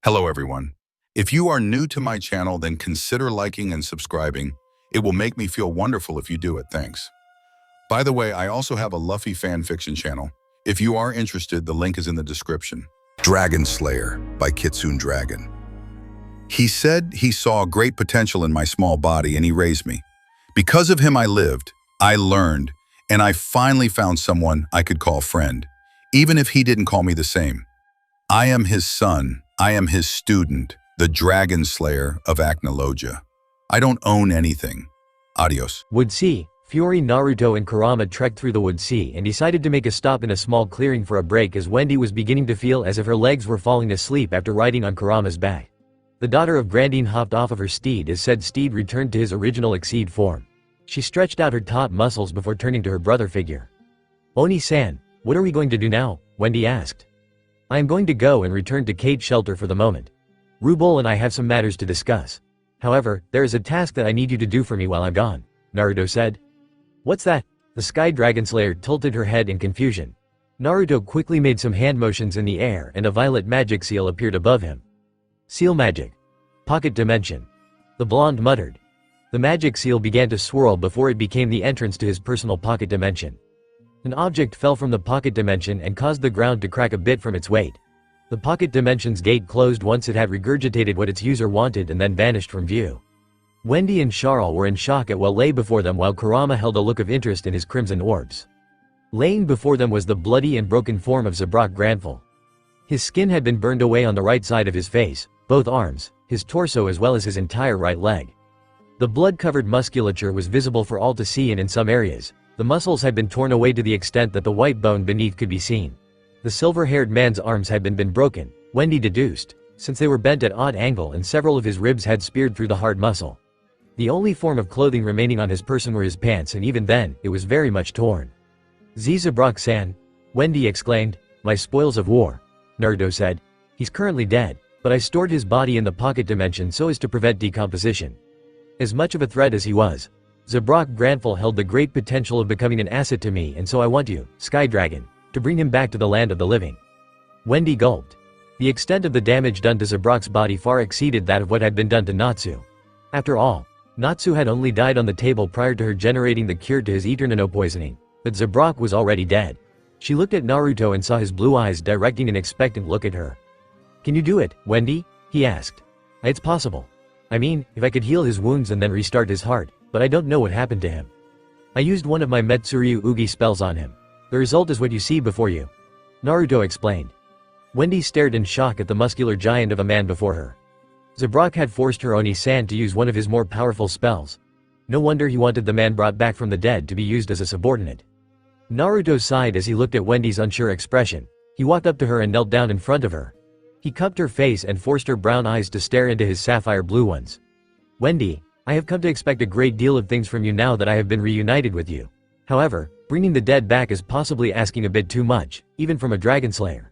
Hello everyone. If you are new to my channel, then consider liking and subscribing. It will make me feel wonderful if you do it, thanks. By the way, I also have a Luffy fan fiction channel. If you are interested, the link is in the description. Dragonslayer by KitsuneDragon. He said he saw great potential in my small body and he raised me. Because of him I lived, I learned, and I finally found someone I could call friend, even if he didn't call me the same. I am his son. I am his student, the Dragonslayer of Aknologia. I don't own anything. Adios. Wood Sea. Fury, Naruto and Kurama trekked through the Wood Sea and decided to make a stop in a small clearing for a break as Wendy was beginning to feel as if her legs were falling asleep after riding on Kurama's back. The daughter of Grandine hopped off of her steed as said steed returned to his original Exceed form. She stretched out her taut muscles before turning to her brother figure. Oni-san, what are we going to do now? Wendy asked. I am going to go and return to Kate's shelter for the moment. Rubol and I have some matters to discuss. However, there is a task that I need you to do for me while I'm gone, Naruto said. What's that? The Sky Dragonslayer tilted her head in confusion. Naruto quickly made some hand motions in the air and a violet magic seal appeared above him. Seal magic. Pocket dimension. The blonde muttered. The magic seal began to swirl before it became the entrance to his personal pocket dimension. An object fell from the pocket dimension and caused the ground to crack a bit from its weight. The pocket dimension's gate closed once it had regurgitated what its user wanted and then vanished from view. Wendy and Charles were in shock at what lay before them while Kurama held a look of interest in his crimson orbs. Laying before them was the bloody and broken form of Zabrak Granful. His skin had been burned away on the right side of his face, both arms, his torso as well as his entire right leg. The blood-covered musculature was visible for all to see and in some areas, the muscles had been torn away to the extent that the white bone beneath could be seen. The silver-haired man's arms had been broken, Wendy deduced, since they were bent at odd angle and several of his ribs had speared through the hard muscle. The only form of clothing remaining on his person were his pants and even then, it was very much torn. Zabrak-san, Wendy exclaimed, my spoils of war. Naruto said. He's currently dead, but I stored his body in the pocket dimension so as to prevent decomposition. As much of a threat as he was, Zabrak Granful held the great potential of becoming an asset to me and so I want you, Sky Dragon, to bring him back to the land of the living. Wendy gulped. The extent of the damage done to Zabrak's body far exceeded that of what had been done to Natsu. After all, Natsu had only died on the table prior to her generating the cure to his Eternino poisoning, but Zabrak was already dead. She looked at Naruto and saw his blue eyes directing an expectant look at her. Can you do it, Wendy? He asked. It's possible. I mean, if I could heal his wounds and then restart his heart, but I don't know what happened to him. I used one of my Metsuryu Ugi spells on him. The result is what you see before you. Naruto explained. Wendy stared in shock at the muscular giant of a man before her. Zabrak had forced her Oni-san to use one of his more powerful spells. No wonder he wanted the man brought back from the dead to be used as a subordinate. Naruto sighed as he looked at Wendy's unsure expression. He walked up to her and knelt down in front of her. He cupped her face and forced her brown eyes to stare into his sapphire blue ones. Wendy, I have come to expect a great deal of things from you now that I have been reunited with you. However, bringing the dead back is possibly asking a bit too much, even from a Dragonslayer.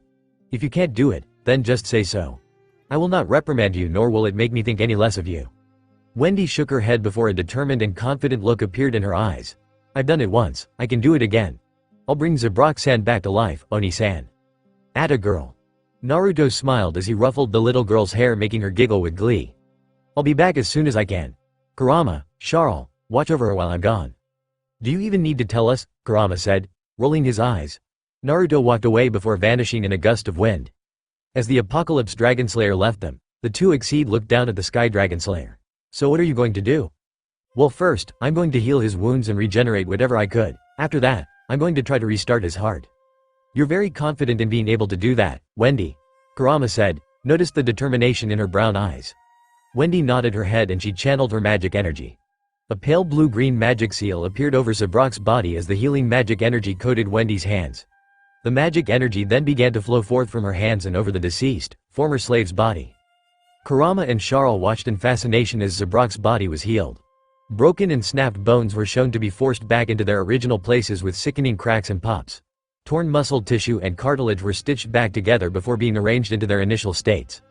If you can't do it, then just say so. I will not reprimand you nor will it make me think any less of you. Wendy shook her head before a determined and confident look appeared in her eyes. I've done it once, I can do it again. I'll bring Zabrak-san back to life, Oni-san. Atta girl. Naruto smiled as he ruffled the little girl's hair making her giggle with glee. I'll be back as soon as I can. Kurama, Charles, watch over her while I'm gone. Do you even need to tell us? Kurama said, rolling his eyes. Naruto walked away before vanishing in a gust of wind. As the Apocalypse Dragonslayer left them, the two Exceed looked down at the Sky Dragonslayer. So what are you going to do? Well first, I'm going to heal his wounds and regenerate whatever I could. After that, I'm going to try to restart his heart. You're very confident in being able to do that, Wendy. Kurama said, noticed the determination in her brown eyes. Wendy nodded her head and she channeled her magic energy. A pale blue-green magic seal appeared over Zabrak's body as the healing magic energy coated Wendy's hands. The magic energy then began to flow forth from her hands and over the deceased, former slave's body. Kurama and Charles watched in fascination as Zabrak's body was healed. Broken and snapped bones were shown to be forced back into their original places with sickening cracks and pops. Torn muscle tissue and cartilage were stitched back together before being arranged into their initial states.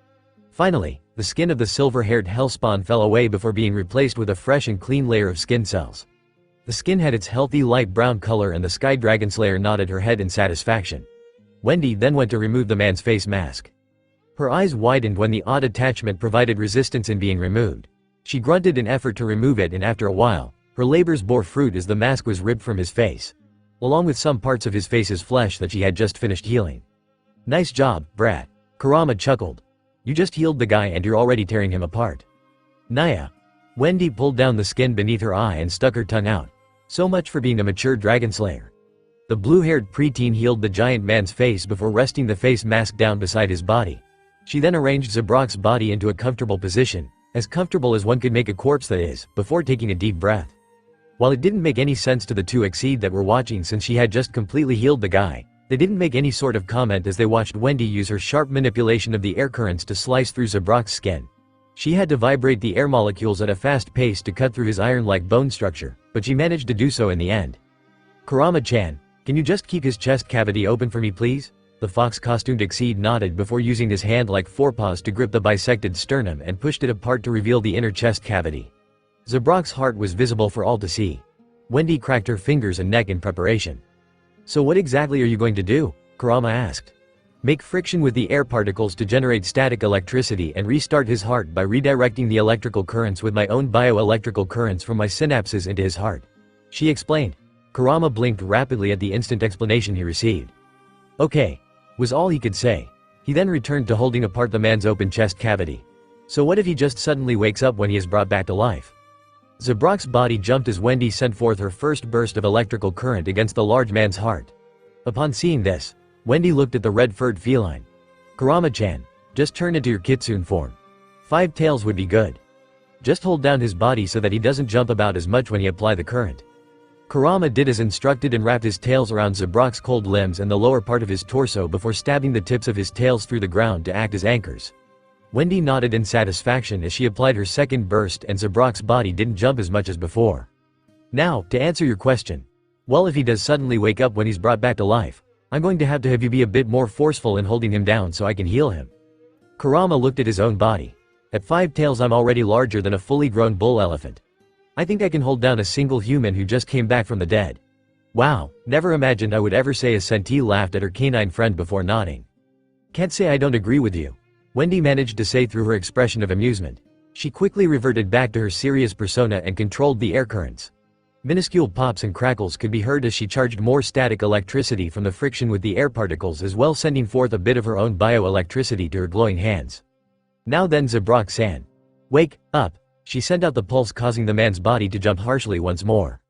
Finally, the skin of the silver-haired hellspawn fell away before being replaced with a fresh and clean layer of skin cells. The skin had its healthy light brown color and the Sky Dragonslayer nodded her head in satisfaction. Wendy then went to remove the man's face mask. Her eyes widened when the odd attachment provided resistance in being removed. She grunted in effort to remove it, and after a while, her labors bore fruit as the mask was ripped from his face, along with some parts of his face's flesh that she had just finished healing. "Nice job, brat." Kurama chuckled. "You just healed the guy and you're already tearing him apart." "Naya." Wendy pulled down the skin beneath her eye and stuck her tongue out. "So much for being a mature Dragonslayer." The blue-haired preteen healed the giant man's face before resting the face mask down beside his body. She then arranged Zabrak's body into a comfortable position, as comfortable as one could make a corpse, that is, before taking a deep breath. While it didn't make any sense to the two exceed that were watching since she had just completely healed the guy, they didn't make any sort of comment as they watched Wendy use her sharp manipulation of the air currents to slice through Zabrak's skin. She had to vibrate the air molecules at a fast pace to cut through his iron-like bone structure, but she managed to do so in the end. "Kurama-chan, can you just keep his chest cavity open for me, please?" The fox-costumed exceed nodded before using his hand like forepaws to grip the bisected sternum and pushed it apart to reveal the inner chest cavity. Zabrak's heart was visible for all to see. Wendy cracked her fingers and neck in preparation. "So what exactly are you going to do?" Kurama asked. "Make friction with the air particles to generate static electricity and restart his heart by redirecting the electrical currents with my own bioelectrical currents from my synapses into his heart," she explained. Kurama blinked rapidly at the instant explanation he received. "Okay," was all he could say. He then returned to holding apart the man's open chest cavity. "So what if he just suddenly wakes up when he is brought back to life?" Zabrak's body jumped as Wendy sent forth her first burst of electrical current against the large man's heart. Upon seeing this, Wendy looked at the red-furred feline. "Kurama-chan, just turn into your kitsune form. 5 tails would be good. Just hold down his body so that he doesn't jump about as much when he apply the current." Kurama did as instructed and wrapped his tails around Zabrak's cold limbs and the lower part of his torso before stabbing the tips of his tails through the ground to act as anchors. Wendy nodded in satisfaction as she applied her second burst, and Zabrak's body didn't jump as much as before. "Now, to answer your question. Well, if he does suddenly wake up when he's brought back to life, I'm going to have you be a bit more forceful in holding him down so I can heal him." Kurama looked at his own body. "At 5 tails I'm already larger than a fully grown bull elephant. I think I can hold down a single human who just came back from the dead." "Wow, never imagined I would ever say," as Senti laughed at her canine friend before nodding. "Can't say I don't agree with you," Wendy managed to say through her expression of amusement. She quickly reverted back to her serious persona and controlled the air currents. Minuscule pops and crackles could be heard as she charged more static electricity from the friction with the air particles, as well sending forth a bit of her own bioelectricity to her glowing hands. "Now then, Zabrak-san. Wake up," she sent out the pulse, causing the man's body to jump harshly once more.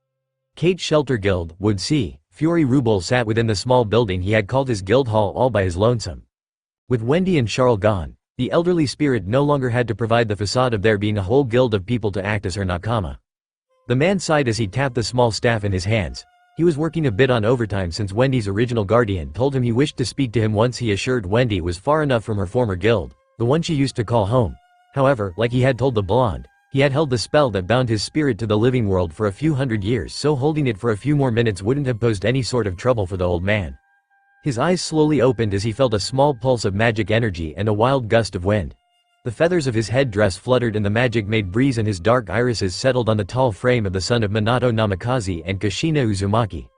Kate Shelter Guild, Wood Sea, Fury Rubel sat within the small building he had called his guild hall all by his lonesome. With Wendy and Charles gone, the elderly spirit no longer had to provide the facade of there being a whole guild of people to act as her nakama. The man sighed as he tapped the small staff in his hands. He was working a bit on overtime since Wendy's original guardian told him he wished to speak to him once. He assured Wendy was far enough from her former guild, the one she used to call home. However, like he had told the blonde, he had held the spell that bound his spirit to the living world for a few hundred years, so holding it for a few more minutes wouldn't have posed any sort of trouble for the old man. His eyes slowly opened as he felt a small pulse of magic energy and a wild gust of wind. The feathers of his headdress fluttered and the magic made breeze, and his dark irises settled on the tall frame of the son of Minato Namikaze and Kushina Uzumaki.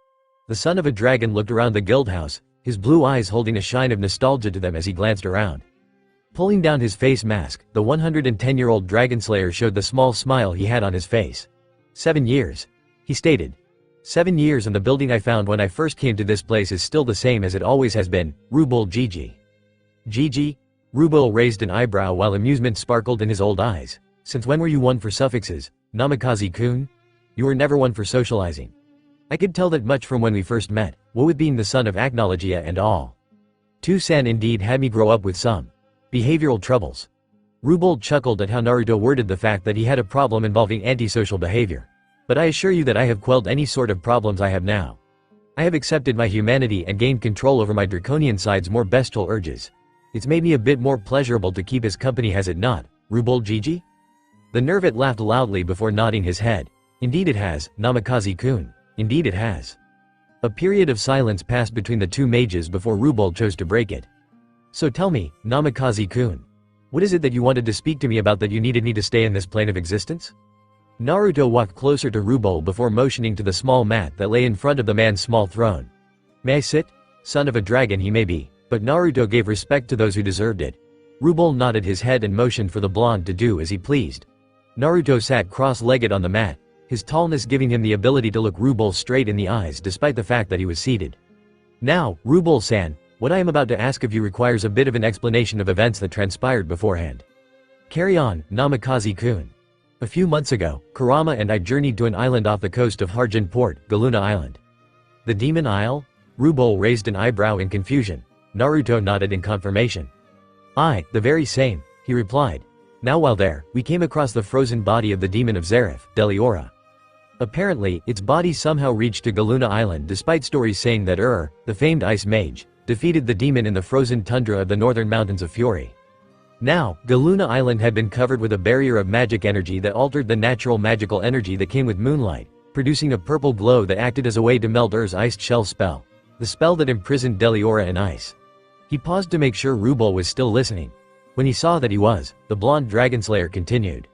The son of a dragon looked around the guild house, his blue eyes holding a shine of nostalgia to them as he glanced around. Pulling down his face mask, the 110-year-old Dragonslayer showed the small smile he had on his face. 7 years. He stated. 7 years, and the building I found when I first came to this place is still the same as it always has been. Rubel Gigi. Gigi? Rubel raised an eyebrow while amusement sparkled in his old eyes. Since when were you one for suffixes, Namikaze-kun? You were never one for socializing. I could tell that much from when we first met, what with being the son of Agnologia and all. Tu-san indeed had me grow up with some behavioral troubles. Rubel chuckled at how Naruto worded the fact that he had a problem involving antisocial behavior. But I assure you that I have quelled any sort of problems I have now. I have accepted my humanity and gained control over my draconian side's more bestial urges. It's made me a bit more pleasurable to keep his company, has it not, Rubel Gigi? The nervit laughed loudly before nodding his head. Indeed it has, Namikaze-kun. Indeed it has. A period of silence passed between the two mages before Rubel chose to break it. So tell me, Namikaze-kun, what is it that you wanted to speak to me about, that you needed me to stay in this plane of existence? Naruto walked closer to Rubel before motioning to the small mat that lay in front of the man's small throne. May I sit? Son of a dragon he may be, but Naruto gave respect to those who deserved it. Rubal nodded his head and motioned for the blonde to do as he pleased. Naruto sat cross-legged on the mat, his tallness giving him the ability to look Rubal straight in the eyes despite the fact that he was seated. "Now, Rubal-san, what I am about to ask of you requires a bit of an explanation of events that transpired beforehand. Carry on, Namikaze-kun. A few months ago, Kurama and I journeyed to an island off the coast of Harjin Port, Galuna Island." "The Demon Isle?" Rubal raised an eyebrow in confusion. Naruto nodded in confirmation. "Aye, the very same," he replied. "Now while there, we came across the frozen body of the demon of Zareth, Deliora. Apparently, its body somehow reached to Galuna Island despite stories saying that the famed ice mage, defeated the demon in the frozen tundra of the northern mountains of Fury. Now, Galuna Island had been covered with a barrier of magic energy that altered the natural magical energy that came with moonlight, producing a purple glow that acted as a way to melt Ur's iced shell spell, the spell that imprisoned Deliora in ice." He paused to make sure Rubal was still listening. When he saw that he was, the blonde Dragonslayer continued.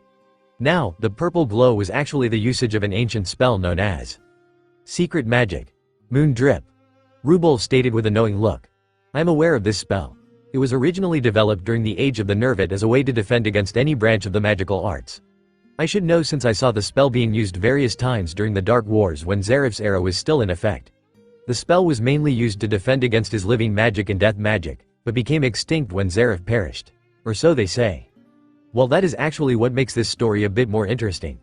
"Now, the purple glow was actually the usage of an ancient spell known as secret magic. Moon drip." Rubal stated with a knowing look. "I am aware of this spell. It was originally developed during the Age of the Nervate as a way to defend against any branch of the magical arts. I should know since I saw the spell being used various times during the Dark Wars when Zareth's era was still in effect. The spell was mainly used to defend against his living magic and death magic, but became extinct when Zareth perished. Or so they say. Well, that is actually what makes this story a bit more interesting."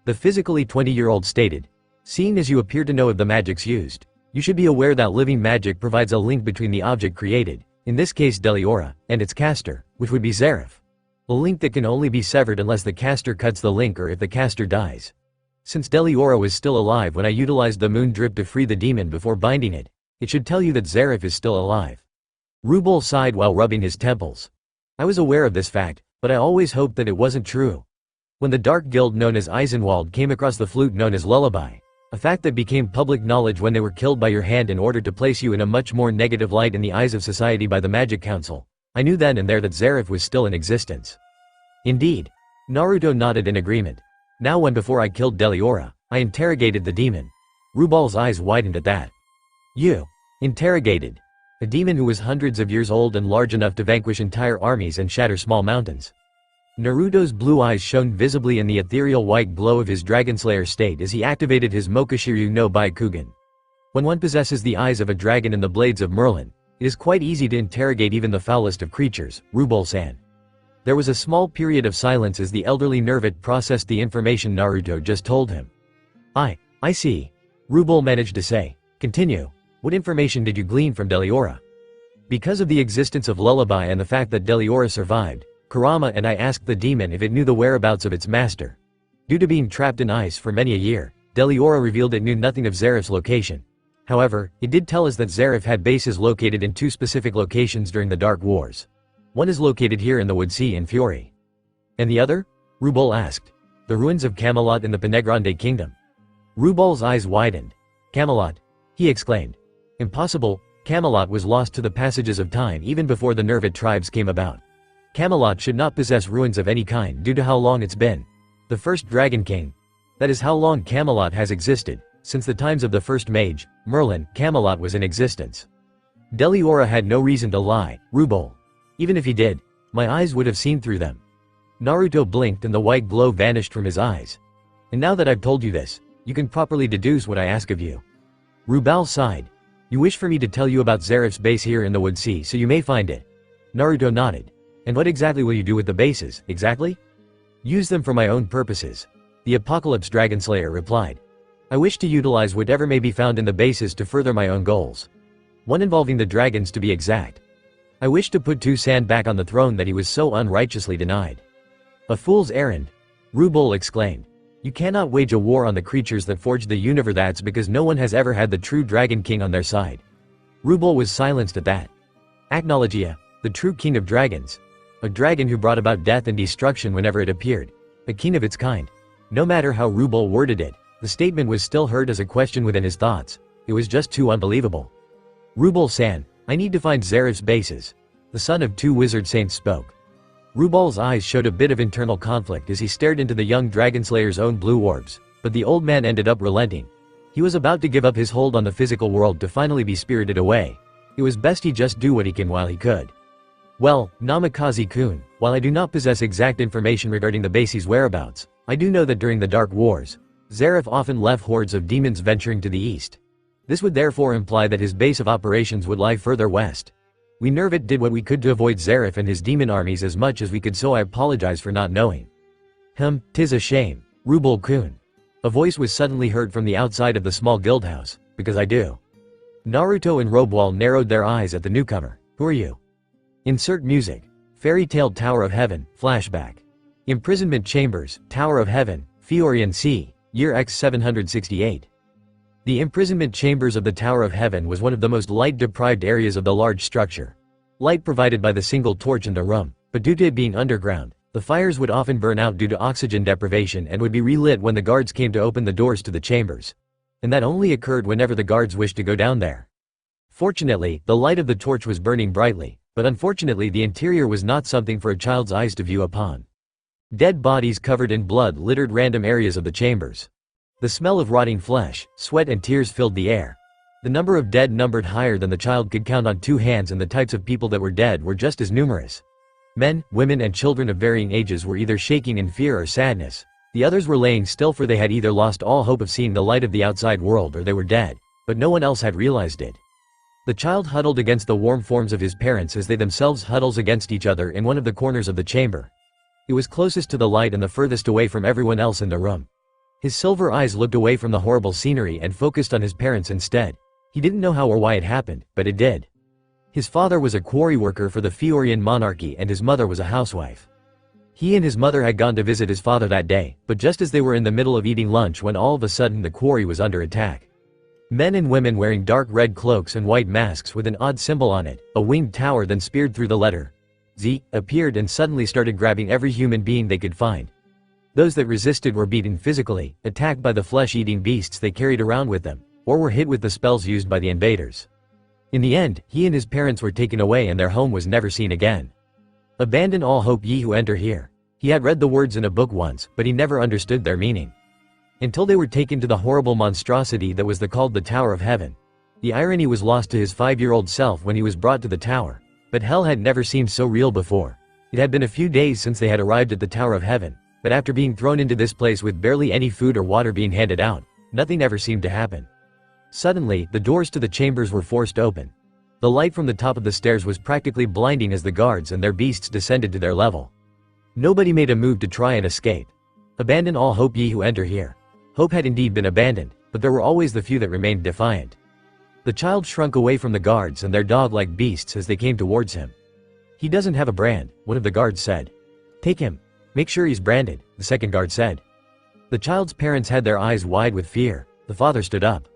The physically 20-year-old stated. "Seeing as you appear to know of the magics used, you should be aware that living magic provides a link between the object created, in this case Deliora, and its caster, which would be Zareth. A link that can only be severed unless the caster cuts the link or if the caster dies. Since Deliora was still alive when I utilized the moon drip to free the demon before binding it, it should tell you that Zareth is still alive." Rubal sighed while rubbing his temples. "I was aware of this fact, but I always hoped that it wasn't true. When the Dark Guild known as Eisenwald came across the flute known as Lullaby, a fact that became public knowledge when they were killed by your hand in order to place you in a much more negative light in the eyes of society by the Magic Council, I knew then and there that Zareth was still in existence." "Indeed." Naruto nodded in agreement. "Now when before I killed Deliora, I interrogated the demon." Rubal's eyes widened at that. "You interrogated a demon who was hundreds of years old and large enough to vanquish entire armies and shatter small mountains?" Naruto's blue eyes shone visibly in the ethereal white glow of his Dragonslayer state as he activated his Mokashiryu no Byakugan. When one possesses the eyes of a dragon and the blades of Merlin, it is quite easy to interrogate even the foulest of creatures, Rubal-san. There was a small period of silence as the elderly Nervate processed the information Naruto just told him. I see." Rubal managed to say. "Continue. What information did you glean from Deliora?" "Because of the existence of Lullaby and the fact that Deliora survived, Kurama and I asked the demon if it knew the whereabouts of its master. Due to being trapped in ice for many a year, Deliora revealed it knew nothing of Zareth's location. However, it did tell us that Zareth had bases located in 2 specific locations during the Dark Wars. One is located here in the Woodsea in Fury." "And the other?" Rubal asked. "The ruins of Camelot in the Penegrande Kingdom." Rubal's eyes widened. "Camelot?" he exclaimed. "Impossible, Camelot was lost to the passages of time even before the Nervate tribes came about. Camelot should not possess ruins of any kind due to how long it's been. The first Dragon King. That is how long Camelot has existed. Since the times of the first mage, Merlin, Camelot was in existence. Deliora had no reason to lie, Rubal. Even if he did, my eyes would have seen through them." Naruto blinked and the white glow vanished from his eyes. "And now that I've told you this, you can properly deduce what I ask of you." Rubal sighed. "You wish for me to tell you about Zareth's base here in the Woodsea so you may find it?" Naruto nodded. "And what exactly will you do with the bases, exactly?" "Use them for my own purposes," the Apocalypse Dragonslayer replied. "I wish to utilize whatever may be found in the bases to further my own goals. One involving the dragons to be exact. I wish to put Tu-san back on the throne that he was so unrighteously denied." "A fool's errand," Rubal exclaimed. "You cannot wage a war on the creatures that forged the universe. That's because no one has ever had the true Dragon King on their side." Rubal was silenced at that. "Acknowledgia, the true king of dragons. A dragon who brought about death and destruction whenever it appeared. A king of its kind." No matter how Rubal worded it, the statement was still heard as a question within his thoughts. It was just too unbelievable. "Rubal-san, I need to find Zareth's bases," the son of 2 wizard saints spoke. Rubal's eyes showed a bit of internal conflict as he stared into the young Dragonslayer's own blue orbs, but the old man ended up relenting. He was about to give up his hold on the physical world to finally be spirited away. It was best he just do what he can while he could. Well, Namikaze-kun, while I do not possess exact information regarding the base's whereabouts, I do know that during the Dark Wars, Zareth often left hordes of demons venturing to the east. This would therefore imply that his base of operations would lie further west. We Nervit did what we could to avoid Zareth and his demon armies as much as we could, so I apologize for not knowing. Tis a shame, Rubal-kun. A voice was suddenly heard from the outside of the small guildhouse, because I do. Naruto and Robwal narrowed their eyes at the newcomer. Who are you? Insert music. Fairy Tale Tower of Heaven, flashback. Imprisonment Chambers, Tower of Heaven, Fiorian Sea, year X 768. The imprisonment chambers of the Tower of Heaven was one of the most light-deprived areas of the large structure. Light provided by the single torch in the room, but due to it being underground, the fires would often burn out due to oxygen deprivation and would be relit when the guards came to open the doors to the chambers. And that only occurred whenever the guards wished to go down there. Fortunately, the light of the torch was burning brightly, but unfortunately the interior was not something for a child's eyes to view upon. Dead bodies covered in blood littered random areas of the chambers. The smell of rotting flesh, sweat and tears filled the air. The number of dead numbered higher than the child could count on two hands, and the types of people that were dead were just as numerous. Men, women and children of varying ages were either shaking in fear or sadness. The others were laying still, for they had either lost all hope of seeing the light of the outside world or they were dead, but no one else had realized it. The child huddled against the warm forms of his parents as they themselves huddles against each other in one of the corners of the chamber. It was closest to the light and the furthest away from everyone else in the room. His silver eyes looked away from the horrible scenery and focused on his parents instead. He didn't know how or why it happened, but it did. His father was a quarry worker for the Fiorian monarchy and his mother was a housewife. He and his mother had gone to visit his father that day, but just as they were in the middle of eating lunch when all of a sudden the quarry was under attack. Men and women wearing dark red cloaks and white masks with an odd symbol on it, a winged tower then speared through the letter Z, appeared and suddenly started grabbing every human being they could find. Those that resisted were beaten physically, attacked by the flesh-eating beasts they carried around with them, or were hit with the spells used by the invaders. In the end, he and his parents were taken away and their home was never seen again. Abandon all hope, ye who enter here. He had read the words in a book once, but he never understood their meaning. Until they were taken to the horrible monstrosity that was called the Tower of Heaven. The irony was lost to his 5-year-old self when he was brought to the tower. But hell had never seemed so real before. It had been a few days since they had arrived at the Tower of Heaven, but after being thrown into this place with barely any food or water being handed out, nothing ever seemed to happen. Suddenly, the doors to the chambers were forced open. The light from the top of the stairs was practically blinding as the guards and their beasts descended to their level. Nobody made a move to try and escape. Abandon all hope, ye who enter here. Hope had indeed been abandoned, but there were always the few that remained defiant. The child shrunk away from the guards and their dog-like beasts as they came towards him. He doesn't have a brand, one of the guards said. Take him. Make sure he's branded, the second guard said. The child's parents had their eyes wide with fear. The father stood up.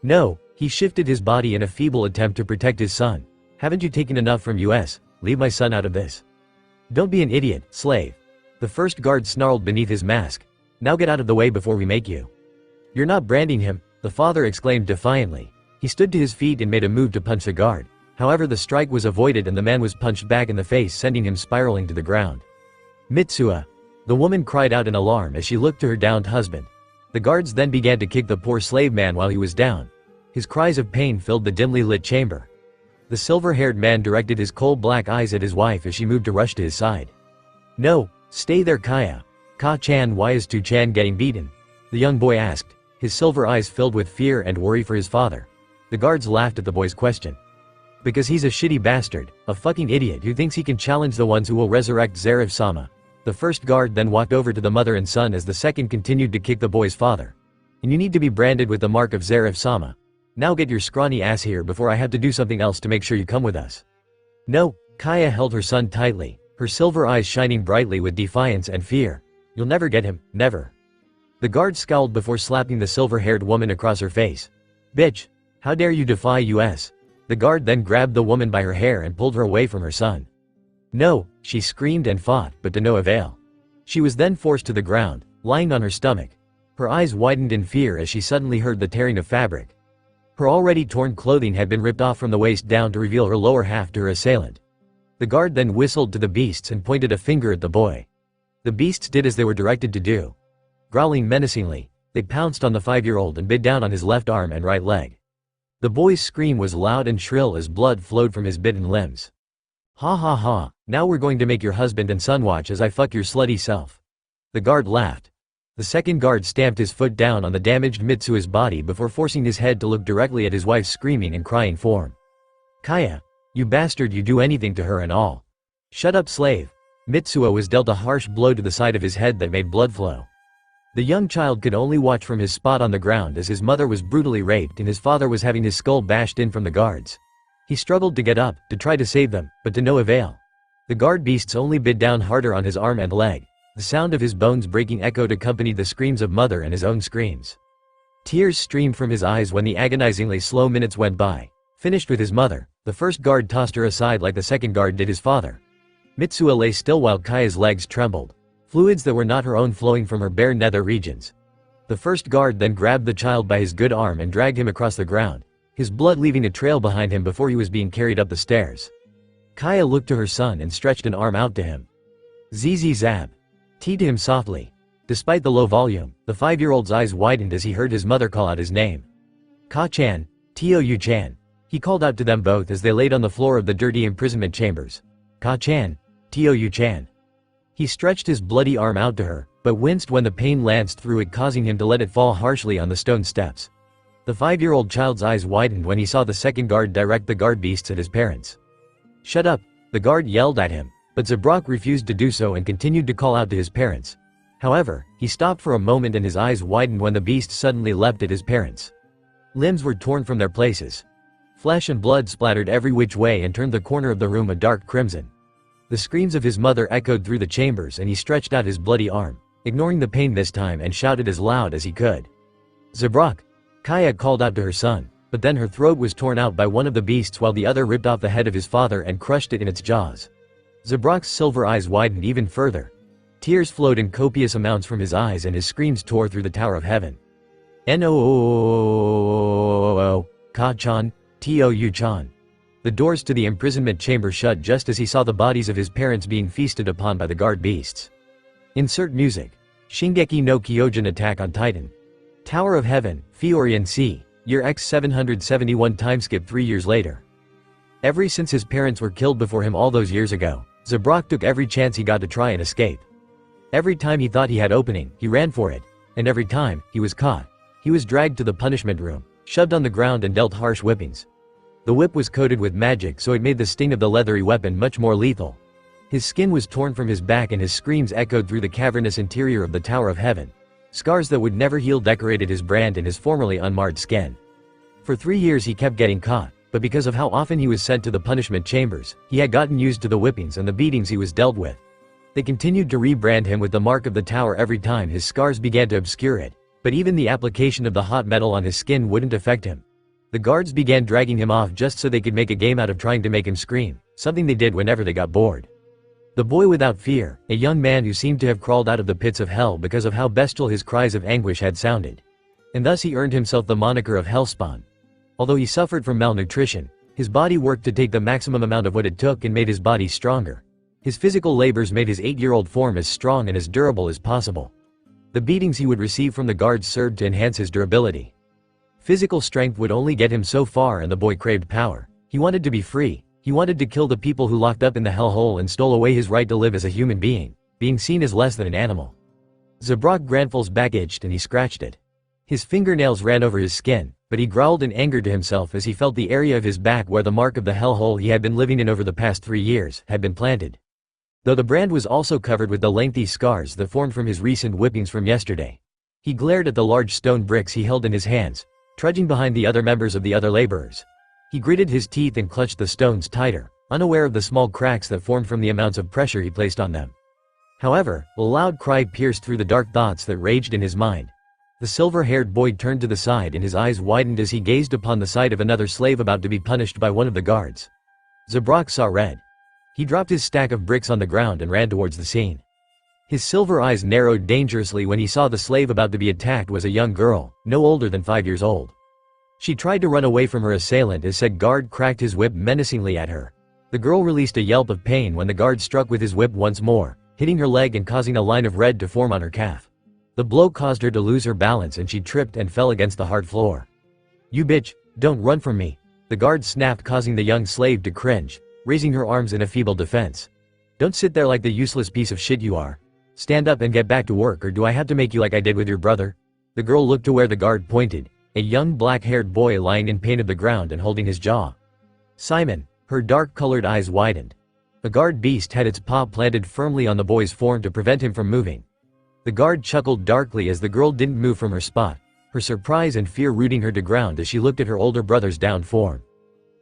No, he shifted his body in a feeble attempt to protect his son. Haven't you taken enough from us? Leave my son out of this. Don't be an idiot, slave. The first guard snarled beneath his mask. Now get out of the way before we make you. You're not branding him, the father exclaimed defiantly. He stood to his feet and made a move to punch the guard. However, the strike was avoided and the man was punched back in the face, sending him spiraling to the ground. Mitsuha. The woman cried out in alarm as she looked to her downed husband. The guards then began to kick the poor slave man while he was down. His cries of pain filled the dimly lit chamber. The silver-haired man directed his coal-black eyes at his wife as she moved to rush to his side. No, stay there, Kaya. Ka-chan, why is Tu-chan getting beaten? The young boy asked, his silver eyes filled with fear and worry for his father. The guards laughed at the boy's question. Because he's a shitty bastard, a fucking idiot who thinks he can challenge the ones who will resurrect Zareth-sama. The first guard then walked over to the mother and son as the second continued to kick the boy's father. And you need to be branded with the mark of Zareth-sama. Now get your scrawny ass here before I have to do something else to make sure you come with us. No, Kaya held her son tightly, her silver eyes shining brightly with defiance and fear. You'll never get him, never. The guard scowled before slapping the silver-haired woman across her face. Bitch, how dare you defy us? The guard then grabbed the woman by her hair and pulled her away from her son. No, she screamed and fought, but to no avail. She was then forced to the ground, lying on her stomach. Her eyes widened in fear as she suddenly heard the tearing of fabric. Her already torn clothing had been ripped off from the waist down to reveal her lower half to her assailant. The guard then whistled to the beasts and pointed a finger at the boy. The beasts did as they were directed to do. Growling menacingly, they pounced on the 5-year-old and bit down on his left arm and right leg. The boy's scream was loud and shrill as blood flowed from his bitten limbs. Ha ha ha, now we're going to make your husband and son watch as I fuck your slutty self. The guard laughed. The second guard stamped his foot down on the damaged Mitsuo's body before forcing his head to look directly at his wife's screaming and crying form. Kaya, you bastard, you do anything to her and all. Shut up, slave. Mitsuo was dealt a harsh blow to the side of his head that made blood flow. The young child could only watch from his spot on the ground as his mother was brutally raped and his father was having his skull bashed in from the guards. He struggled to get up, to try to save them, but to no avail. The guard beasts only bit down harder on his arm and leg. The sound of his bones breaking echoed accompanied the screams of mother and his own screams. Tears streamed from his eyes when the agonizingly slow minutes went by. Finished with his mother, the first guard tossed her aside like the second guard did his father. Mitsuo lay still while Kaya's legs trembled, fluids that were not her own flowing from her bare nether regions. The first guard then grabbed the child by his good arm and dragged him across the ground, his blood leaving a trail behind him before he was being carried up the stairs. Kaya looked to her son and stretched an arm out to him. Zizi zab. Tea to him softly. Despite the low volume, the 5-year-old's eyes widened as he heard his mother call out his name. Ka-chan, Tio-yu-chan. He called out to them both as they laid on the floor of the dirty imprisonment chambers. Ka-chan, Tio-yu-chan. He stretched his bloody arm out to her, but winced when the pain lanced through it, causing him to let it fall harshly on the stone steps. The 5-year-old child's eyes widened when he saw the second guard direct the guard beasts at his parents. Shut up, the guard yelled at him, but Zabrak refused to do so and continued to call out to his parents. However, he stopped for a moment and his eyes widened when the beast suddenly leapt at his parents. Limbs were torn from their places. Flesh and blood splattered every which way and turned the corner of the room a dark crimson. The screams of his mother echoed through the chambers and he stretched out his bloody arm, ignoring the pain this time, and shouted as loud as he could. Zabrak! Kaya called out to her son, but then her throat was torn out by one of the beasts while the other ripped off the head of his father and crushed it in its jaws. Zabrak's silver eyes widened even further. Tears flowed in copious amounts from his eyes and his screams tore through the Tower of Heaven. No, Ka-chan, Tio-yu-chan. The doors to the imprisonment chamber shut just as he saw the bodies of his parents being feasted upon by the guard beasts. Insert music. Shingeki no Kyojin Attack on Titan. Tower of Heaven, Fiorian Sea, year X 771 timeskip 3 years later. Ever since his parents were killed before him all those years ago, Zabrak took every chance he got to try and escape. Every time he thought he had opening, he ran for it, and every time, he was caught. He was dragged to the punishment room, shoved on the ground and dealt harsh whippings. The whip was coated with magic, so it made the sting of the leathery weapon much more lethal. His skin was torn from his back and his screams echoed through the cavernous interior of the Tower of Heaven. Scars that would never heal decorated his brand and his formerly unmarred skin. For 3 years he kept getting caught, but because of how often he was sent to the punishment chambers, he had gotten used to the whippings and the beatings he was dealt with. They continued to rebrand him with the mark of the tower every time his scars began to obscure it, but even the application of the hot metal on his skin wouldn't affect him. The guards began dragging him off just so they could make a game out of trying to make him scream, something they did whenever they got bored. The boy without fear, a young man who seemed to have crawled out of the pits of hell because of how bestial his cries of anguish had sounded. And thus he earned himself the moniker of Hellspawn. Although he suffered from malnutrition, his body worked to take the maximum amount of what it took and made his body stronger. His physical labors made his 8-year-old form as strong and as durable as possible. The beatings he would receive from the guards served to enhance his durability. Physical strength would only get him so far, and the boy craved power. He wanted to be free. He wanted to kill the people who locked up in the hellhole and stole away his right to live as a human being, being seen as less than an animal. Zabrak Granful's back itched and he scratched it. His fingernails ran over his skin, but he growled in anger to himself as he felt the area of his back where the mark of the hellhole he had been living in over the past 3 years had been planted. Though the brand was also covered with the lengthy scars that formed from his recent whippings from yesterday. He glared at the large stone bricks he held in his hands, trudging behind the other members of the other laborers. He gritted his teeth and clutched the stones tighter, unaware of the small cracks that formed from the amounts of pressure he placed on them. However, a loud cry pierced through the dark thoughts that raged in his mind. The silver-haired boy turned to the side and his eyes widened as he gazed upon the sight of another slave about to be punished by one of the guards. Zabrak saw red. He dropped his stack of bricks on the ground and ran towards the scene. His silver eyes narrowed dangerously when he saw the slave about to be attacked was a young girl, no older than 5 years old. She tried to run away from her assailant as said guard cracked his whip menacingly at her. The girl released a yelp of pain when the guard struck with his whip once more, hitting her leg and causing a line of red to form on her calf. The blow caused her to lose her balance and she tripped and fell against the hard floor. "You bitch, don't run from me," the guard snapped, causing the young slave to cringe. raising her arms in a feeble defense. "Don't sit there like the useless piece of shit you are. Stand up and get back to work, or do I have to make you like I did with your brother?" The girl looked to where the guard pointed, a young black-haired boy lying in pain of the ground and holding his jaw. "Simon." Her dark-colored eyes widened. The guard beast had its paw planted firmly on the boy's form to prevent him from moving. The guard chuckled darkly as the girl didn't move from her spot, her surprise and fear rooting her to ground as she looked at her older brother's downed form.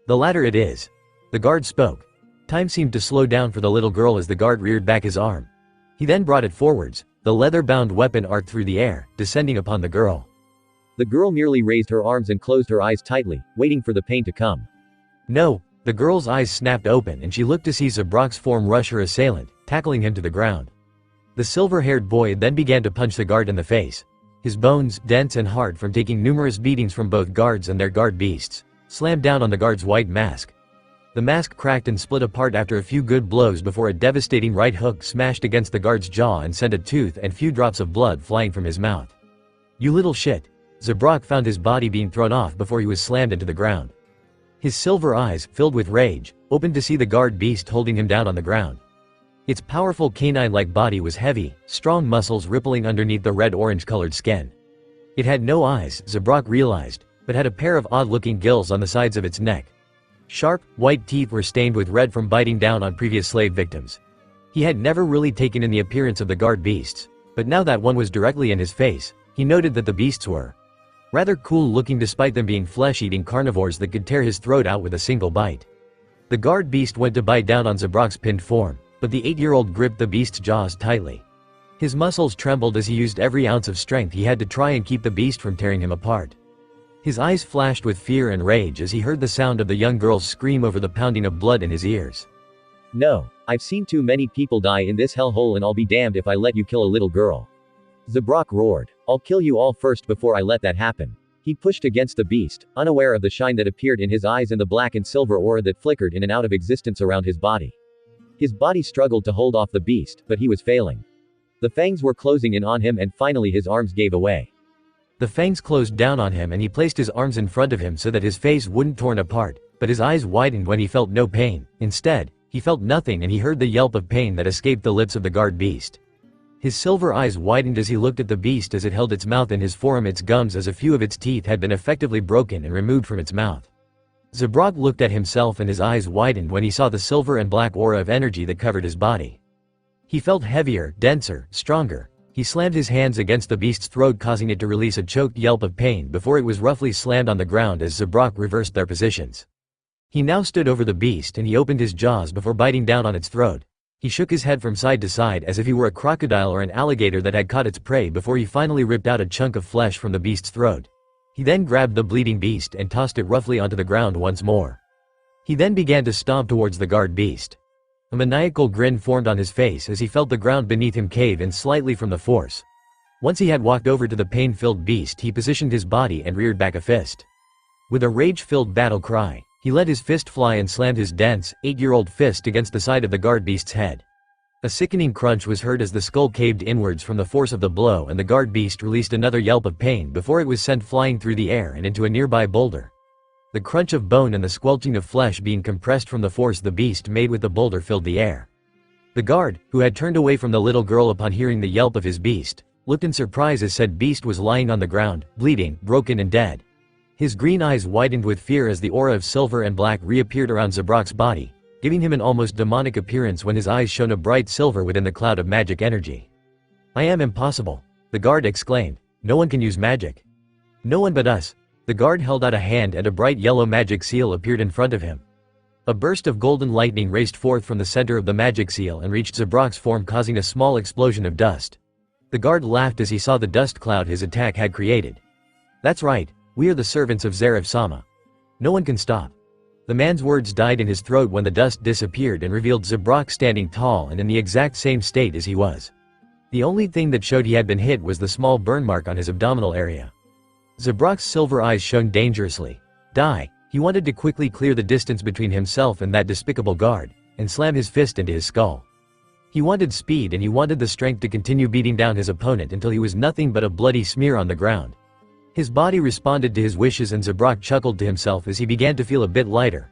"The latter it is." The guard spoke. Time seemed to slow down for the little girl as the guard reared back his arm. He then brought it forwards, the leather-bound weapon arced through the air, descending upon the girl. The girl merely raised her arms and closed her eyes tightly, waiting for the pain to come. "No." The girl's eyes snapped open and she looked to see Zabrak's form rush her assailant, tackling him to the ground. The silver-haired boy then began to punch the guard in the face. His bones, dense and hard from taking numerous beatings from both guards and their guard beasts, slammed down on the guard's white mask. The mask cracked and split apart after a few good blows before a devastating right hook smashed against the guard's jaw and sent a tooth and few drops of blood flying from his mouth. "You little shit." Zabrak found his body being thrown off before he was slammed into the ground. His silver eyes, filled with rage, opened to see the guard beast holding him down on the ground. Its powerful canine-like body was heavy, strong muscles rippling underneath the red-orange colored skin. It had no eyes, Zabrak realized, but had a pair of odd-looking gills on the sides of its neck. Sharp, white teeth were stained with red from biting down on previous slave victims. He had never really taken in the appearance of the guard beasts, but now that one was directly in his face, he noted that the beasts were rather cool-looking despite them being flesh-eating carnivores that could tear his throat out with a single bite. The guard beast went to bite down on Zabrak's pinned form, but the 8-year-old gripped the beast's jaws tightly. His muscles trembled as he used every ounce of strength he had to try and keep the beast from tearing him apart. His eyes flashed with fear and rage as he heard the sound of the young girl's scream over the pounding of blood in his ears. "No, I've seen too many people die in this hellhole and I'll be damned if I let you kill a little girl." Zabrak roared. "I'll kill you all first before I let that happen." He pushed against the beast, unaware of the shine that appeared in his eyes and the black and silver aura that flickered in and out of existence around his body. His body struggled to hold off the beast, but he was failing. The fangs were closing in on him and finally his arms gave away. The fangs closed down on him and he placed his arms in front of him so that his face wouldn't torn apart, but his eyes widened when he felt no pain. Instead, he felt nothing and he heard the yelp of pain that escaped the lips of the guard beast. His silver eyes widened as he looked at the beast as it held its mouth in his forearm, its gums as a few of its teeth had been effectively broken and removed from its mouth. Zabrak looked at himself and his eyes widened when he saw the silver and black aura of energy that covered his body. He felt heavier, denser, stronger. He slammed his hands against the beast's throat, causing it to release a choked yelp of pain before it was roughly slammed on the ground as Zabrak reversed their positions. He now stood over the beast and he opened his jaws before biting down on its throat. He shook his head from side to side as if he were a crocodile or an alligator that had caught its prey before he finally ripped out a chunk of flesh from the beast's throat. He then grabbed the bleeding beast and tossed it roughly onto the ground once more. He then began to stomp towards the guard beast. A maniacal grin formed on his face as he felt the ground beneath him cave in slightly from the force. Once he had walked over to the pain-filled beast, he positioned his body and reared back a fist. With a rage-filled battle cry, he let his fist fly and slammed his dense, 8-year-old fist against the side of the guard beast's head. A sickening crunch was heard as the skull caved inwards from the force of the blow and the guard beast released another yelp of pain before it was sent flying through the air and into a nearby boulder. The crunch of bone and the squelching of flesh being compressed from the force the beast made with the boulder filled the air. The guard, who had turned away from the little girl upon hearing the yelp of his beast, looked in surprise as said beast was lying on the ground, bleeding, broken and dead. His green eyes widened with fear as the aura of silver and black reappeared around Zabrak's body, giving him an almost demonic appearance when his eyes shone a bright silver within the cloud of magic energy. "I am impossible," the guard exclaimed. "No one can use magic." "No one but us." The guard held out a hand and a bright yellow magic seal appeared in front of him. A burst of golden lightning raced forth from the center of the magic seal and reached Zabrak's form, causing a small explosion of dust. The guard laughed as he saw the dust cloud his attack had created. "That's right. We are the servants of Zarif-sama. No one can stop." The man's words died in his throat when the dust disappeared and revealed Zabrak standing tall and in the exact same state as he was. The only thing that showed he had been hit was the small burn mark on his abdominal area. Zabrak's silver eyes shone dangerously. Die. He wanted to quickly clear the distance between himself and that despicable guard, and slam his fist into his skull. He wanted speed and he wanted the strength to continue beating down his opponent until he was nothing but a bloody smear on the ground. His body responded to his wishes and Zabrak chuckled to himself as he began to feel a bit lighter.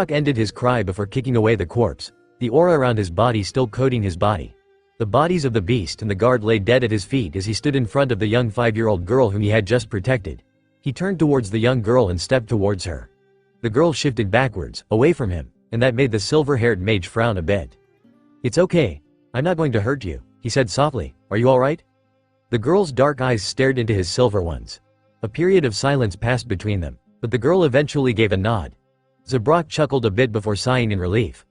Zabrak ended his cry before kicking away the corpse, the aura around his body still coating his body. The bodies of the beast and the guard lay dead at his feet as he stood in front of the young 5-year-old girl whom he had just protected. He turned towards the young girl and stepped towards her. The girl shifted backwards, away from him, and that made the silver-haired mage frown a bit. "It's okay. I'm not going to hurt you," he said softly. "Are you alright?" The girl's dark eyes stared into his silver ones. A period of silence passed between them, but the girl eventually gave a nod. Zabrak chuckled a bit before sighing in relief.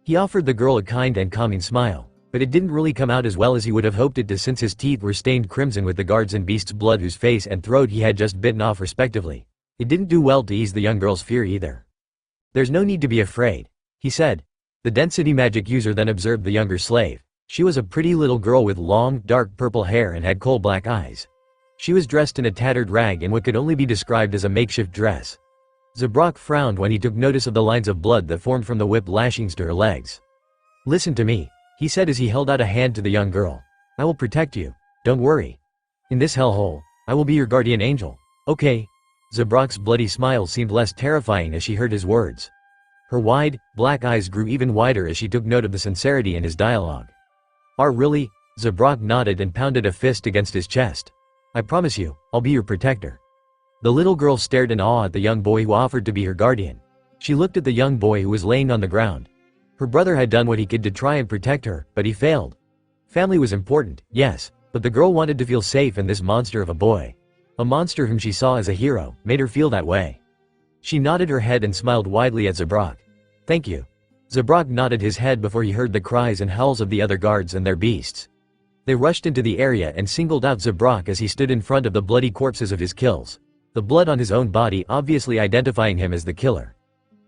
He offered the girl a kind and calming smile, but it didn't really come out as well as he would have hoped it to, since his teeth were stained crimson with the guard's and beast's blood whose face and throat he had just bitten off respectively. It didn't do well to ease the young girl's fear either. "There's no need to be afraid," he said. The density magic user then observed the younger slave. She was a pretty little girl with long, dark purple hair and had coal-black eyes. She was dressed in a tattered rag in what could only be described as a makeshift dress. Zabrak frowned when he took notice of the lines of blood that formed from the whip lashings to her legs. "Listen to me," he said as he held out a hand to the young girl. "I will protect you, don't worry. In this hellhole, I will be your guardian angel, okay?" Zabrak's bloody smile seemed less terrifying as she heard his words. Her wide, black eyes grew even wider as she took note of the sincerity in his dialogue. Really?" Zabrak nodded and pounded a fist against his chest. "I promise you, I'll be your protector." The little girl stared in awe at the young boy who offered to be her guardian. She looked at the young boy who was laying on the ground. Her brother had done what he could to try and protect her, but he failed. Family was important, yes, but the girl wanted to feel safe, and this monster of a boy, a monster whom she saw as a hero, made her feel that way. She nodded her head and smiled widely at Zabrak. "Thank you." Zabrak nodded his head before he heard the cries and howls of the other guards and their beasts. They rushed into the area and singled out Zabrak as he stood in front of the bloody corpses of his kills, the blood on his own body obviously identifying him as the killer.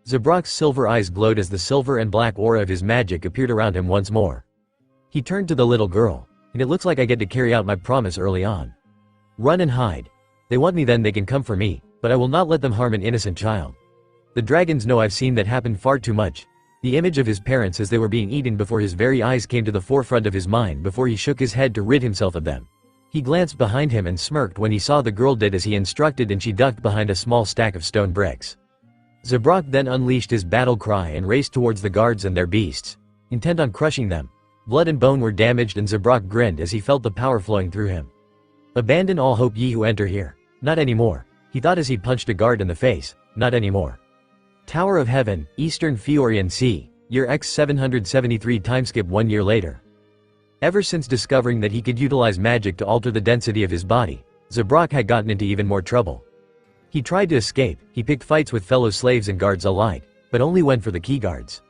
Zabrak's silver eyes glowed as the silver and black aura of his magic appeared around him once more. He turned to the little girl. "And it looks like I get to carry out my promise early on. Run and hide. They want me, then they can come for me, but I will not let them harm an innocent child. The dragons know I've seen that happen far too much." The image of his parents as they were being eaten before his very eyes came to the forefront of his mind before he shook his head to rid himself of them. He glanced behind him and smirked when he saw the girl did as he instructed, and she ducked behind a small stack of stone bricks. Zabrak then unleashed his battle cry and raced towards the guards and their beasts, intent on crushing them. Blood and bone were damaged, and Zabrak grinned as he felt the power flowing through him. "Abandon all hope, ye who enter here. Not anymore," he thought as he punched a guard in the face. "Not anymore." Tower of Heaven, Eastern Fiorian Sea, year X 773. Timeskip 1 year later. Ever since discovering that he could utilize magic to alter the density of his body, Zabrak had gotten into even more trouble. He tried to escape, he picked fights with fellow slaves and guards alike, but only went for the key guards.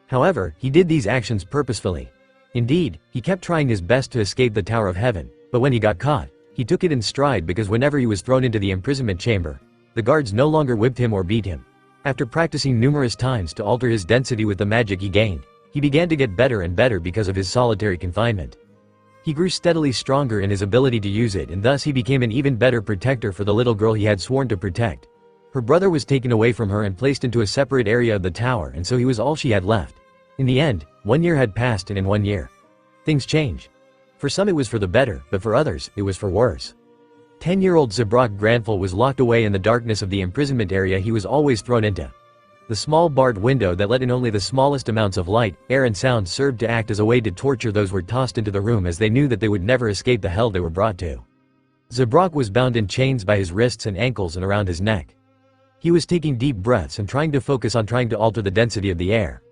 However, he did these actions purposefully. Indeed, he kept trying his best to escape the Tower of Heaven, but when he got caught, he took it in stride, because whenever he was thrown into the imprisonment chamber, the guards no longer whipped him or beat him. After practicing numerous times to alter his density with the magic he gained, he began to get better and better because of his solitary confinement. He grew steadily stronger in his ability to use it, and thus he became an even better protector for the little girl he had sworn to protect. Her brother was taken away from her and placed into a separate area of the tower, and so he was all she had left. In the end, 1 year had passed, and in 1 year, things change. For some it was for the better, but for others, it was for worse. 10-year-old Zabrak Granful was locked away in the darkness of the imprisonment area he was always thrown into. The small barred window that let in only the smallest amounts of light, air and sound served to act as a way to torture those who were tossed into the room, as they knew that they would never escape the hell they were brought to. Zabrak was bound in chains by his wrists and ankles and around his neck. He was taking deep breaths and trying to focus on trying to alter the density of the air.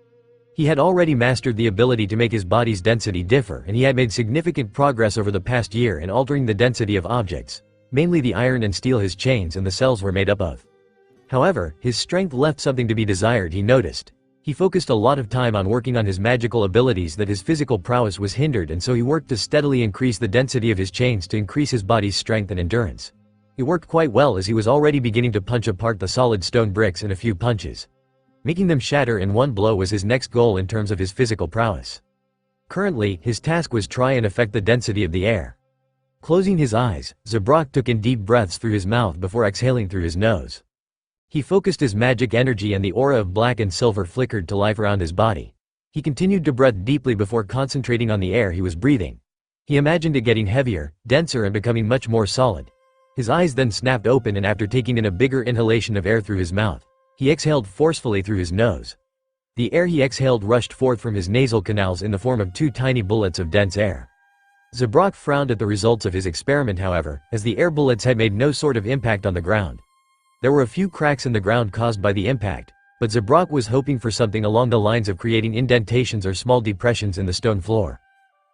He had already mastered the ability to make his body's density differ, and he had made significant progress over the past year in altering the density of objects, mainly the iron and steel his chains and the cells were made up of. However, his strength left something to be desired, he noticed. He focused a lot of time on working on his magical abilities that his physical prowess was hindered, and so he worked to steadily increase the density of his chains to increase his body's strength and endurance. It worked quite well, as he was already beginning to punch apart the solid stone bricks in a few punches. Making them shatter in one blow was his next goal in terms of his physical prowess. Currently, his task was try and affect the density of the air. Closing his eyes, Zabrak took in deep breaths through his mouth before exhaling through his nose. He focused his magic energy, and the aura of black and silver flickered to life around his body. He continued to breathe deeply before concentrating on the air he was breathing. He imagined it getting heavier, denser and becoming much more solid. His eyes then snapped open, and after taking in a bigger inhalation of air through his mouth, he exhaled forcefully through his nose. The air he exhaled rushed forth from his nasal canals in the form of 2 tiny bullets of dense air. Zabrak frowned at the results of his experiment, however, as the air bullets had made no sort of impact on the ground. There were a few cracks in the ground caused by the impact, but Zabrak was hoping for something along the lines of creating indentations or small depressions in the stone floor.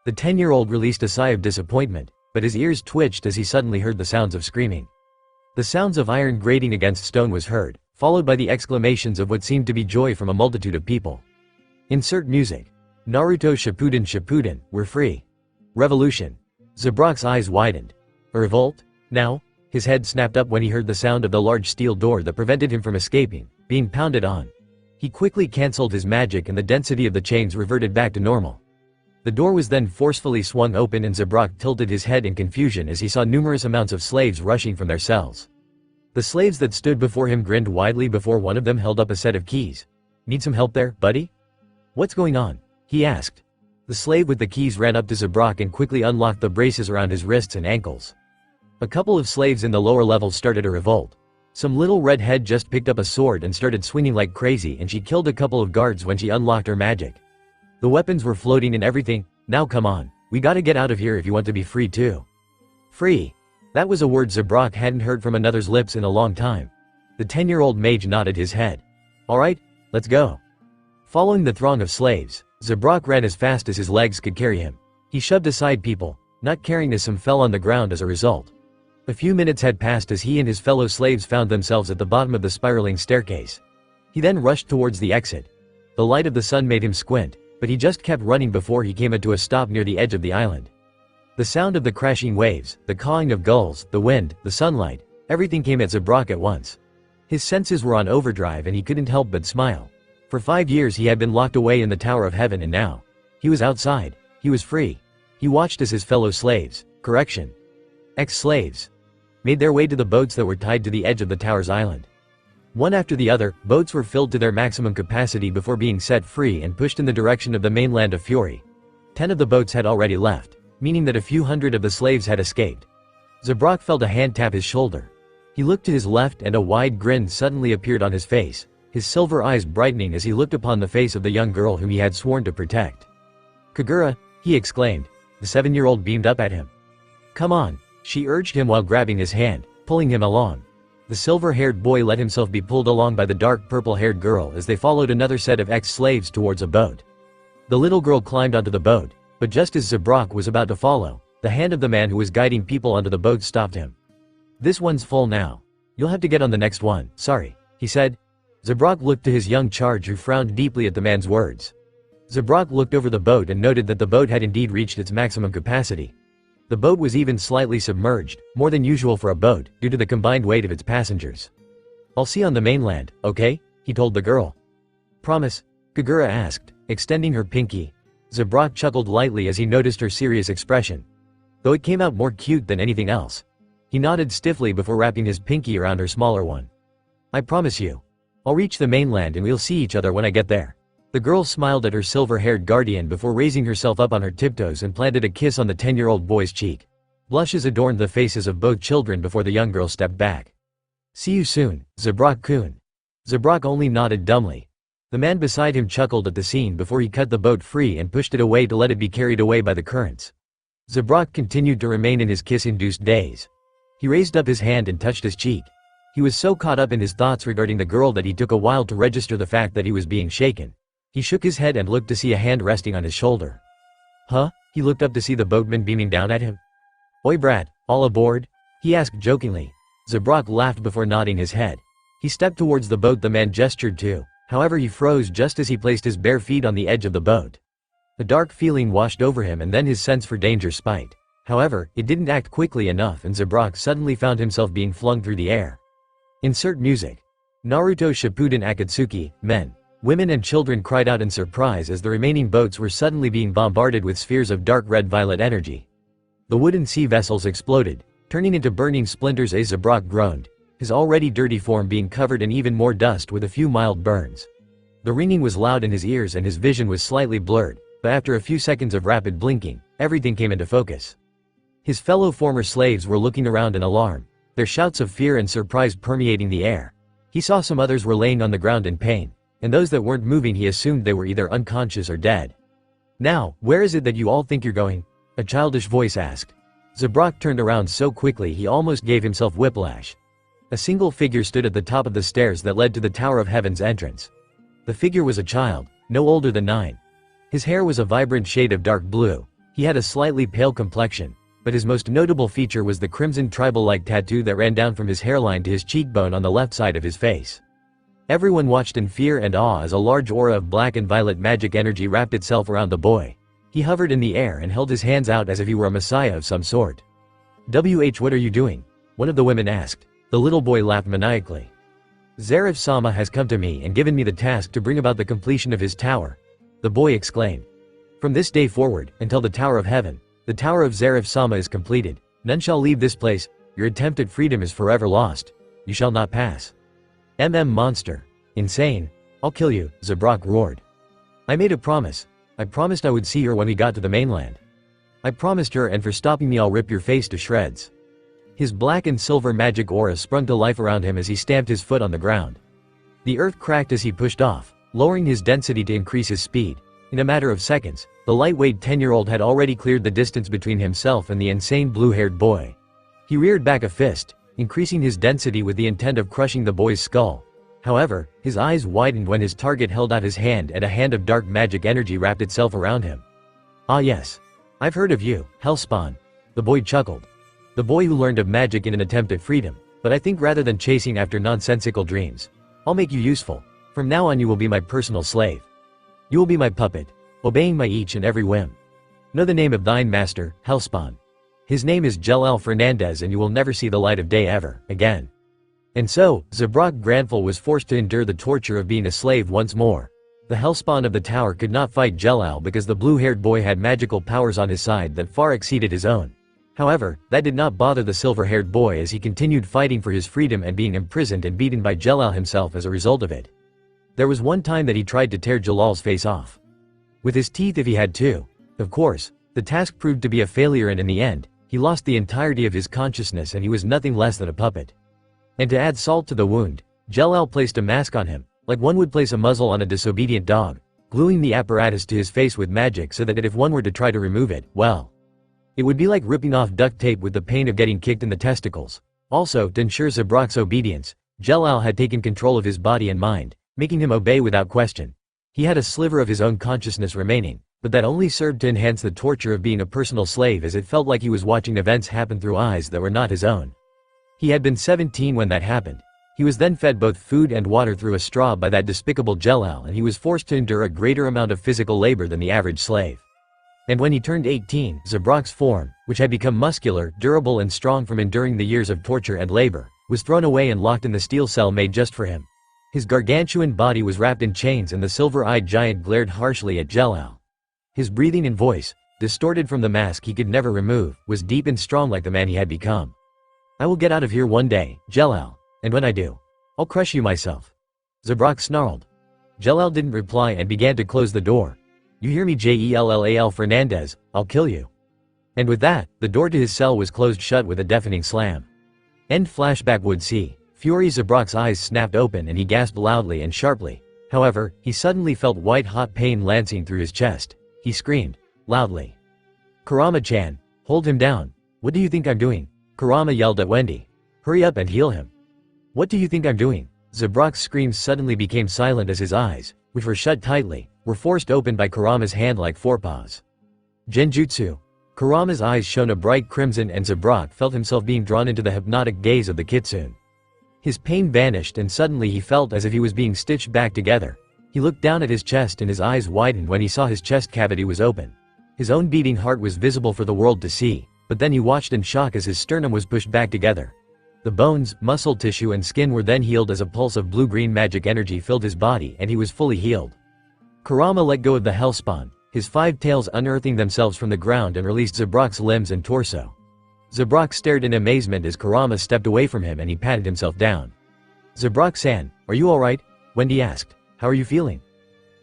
The 10-year-old released a sigh of disappointment, but his ears twitched as he suddenly heard the sounds of screaming. The sounds of iron grating against stone was heard, followed by the exclamations of what seemed to be joy from a multitude of people. Insert music. Naruto Shippuden Shippuden, we're free. Revolution. Zabrak's eyes widened. A revolt? Now? His head snapped up when he heard the sound of the large steel door that prevented him from escaping, being pounded on. He quickly cancelled his magic, and the density of the chains reverted back to normal. The door was then forcefully swung open, and Zabrak tilted his head in confusion as he saw numerous amounts of slaves rushing from their cells. The slaves that stood before him grinned widely before one of them held up a set of keys. Need some help there, buddy? What's going on? He asked. The slave with the keys ran up to Zabrak and quickly unlocked the braces around his wrists and ankles. A couple of slaves in the lower levels started a revolt. Some little redhead just picked up a sword and started swinging like crazy, and she killed a couple of guards when she unlocked her magic. The weapons were floating and everything. Now come on, we gotta get out of here if you want to be free too. Free. That was a word Zabrak hadn't heard from another's lips in a long time. The 10-year-old mage nodded his head. Alright, let's go. Following the throng of slaves, Zabrak ran as fast as his legs could carry him. He shoved aside people, not caring as some fell on the ground as a result. A few minutes had passed as he and his fellow slaves found themselves at the bottom of the spiraling staircase. He then rushed towards the exit. The light of the sun made him squint, but he just kept running before he came to a stop near the edge of the island. The sound of the crashing waves, the cawing of gulls, the wind, the sunlight, everything came at Zabrak at once. His senses were on overdrive and he couldn't help but smile. For 5 years he had been locked away in the Tower of Heaven, and now he was outside. He was free. He watched as his fellow slaves, ex-slaves, made their way to the boats that were tied to the edge of the tower's island. One after the other, boats were filled to their maximum capacity before being set free and pushed in the direction of the mainland of Fury. 10 of the boats had already left, meaning that a few hundred of the slaves had escaped. Zabrak felt a hand tap his shoulder. He looked to his left and a wide grin suddenly appeared on his face, his silver eyes brightening as he looked upon the face of the young girl whom he had sworn to protect. Kagura, he exclaimed. The 7-year-old beamed up at him. Come on, she urged him while grabbing his hand, pulling him along. The silver-haired boy let himself be pulled along by the dark purple-haired girl as they followed another set of ex-slaves towards a boat. The little girl climbed onto the boat, but just as Zabrak was about to follow, the hand of the man who was guiding people onto the boat stopped him. This one's full now. You'll have to get on the next one, sorry, he said. Zabrak looked to his young charge, who frowned deeply at the man's words. Zabrak looked over the boat and noted that the boat had indeed reached its maximum capacity. The boat was even slightly submerged, more than usual for a boat, due to the combined weight of its passengers. I'll see you on the mainland, okay? He told the girl. Promise? Kagura asked, extending her pinky. Zabrak chuckled lightly as he noticed her serious expression, though it came out more cute than anything else. He nodded stiffly before wrapping his pinky around her smaller one. I promise you. I'll reach the mainland and we'll see each other when I get there. The girl smiled at her silver-haired guardian before raising herself up on her tiptoes and planted a kiss on the 10-year-old boy's cheek. Blushes adorned the faces of both children before the young girl stepped back. "See you soon, Zabrak-kun." Zabrak only nodded dumbly. The man beside him chuckled at the scene before he cut the boat free and pushed it away to let it be carried away by the currents. Zabrak continued to remain in his kiss-induced daze. He raised up his hand and touched his cheek. He was so caught up in his thoughts regarding the girl that he took a while to register the fact that he was being shaken. He shook his head and looked to see a hand resting on his shoulder. "Huh?" He looked up to see the boatman beaming down at him. "Oi brat, all aboard?" he asked jokingly. Zabrak laughed before nodding his head. He stepped towards the boat the man gestured to, however he froze just as he placed his bare feet on the edge of the boat. A dark feeling washed over him and then his sense for danger spiked. However, it didn't act quickly enough and Zabrak suddenly found himself being flung through the air. Insert music. Naruto Shippuden Akatsuki. Men, women and children cried out in surprise as the remaining boats were suddenly being bombarded with spheres of dark red-violet energy. The wooden sea vessels exploded, turning into burning splinters as Zabrak groaned, his already dirty form being covered in even more dust with a few mild burns. The ringing was loud in his ears and his vision was slightly blurred, but after a few seconds of rapid blinking, everything came into focus. His fellow former slaves were looking around in alarm, their shouts of fear and surprise permeating the air. He saw some others were laying on the ground in pain, and those that weren't moving he assumed they were either unconscious or dead. "Now, where is it that you all think you're going?" a childish voice asked. Zabrak turned around so quickly he almost gave himself whiplash. A single figure stood at the top of the stairs that led to the Tower of Heaven's entrance. The figure was a child, no older than 9. His hair was a vibrant shade of dark blue. He had a slightly pale complexion, but his most notable feature was the crimson tribal-like tattoo that ran down from his hairline to his cheekbone on the left side of his face. Everyone watched in fear and awe as a large aura of black and violet magic energy wrapped itself around the boy. He hovered in the air and held his hands out as if he were a messiah of some sort. What are you doing?" one of the women asked. The little boy laughed maniacally. "Zarif-sama has come to me and given me the task to bring about the completion of his tower," the boy exclaimed. "From this day forward, until the Tower of Heaven, the Tower of Zarif-sama is completed, none shall leave this place, your attempt at freedom is forever lost. You shall not pass." Monster. Insane. I'll kill you," Zabrak roared. "I made a promise. I promised I would see her when we got to the mainland. I promised her, and for stopping me I'll rip your face to shreds." His black and silver magic aura sprung to life around him as he stamped his foot on the ground. The earth cracked as he pushed off, lowering his density to increase his speed. In a matter of seconds, the lightweight 10-year-old had already cleared the distance between himself and the insane blue-haired boy. He reared back a fist, increasing his density with the intent of crushing the boy's skull. However, his eyes widened when his target held out his hand and a hand of dark magic energy wrapped itself around him. "Ah yes. I've heard of you, Hellspawn." The boy chuckled. "The boy who learned of magic in an attempt at freedom, but I think rather than chasing after nonsensical dreams, I'll make you useful. From now on you will be my personal slave. You will be my puppet, obeying my each and every whim. Know the name of thine master, Hellspawn. His name is Jelal Fernandez and you will never see the light of day ever again." And so, Zabrak Granful was forced to endure the torture of being a slave once more. The Hellspawn of the tower could not fight Jelal because the blue-haired boy had magical powers on his side that far exceeded his own. However, that did not bother the silver-haired boy as he continued fighting for his freedom and being imprisoned and beaten by Jelal himself as a result of it. There was one time that he tried to tear Jalal's face off with his teeth if he had to. Of course, the task proved to be a failure and in the end, he lost the entirety of his consciousness and he was nothing less than a puppet. And to add salt to the wound, Jelal placed a mask on him, like one would place a muzzle on a disobedient dog, gluing the apparatus to his face with magic so that if one were to try to remove it, well, it would be like ripping off duct tape with the pain of getting kicked in the testicles. Also, to ensure Zabrak's obedience, Jelal had taken control of his body and mind, making him obey without question. He had a sliver of his own consciousness remaining, but that only served to enhance the torture of being a personal slave as it felt like he was watching events happen through eyes that were not his own. He had been 17 when that happened. He was then fed both food and water through a straw by that despicable Jelal and he was forced to endure a greater amount of physical labor than the average slave. And when he turned 18, Zabrak's form, which had become muscular, durable and strong from enduring the years of torture and labor, was thrown away and locked in the steel cell made just for him. His gargantuan body was wrapped in chains and the silver-eyed giant glared harshly at Jelal. His breathing and voice, distorted from the mask he could never remove, was deep and strong like the man he had become. "I will get out of here one day, Jelal, and when I do, I'll crush you myself," Zabrak snarled. Jelal didn't reply and began to close the door. "You hear me, Jellal Fernandez, I'll kill you." And with that, the door to his cell was closed shut with a deafening slam. End flashback. Would see. Fury Zabrak's eyes snapped open and he gasped loudly and sharply. However, he suddenly felt white-hot pain lancing through his chest. He screamed loudly. Kurama-chan, hold him down. What do you think I'm doing? Kurama yelled at Wendy. Hurry up and heal him. What do you think I'm doing? Zabrak's screams suddenly became silent as his eyes, which were shut tightly, were forced open by Kurama's hand like forepaws. Genjutsu. Kurama's eyes shone a bright crimson and Zabrak felt himself being drawn into the hypnotic gaze of the kitsune. His pain vanished and suddenly he felt as if he was being stitched back together. He looked down at his chest and his eyes widened when he saw his chest cavity was open. His own beating heart was visible for the world to see, but then he watched in shock as his sternum was pushed back together. The bones, muscle tissue and skin were then healed as a pulse of blue-green magic energy filled his body and he was fully healed. Kurama let go of the hellspawn, his 5 tails unearthing themselves from the ground and released Zabrak's limbs and torso. Zabrak stared in amazement as Kurama stepped away from him and he patted himself down. Zabrak-san, are you alright? Wendy asked. How are you feeling?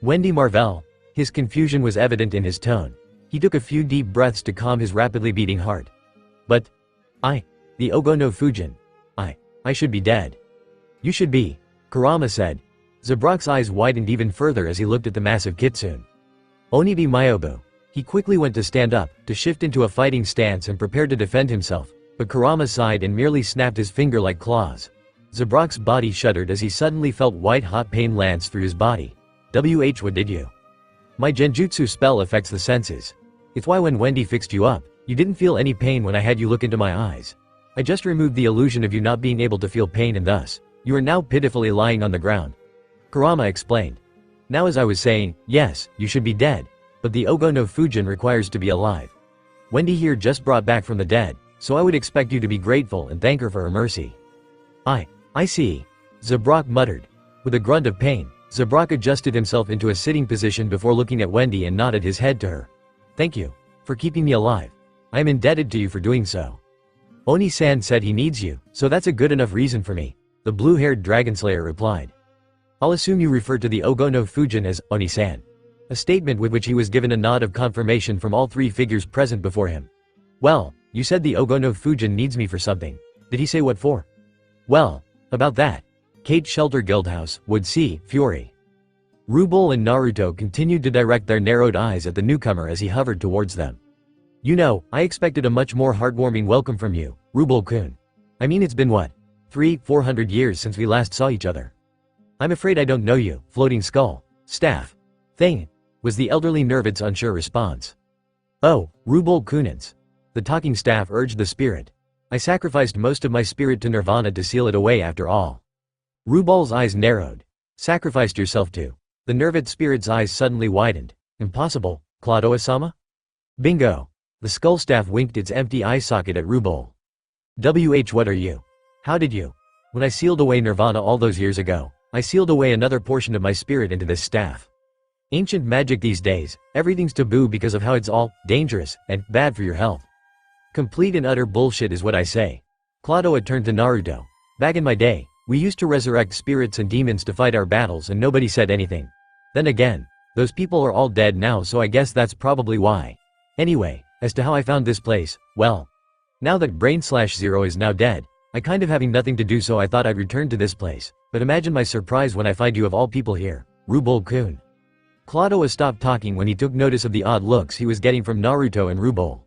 Wendy marveled. His confusion was evident in his tone. He took a few deep breaths to calm his rapidly beating heart. But, the Ogo no Fujin. I should be dead. You should be, Kurama said. Zabrak's eyes widened even further as he looked at the massive kitsune. Onibi Myobu. He quickly went to stand up, to shift into a fighting stance and prepared to defend himself, but Kurama sighed and merely snapped his finger like claws. Zabrak's body shuddered as he suddenly felt white-hot pain lance through his body. What did you? My genjutsu spell affects the senses. It's why when Wendy fixed you up, you didn't feel any pain when I had you look into my eyes. I just removed the illusion of you not being able to feel pain and thus, you are now pitifully lying on the ground. Kurama explained. Now as I was saying, yes, you should be dead, but the Ogo no Fujin requires to be alive. Wendy here just brought back from the dead, so I would expect you to be grateful and thank her for her mercy. I see. Zabrak muttered. With a grunt of pain, Zabrak adjusted himself into a sitting position before looking at Wendy and nodded his head to her. Thank you. For keeping me alive. I am indebted to you for doing so. Oni-san said he needs you, so that's a good enough reason for me, the blue-haired Dragonslayer replied. I'll assume you refer to the Ogo no Fujin as Oni-san. A statement with which he was given a nod of confirmation from all 3 figures present before him. Well, you said the Ogo no Fujin needs me for something. Did he say what for? Well, about that. Kate Shelter Guildhouse, would see, Fury. Rubel and Naruto continued to direct their narrowed eyes at the newcomer as he hovered towards them. You know, I expected a much more heartwarming welcome from you, Rubel-kun. I mean it's been what? 300-400 years since we last saw each other. I'm afraid I don't know you, floating skull. Staff. Thing. Was the elderly Nervid's unsure response. Oh, Rubel-kunins. The talking staff urged the spirit. I sacrificed most of my spirit to Nirvana to seal it away after all. Rubel's eyes narrowed. Sacrificed yourself to. The Nervid spirit's eyes suddenly widened. Impossible, Claudio-sama? Bingo. The skull staff winked its empty eye socket at Rubel. What are you? How did you? When I sealed away Nirvana all those years ago, I sealed away another portion of my spirit into this staff. Ancient magic these days, everything's taboo because of how it's all dangerous and bad for your health. Complete and utter bullshit is what I say. Claudio turned to Naruto. Back in my day, we used to resurrect spirits and demons to fight our battles and nobody said anything. Then again, those people are all dead now, so I guess that's probably why. Anyway, as to how I found this place, well, now that Brain/Zero is now dead, I kind of having nothing to do, so I thought I'd return to this place, but imagine my surprise when I find you of all people here, Rubel-kun. Claudio stopped talking when he took notice of the odd looks he was getting from Naruto and Rubel.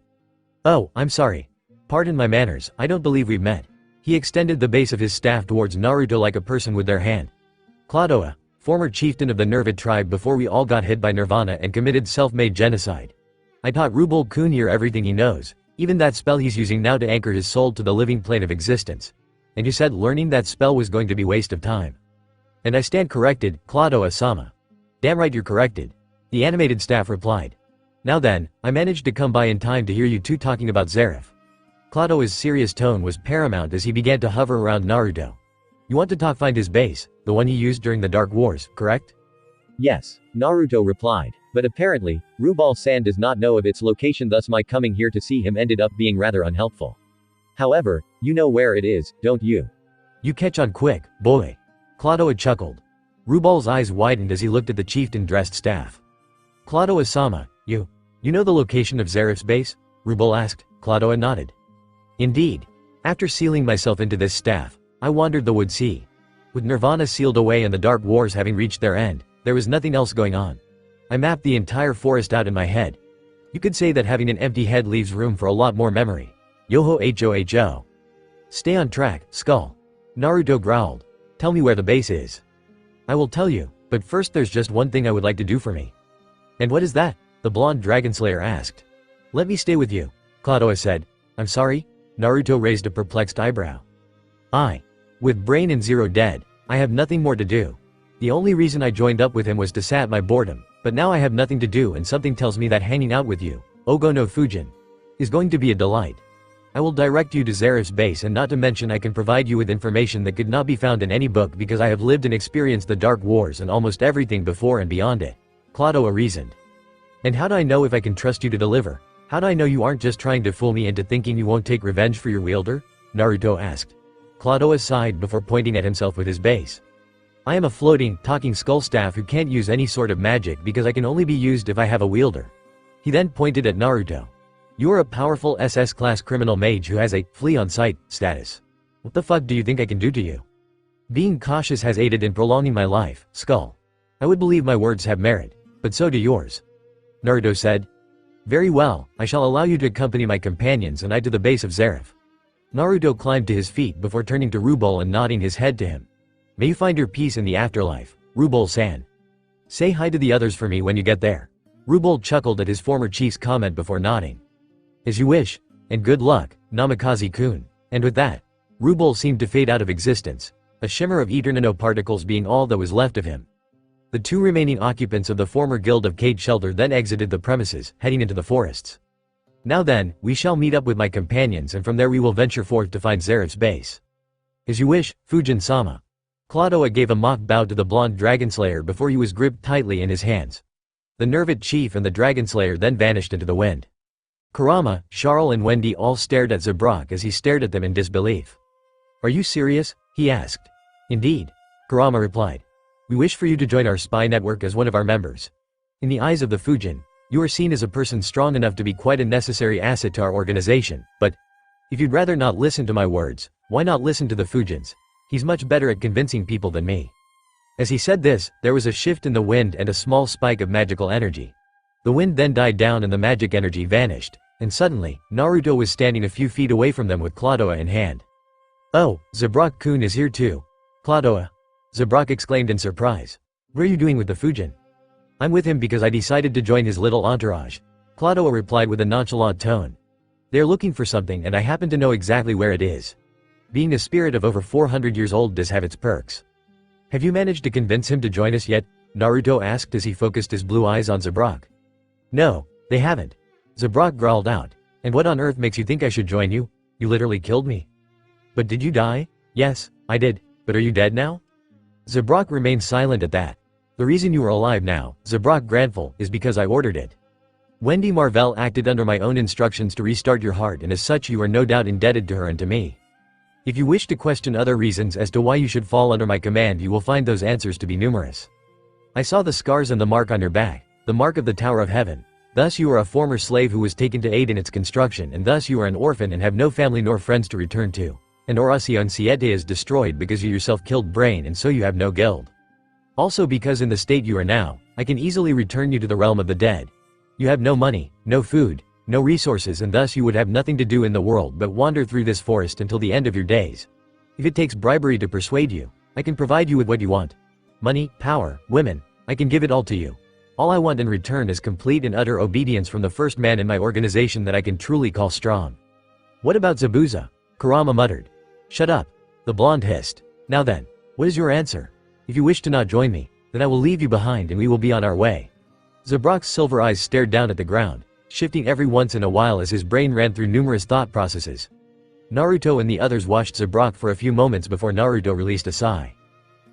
Oh, I'm sorry. Pardon my manners, I don't believe we've met. He extended the base of his staff towards Naruto like a person with their hand. Claudio, former chieftain of the Nervid tribe before we all got hit by Nirvana and committed self-made genocide. I taught Rubel-kun here everything he knows, even that spell he's using now to anchor his soul to the living plane of existence. And you said learning that spell was going to be waste of time. And I stand corrected, Claudio-sama. Damn right you're corrected. The animated staff replied. Now then, I managed to come by in time to hear you two talking about Zeref. Claudio's serious tone was paramount as he began to hover around Naruto. You want to find his base, the one he used during the Dark Wars, correct? Yes, Naruto replied, but apparently, Rubel-san does not know of its location, thus my coming here to see him ended up being rather unhelpful. However, you know where it is, don't you? You catch on quick, boy. Claudio chuckled. Rubel's eyes widened as he looked at the chieftain-dressed staff. Claudio-sama, you know the location of Zeref's base? Rubel asked. Claudoa nodded. Indeed. After sealing myself into this staff, I wandered the wood sea. With Nirvana sealed away and the dark wars having reached their end, there was nothing else going on. I mapped the entire forest out in my head. You could say that having an empty head leaves room for a lot more memory. Yoho ho. Stay on track, Skull. Naruto growled. Tell me where the base is. I will tell you, but first there's just one thing I would like to do for me. And what is that? The blonde Dragonslayer asked. Let me stay with you, Claudoa said. I'm sorry? Naruto raised a perplexed eyebrow. With Brain and Zero dead, I have nothing more to do. The only reason I joined up with him was to sat my boredom, but now I have nothing to do and something tells me that hanging out with you, Ogo no Fujin, is going to be a delight. I will direct you to Zeref's base, and not to mention I can provide you with information that could not be found in any book because I have lived and experienced the Dark Wars and almost everything before and beyond it. Claudoa reasoned. And how do I know if I can trust you to deliver? How do I know you aren't just trying to fool me into thinking you won't take revenge for your wielder? Naruto asked. Claudoa sighed before pointing at himself with his base. I am a floating, talking skull staff who can't use any sort of magic because I can only be used if I have a wielder. He then pointed at Naruto. You are a powerful SS-class criminal mage who has a flee on sight status. What the fuck do you think I can do to you? Being cautious has aided in prolonging my life, Skull. I would believe my words have merit, but so do yours. Naruto said. Very well, I shall allow you to accompany my companions and I to the base of Zeref. Naruto climbed to his feet before turning to Rubel and nodding his head to him. May you find your peace in the afterlife, Rubel-san. Say hi to the others for me when you get there. Rubel chuckled at his former chief's comment before nodding. As you wish, and good luck, Namikaze-kun. And with that, Rubel seemed to fade out of existence, a shimmer of ether nanoparticles being all that was left of him. The two remaining occupants of the former guild of Cage Shelter then exited the premises, heading into the forests. Now then, we shall meet up with my companions and from there we will venture forth to find Zeref's base. As you wish, Fujin-sama. Claudoa gave a mock bow to the blonde Dragonslayer before he was gripped tightly in his hands. The nerved chief and the Dragonslayer then vanished into the wind. Kurama, Charles and Wendy all stared at Zabrak as he stared at them in disbelief. Are you serious? He asked. Indeed. Kurama replied. We wish for you to join our spy network as one of our members. In the eyes of the Fujin, you are seen as a person strong enough to be quite a necessary asset to our organization, but if you'd rather not listen to my words, why not listen to the Fujins? He's much better at convincing people than me. As he said this, there was a shift in the wind and a small spike of magical energy. The wind then died down and the magic energy vanished. And suddenly, Naruto was standing a few feet away from them with Claudoa in hand. Oh, Zabrak-kun is here too. Claudoa. Zabrak exclaimed in surprise. What are you doing with the Fujin? I'm with him because I decided to join his little entourage. Claudoa replied with a nonchalant tone. They're looking for something and I happen to know exactly where it is. Being a spirit of over 400 years old does have its perks. Have you managed to convince him to join us yet? Naruto asked as he focused his blue eyes on Zabrak. No, they haven't. Zabrak growled out. And what on earth makes you think I should join you? You literally killed me. But did you die? Yes, I did. But are you dead now? Zabrak remained silent at that. The reason you are alive now, Zabrak Grandful, is because I ordered it. Wendy Marvell acted under my own instructions to restart your heart and as such you are no doubt indebted to her and to me. If you wish to question other reasons as to why you should fall under my command you will find those answers to be numerous. I saw the scars and the mark on your back, the mark of the Tower of Heaven. Thus you are a former slave who was taken to aid in its construction and thus you are an orphan and have no family nor friends to return to. And Oracion Siete is destroyed because you yourself killed Brain and so you have no guild. Also because in the state you are now, I can easily return you to the realm of the dead. You have no money, no food, no resources and thus you would have nothing to do in the world but wander through this forest until the end of your days. If it takes bribery to persuade you, I can provide you with what you want. Money, power, women, I can give it all to you. All I want in return is complete and utter obedience from the first man in my organization that I can truly call strong. What about Zabuza? Kurama muttered. Shut up. The blonde hissed. Now then, what is your answer? If you wish to not join me, then I will leave you behind and we will be on our way. Zabrak's silver eyes stared down at the ground, shifting every once in a while as his brain ran through numerous thought processes. Naruto and the others watched Zabrak for a few moments before Naruto released a sigh.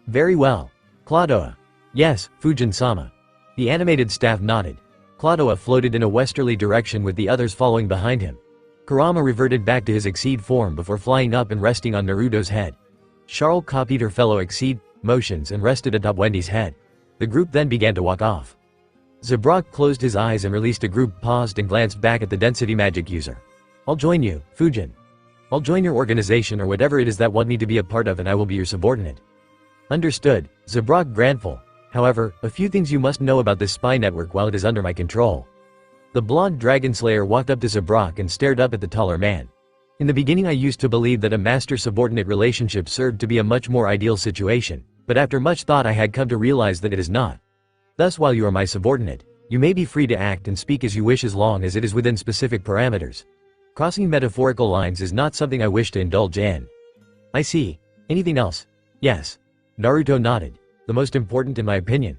Very well. Claudoa. Yes, Fujin-sama. The animated staff nodded. Claudoa floated in a westerly direction with the others following behind him. Kurama reverted back to his Exceed form before flying up and resting on Naruto's head. Charles copied her fellow Exceed motions and rested atop Wendy's head. The group then began to walk off. Zabrak closed his eyes and released. A group paused and glanced back at the density magic user. I'll join you, Fujin. I'll join your organization or whatever it is that want me to be a part of, and I will be your subordinate. Understood, Zabrak grateful. However, a few things you must know about this spy network while it is under my control. The blonde Dragonslayer walked up to Zabrak and stared up at the taller man. In the beginning I used to believe that a master-subordinate relationship served to be a much more ideal situation, but after much thought I had come to realize that it is not. Thus while you are my subordinate, you may be free to act and speak as you wish as long as it is within specific parameters. Crossing metaphorical lines is not something I wish to indulge in. I see. Anything else? Yes. Naruto nodded. The most important in my opinion.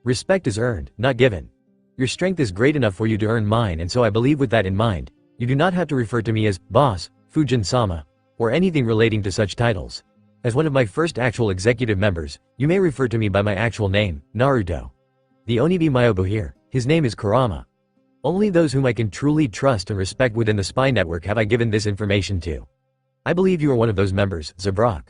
Respect is earned, not given. Your strength is great enough for you to earn mine, and so I believe with that in mind, you do not have to refer to me as boss, Fujin-sama, or anything relating to such titles. As one of my first actual executive members, you may refer to me by my actual name, Naruto. The Onibi Myobu here, his name is Kurama. Only those whom I can truly trust and respect within the spy network have I given this information to. I believe you are one of those members, Zabrak.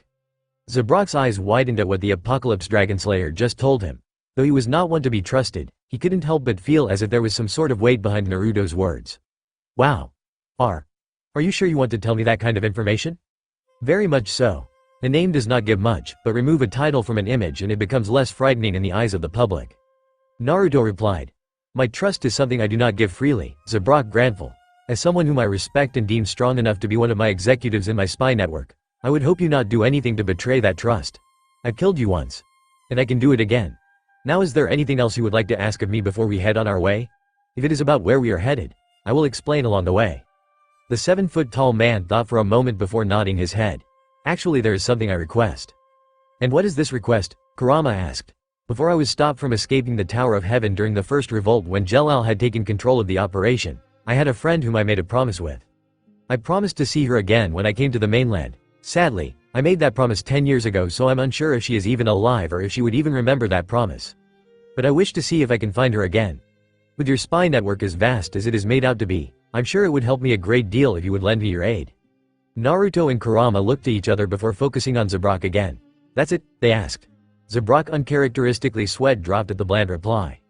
Zabrak's eyes widened at what the Apocalypse Dragonslayer just told him. Though he was not one to be trusted, he couldn't help but feel as if there was some sort of weight behind Naruto's words. Wow. Are you sure you want to tell me that kind of information? Very much so. A name does not give much, but remove a title from an image and it becomes less frightening in the eyes of the public. Naruto replied. My trust is something I do not give freely, Zabrak grateful. As someone whom I respect and deem strong enough to be one of my executives in my spy network, I would hope you not do anything to betray that trust. I killed you once. And I can do it again. Now is there anything else you would like to ask of me before we head on our way? If it is about where we are headed, I will explain along the way. The 7-foot-tall man thought for a moment before nodding his head. Actually there is something I request. And what is this request? Kurama asked. Before I was stopped from escaping the Tower of Heaven during the first revolt when Jelal had taken control of the operation, I had a friend whom I made a promise with. I promised to see her again when I came to the mainland. Sadly, I made that promise 10 years ago, so I'm unsure if she is even alive or if she would even remember that promise. But I wish to see if I can find her again. With your spy network as vast as it is made out to be, I'm sure it would help me a great deal if you would lend me your aid. Naruto and Kurama looked at each other before focusing on Zabrak again. That's it? They asked. Zabrak uncharacteristically sweat dropped at the bland reply.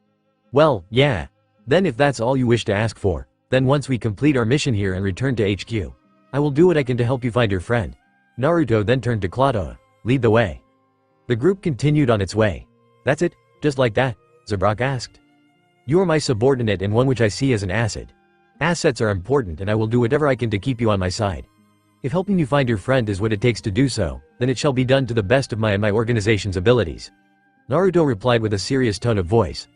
Well, yeah. Then if that's all you wish to ask for, then once we complete our mission here and return to HQ, I will do what I can to help you find your friend. Naruto then turned to Claudia. Lead the way. The group continued on its way. That's it? Just like that? Zabrak asked. You are my subordinate and one which I see as an asset. Assets are important and I will do whatever I can to keep you on my side. If helping you find your friend is what it takes to do so, then it shall be done to the best of my and my organization's abilities. Naruto replied with a serious tone of voice.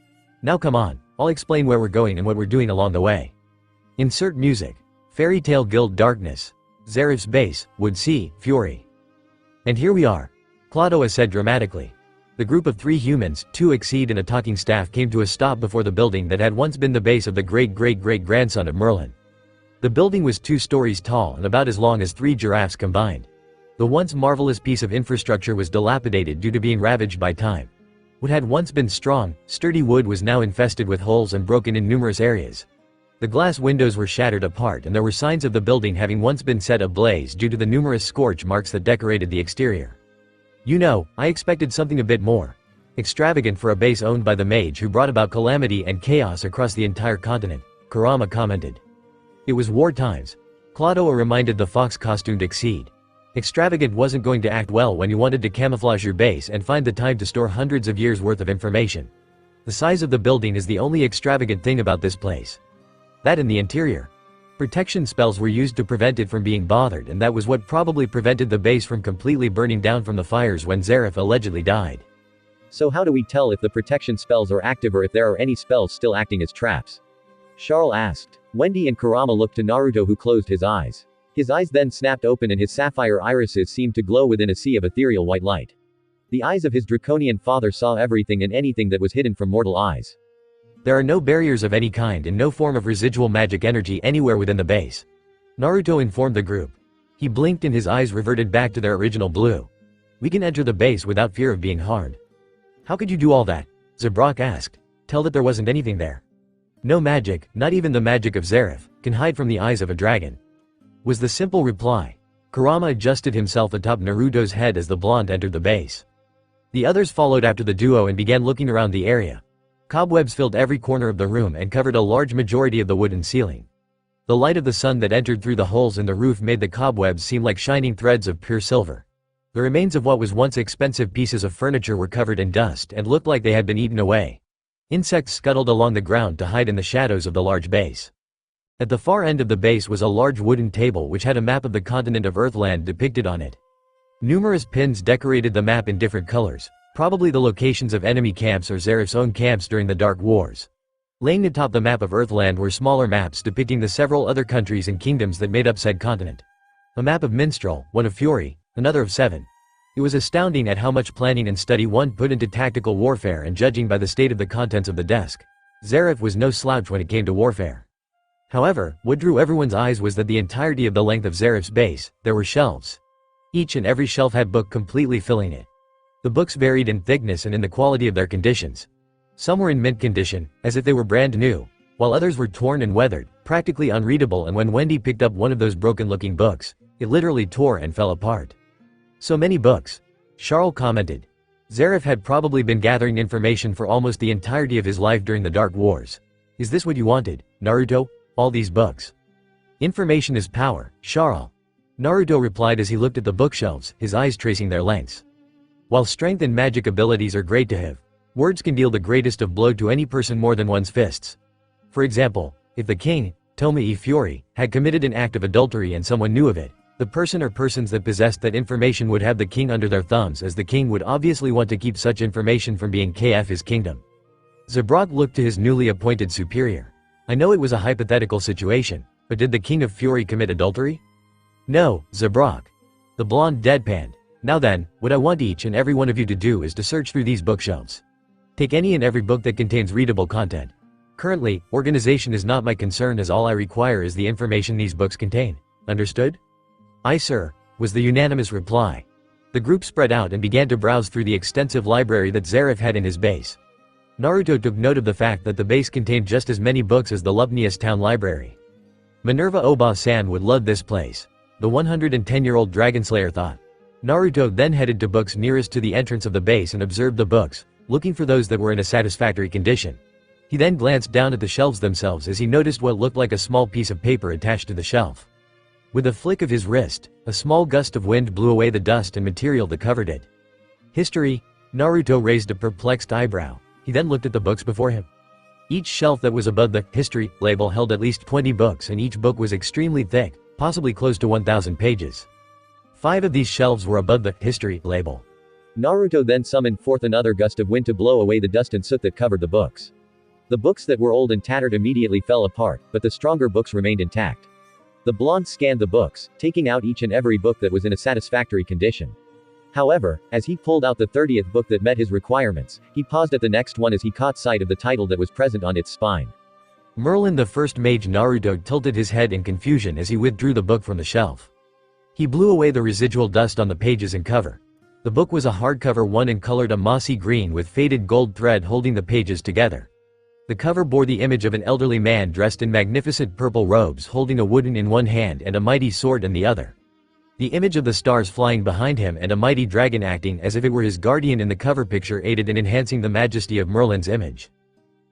Now come on, I'll explain where we're going and what we're doing along the way. Insert music. Fairy Tale Guild Darkness. Zerif's base, Would See, Fury. And here we are. Claudia said dramatically. The group of 3 humans, 2 Exceed and a talking staff came to a stop before the building that had once been the base of the great-great-great-grandson of Merlin. The building was 2 stories tall and about as long as 3 giraffes combined. The once marvelous piece of infrastructure was dilapidated due to being ravaged by time. What had once been strong, sturdy wood was now infested with holes and broken in numerous areas. The glass windows were shattered apart and there were signs of the building having once been set ablaze due to the numerous scorch marks that decorated the exterior. You know, I expected something a bit more extravagant for a base owned by the mage who brought about calamity and chaos across the entire continent, Kurama commented. It was war times. Claudia reminded the fox-costumed Exceed. Extravagant wasn't going to act well when you wanted to camouflage your base and find the time to store hundreds of years worth of information. The size of the building is the only extravagant thing about this place. That and the interior. Protection spells were used to prevent it from being bothered, and that was what probably prevented the base from completely burning down from the fires when Zerif allegedly died. So how do we tell if the protection spells are active or if there are any spells still acting as traps? Charles asked. Wendy and Kurama looked to Naruto, who closed his eyes. His eyes then snapped open and his sapphire irises seemed to glow within a sea of ethereal white light. The eyes of his draconian father saw everything and anything that was hidden from mortal eyes. There are no barriers of any kind and no form of residual magic energy anywhere within the base. Naruto informed the group. He blinked and his eyes reverted back to their original blue. We can enter the base without fear of being harmed. How could you do all that? Zabrak asked. Tell that there wasn't anything there. No magic, not even the magic of Zerif, can hide from the eyes of a dragon, was the simple reply. Kurama adjusted himself atop Naruto's head as the blonde entered the base. The others followed after the duo and began looking around the area. Cobwebs filled every corner of the room and covered a large majority of the wooden ceiling. The light of the sun that entered through the holes in the roof made the cobwebs seem like shining threads of pure silver. The remains of what was once expensive pieces of furniture were covered in dust and looked like they had been eaten away. Insects scuttled along the ground to hide in the shadows of the large base. At the far end of the base was a large wooden table which had a map of the continent of Earthland depicted on it. Numerous pins decorated the map in different colors, probably the locations of enemy camps or Zaref's own camps during the Dark Wars. Laying atop the map of Earthland were smaller maps depicting the several other countries and kingdoms that made up said continent. A map of Minstrel, one of Fury, another of Seven. It was astounding at how much planning and study one put into tactical warfare, and judging by the state of the contents of the desk, Zaref was no slouch when it came to warfare. However, what drew everyone's eyes was that the entirety of the length of Zaref's base, there were shelves. Each and every shelf had book completely filling it. The books varied in thickness and in the quality of their conditions. Some were in mint condition, as if they were brand new, while others were torn and weathered, practically unreadable, and when Wendy picked up one of those broken-looking books, it literally tore and fell apart. So many books. Charles commented. Zaref had probably been gathering information for almost the entirety of his life during the Dark Wars. Is this what you wanted, Naruto? All these books? Information is power, Charles. Naruto replied as he looked at the bookshelves, his eyes tracing their lengths. While strength and magic abilities are great to have, words can deal the greatest of blow to any person more than one's fists. For example, if the king, Tomoe Fury, had committed an act of adultery and someone knew of it, the person or persons that possessed that information would have the king under their thumbs, as the king would obviously want to keep such information from being KF his kingdom. Zabrak looked to his newly appointed superior. I know it was a hypothetical situation, but did the king of Fury commit adultery? No, Zabrak. The blonde deadpanned. Now then, what I want each and every one of you to do is to search through these bookshelves. Take any and every book that contains readable content. Currently, organization is not my concern, as all I require is the information these books contain. Understood? Aye, sir, was the unanimous reply. The group spread out and began to browse through the extensive library that Zaref had in his base. Naruto took note of the fact that the base contained just as many books as the Lubnius town library. Minerva Oba-san would love this place, the 110-year-old Dragonslayer thought. Naruto then headed to books nearest to the entrance of the base and observed the books, looking for those that were in a satisfactory condition. He then glanced down at the shelves themselves as he noticed what looked like a small piece of paper attached to the shelf. With a flick of his wrist, a small gust of wind blew away the dust and material that covered it. History? Naruto raised a perplexed eyebrow. He then looked at the books before him. Each shelf that was above the history label held at least 20 books, and each book was extremely thick, possibly close to 1,000 pages. 5 of these shelves were above the history label. Naruto then summoned forth another gust of wind to blow away the dust and soot that covered the books. The books that were old and tattered immediately fell apart, but the stronger books remained intact. The blonde scanned the books, taking out each and every book that was in a satisfactory condition. However, as he pulled out the 30th book that met his requirements, he paused at the next one as he caught sight of the title that was present on its spine. Merlin the First Mage. Naruto tilted his head in confusion as he withdrew the book from the shelf. He blew away the residual dust on the pages and cover. The book was a hardcover one and colored a mossy green with faded gold thread holding the pages together. The cover bore the image of an elderly man dressed in magnificent purple robes holding a wooden in one hand and a mighty sword in the other. The image of the stars flying behind him and a mighty dragon acting as if it were his guardian in the cover picture aided in enhancing the majesty of Merlin's image.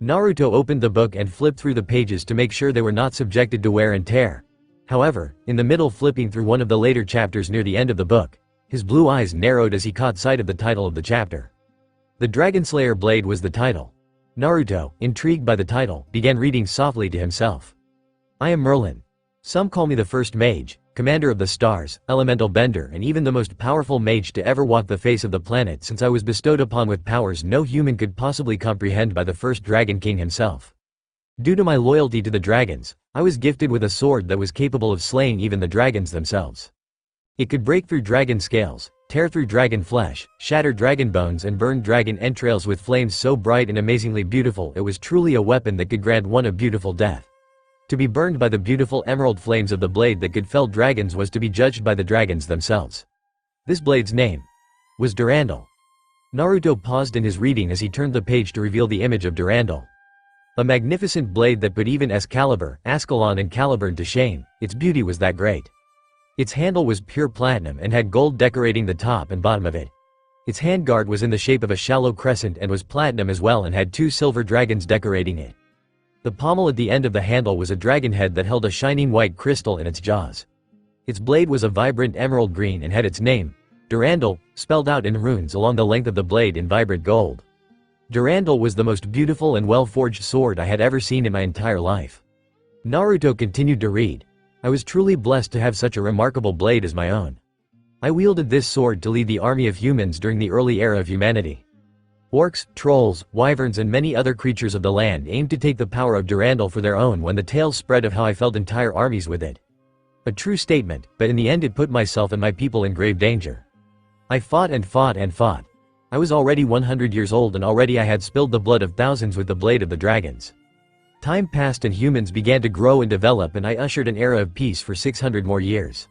Naruto opened the book and flipped through the pages to make sure they were not subjected to wear and tear. However, in the middle, flipping through one of the later chapters near the end of the book, his blue eyes narrowed as he caught sight of the title of the chapter. The Dragonslayer Blade was the title. Naruto, intrigued by the title, began reading softly to himself. I am Merlin. Some call me the First Mage, Commander of the Stars, Elemental Bender, and even the most powerful mage to ever walk the face of the planet, since I was bestowed upon with powers no human could possibly comprehend by the first Dragon King himself. Due to my loyalty to the dragons, I was gifted with a sword that was capable of slaying even the dragons themselves. It could break through dragon scales, tear through dragon flesh, shatter dragon bones, and burn dragon entrails with flames so bright and amazingly beautiful it was truly a weapon that could grant one a beautiful death. To be burned by the beautiful emerald flames of the blade that could fell dragons was to be judged by the dragons themselves. This blade's name was Durandal. Naruto paused in his reading as he turned the page to reveal the image of Durandal. A magnificent blade that put even Excalibur, Ascalon, and Caliburn to shame. Its beauty was that great. Its handle was pure platinum and had gold decorating the top and bottom of it. Its handguard was in the shape of a shallow crescent and was platinum as well and had 2 silver dragons decorating it. The pommel at the end of the handle was a dragon head that held a shining white crystal in its jaws. Its blade was a vibrant emerald green and had its name, Durandal, spelled out in runes along the length of the blade in vibrant gold. Durandal was the most beautiful and well-forged sword I had ever seen in my entire life. Naruto continued to read. I was truly blessed to have such a remarkable blade as my own. I wielded this sword to lead the army of humans during the early era of humanity. Orcs, trolls, wyverns and many other creatures of the land aimed to take the power of Durandal for their own when the tales spread of how I felled entire armies with it. A true statement, but in the end it put myself and my people in grave danger. I fought and fought and fought. I was already 100 years old and already I had spilled the blood of thousands with the blade of the dragons. Time passed and humans began to grow and develop and I ushered an era of peace for 600 more years.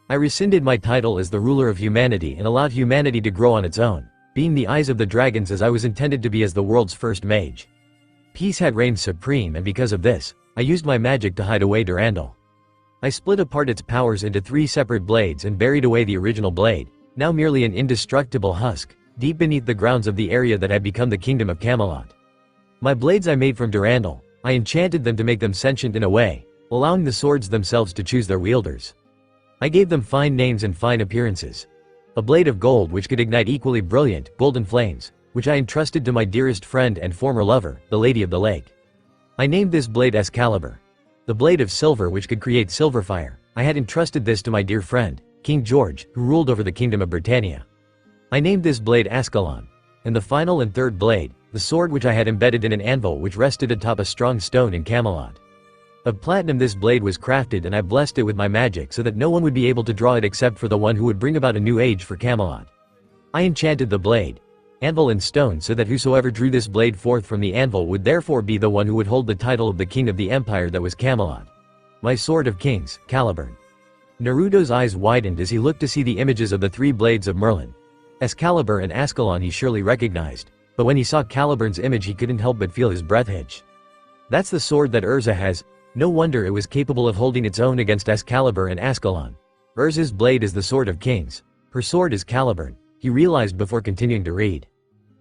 I rescinded my title as the ruler of humanity and allowed humanity to grow on its own, being the eyes of the dragons as I was intended to be as the world's first mage. Peace had reigned supreme and because of this, I used my magic to hide away Durandal. I split apart its powers into 3 separate blades and buried away the original blade, now merely an indestructible husk, deep beneath the grounds of the area that had become the kingdom of Camelot. My blades I made from Durandal. I enchanted them to make them sentient in a way, allowing the swords themselves to choose their wielders. I gave them fine names and fine appearances. A blade of gold which could ignite equally brilliant, golden flames, which I entrusted to my dearest friend and former lover, the Lady of the Lake. I named this blade Excalibur. The blade of silver which could create silver fire, I had entrusted this to my dear friend, King George, who ruled over the kingdom of Britannia. I named this blade Ascalon. And the final and third blade, the sword which I had embedded in an anvil which rested atop a strong stone in Camelot. Of platinum this blade was crafted and I blessed it with my magic so that no one would be able to draw it except for the one who would bring about a new age for Camelot. I enchanted the blade, anvil and stone so that whosoever drew this blade forth from the anvil would therefore be the one who would hold the title of the king of the empire that was Camelot. My sword of kings, Caliburn. Naruto's eyes widened as he looked to see the images of the 3 blades of Merlin. Excalibur and Ascalon he surely recognized, but when he saw Caliburn's image he couldn't help but feel his breath hitch. That's the sword that Urza has. No wonder it was capable of holding its own against Excalibur and Ascalon. Urza's blade is the sword of kings. Her sword is Caliburn, he realized before continuing to read.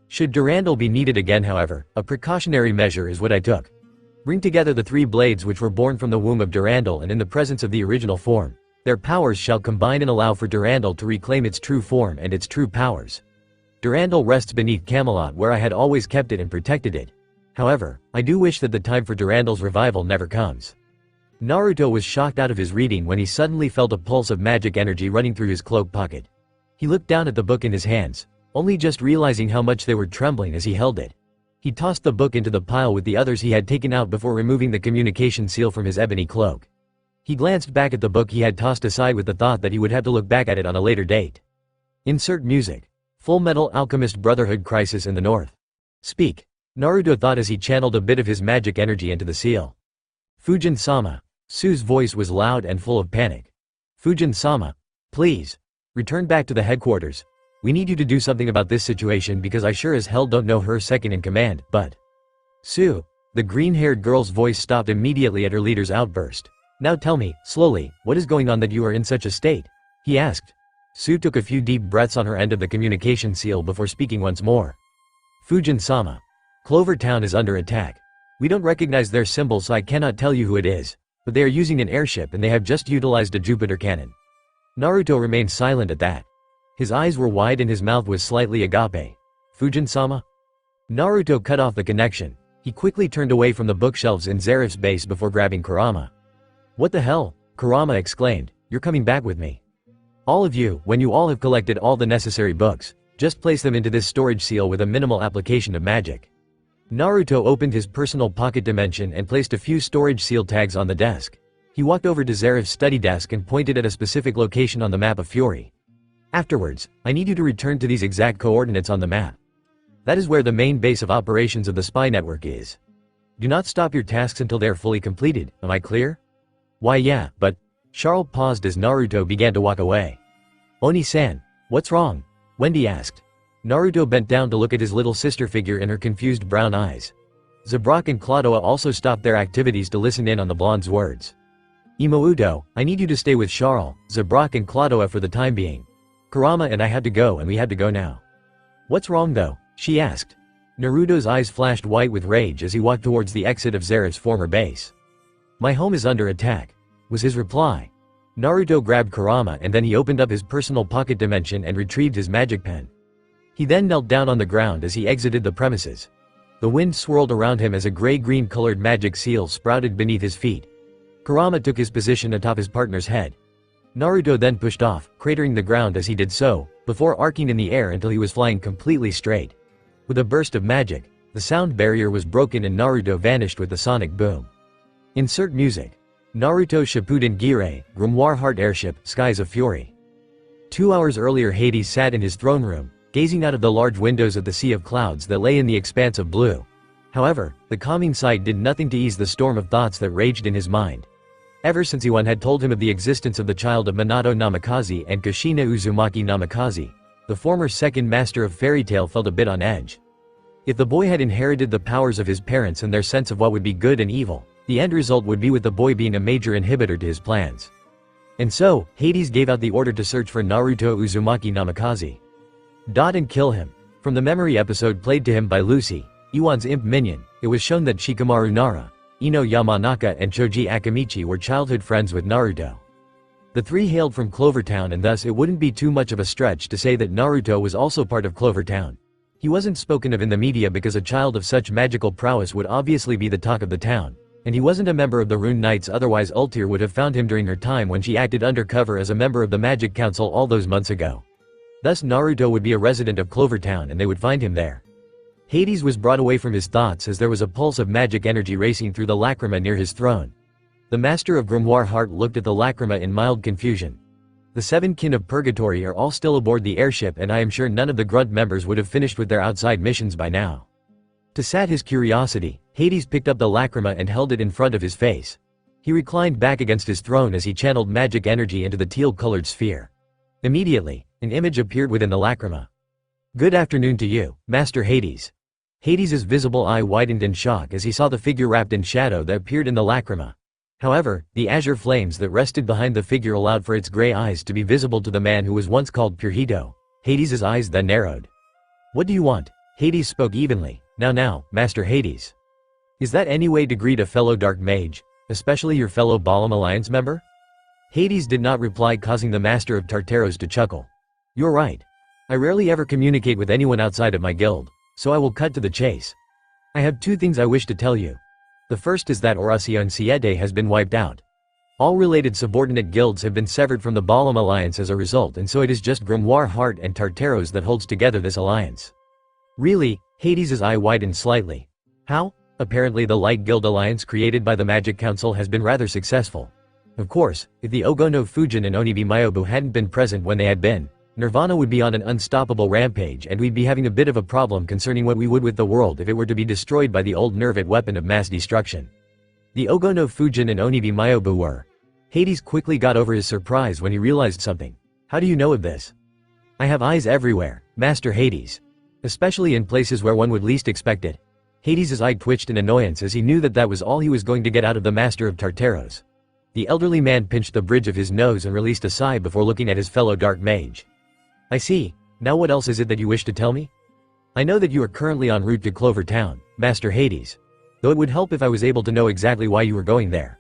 Should Durandal be needed again however, a precautionary measure is what I took. Bring together the 3 blades which were born from the womb of Durandal and in the presence of the original form. Their powers shall combine and allow for Durandal to reclaim its true form and its true powers. Durandal rests beneath Camelot where I had always kept it and protected it. However, I do wish that the time for Durandal's revival never comes. Naruto was shocked out of his reading when he suddenly felt a pulse of magic energy running through his cloak pocket. He looked down at the book in his hands, only just realizing how much they were trembling as he held it. He tossed the book into the pile with the others he had taken out before removing the communication seal from his ebony cloak. He glanced back at the book he had tossed aside with the thought that he would have to look back at it on a later date. Insert music. Full Metal Alchemist Brotherhood Crisis in the North. Speak. Naruto thought as he channeled a bit of his magic energy into the seal. Fujin-sama. Sue's voice was loud and full of panic. Fujin-sama. Please. Return back to the headquarters. We need you to do something about this situation because I sure as hell don't know her second in command, but… Sue. The green-haired girl's voice stopped immediately at her leader's outburst. Now tell me, slowly, what is going on that you are in such a state? He asked. Sue took a few deep breaths on her end of the communication seal before speaking once more. Fujin-sama. Clover Town is under attack. We don't recognize their symbol so I cannot tell you who it is, but they are using an airship and they have just utilized a Jupiter cannon. Naruto remained silent at that. His eyes were wide and his mouth was slightly agape. Fujin-sama? Naruto cut off the connection. He quickly turned away from the bookshelves in Zeref's base before grabbing Kurama. What the hell? Kurama exclaimed. You're coming back with me. All of you, when you all have collected all the necessary books, just place them into this storage seal with a minimal application of magic. Naruto opened his personal pocket dimension and placed a few storage seal tags on the desk. He walked over to Zeref's study desk and pointed at a specific location on the map of Fury. Afterwards, I need you to return to these exact coordinates on the map. That is where the main base of operations of the spy network is. Do not stop your tasks until they are fully completed, am I clear? Why yeah, but… Charles paused as Naruto began to walk away. Oni-san, what's wrong? Wendy asked. Naruto bent down to look at his little sister figure in her confused brown eyes. Zabrak and Claudoa also stopped their activities to listen in on the blonde's words. Imouto, I need you to stay with Charles, Zabrak and Claudoa for the time being. Kurama and I had to go and we had to go now. "What's wrong though?" she asked. Naruto's eyes flashed white with rage as he walked towards the exit of Zera's former base. "My home is under attack," was his reply. Naruto grabbed Kurama and then he opened up his personal pocket dimension and retrieved his magic pen. He then knelt down on the ground as he exited the premises. The wind swirled around him as a gray-green colored magic seal sprouted beneath his feet. Kurama took his position atop his partner's head. Naruto then pushed off, cratering the ground as he did so, before arcing in the air until he was flying completely straight. With a burst of magic, the sound barrier was broken and Naruto vanished with a sonic boom. Insert music. Naruto Shippuden Girei, Grimoire Heart Airship, Skies of Fury. 2 hours earlier Hades sat in his throne room, gazing out of the large windows at the sea of clouds that lay in the expanse of blue. However, the calming sight did nothing to ease the storm of thoughts that raged in his mind. Ever since Iwan had told him of the existence of the child of Minato Namikaze and Kushina Uzumaki Namikaze, the former second master of fairy tale felt a bit on edge. If the boy had inherited the powers of his parents and their sense of what would be good and evil, the end result would be with the boy being a major inhibitor to his plans. And so, Hades gave out the order to search for Naruto Uzumaki Namikaze. And kill him. From the memory episode played to him by Lucy, Iwan's imp minion, it was shown that Shikamaru Nara, Ino Yamanaka and Choji Akamichi were childhood friends with Naruto. The three hailed from Clovertown and thus it wouldn't be too much of a stretch to say that Naruto was also part of Clovertown. He wasn't spoken of in the media because a child of such magical prowess would obviously be the talk of the town. And he wasn't a member of the Rune Knights, otherwise Ultir would have found him during her time when she acted undercover as a member of the Magic Council all those months ago. Thus Naruto would be a resident of Clovertown and they would find him there. Hades was brought away from his thoughts as there was a pulse of magic energy racing through the lacrima near his throne. The master of Grimoire Heart looked at the lacrima in mild confusion. The seven kin of Purgatory are all still aboard the airship and I am sure none of the grunt members would have finished with their outside missions by now. To sat his curiosity, Hades picked up the lacrima and held it in front of his face. He reclined back against his throne as he channeled magic energy into the teal-colored sphere. Immediately, an image appeared within the lacrima. "Good afternoon to you, Master Hades." Hades's visible eye widened in shock as he saw the figure wrapped in shadow that appeared in the lacrima. However, the azure flames that rested behind the figure allowed for its gray eyes to be visible to the man who was once called Purhito. Hades's eyes then narrowed. "What do you want?" Hades spoke evenly. Now, Master Hades. "Is that any way to greet a fellow Dark Mage, especially your fellow Balam Alliance member?" Hades did not reply, causing the Master of Tartaros to chuckle. "You're right. I rarely ever communicate with anyone outside of my guild, so I will cut to the chase. I have 2 things I wish to tell you. The first is that Oracion Siete has been wiped out. All related subordinate guilds have been severed from the Balam Alliance as a result, and so it is just Grimoire Heart and Tartaros that holds together this alliance." "Really?" Hades's eye widened slightly. "How?" "Apparently the Light Guild alliance created by the Magic Council has been rather successful. Of course, if the Ogono Fujin and Onibi Mayobu hadn't been present when they had been, Nirvana would be on an unstoppable rampage and we'd be having a bit of a problem concerning what we would with the world if it were to be destroyed by the old Nervate weapon of mass destruction. The Ogono Fujin and Onibi Mayobu were." Hades quickly got over his surprise when he realized something. "How do you know of this?" "I have eyes everywhere, Master Hades. Especially in places where one would least expect it." Hades's eye twitched in annoyance as he knew that that was all he was going to get out of the Master of Tartaros. The elderly man pinched the bridge of his nose and released a sigh before looking at his fellow Dark Mage. "I see. Now what else is it that you wish to tell me?" "I know that you are currently en route to Clover Town, Master Hades. Though it would help if I was able to know exactly why you were going there.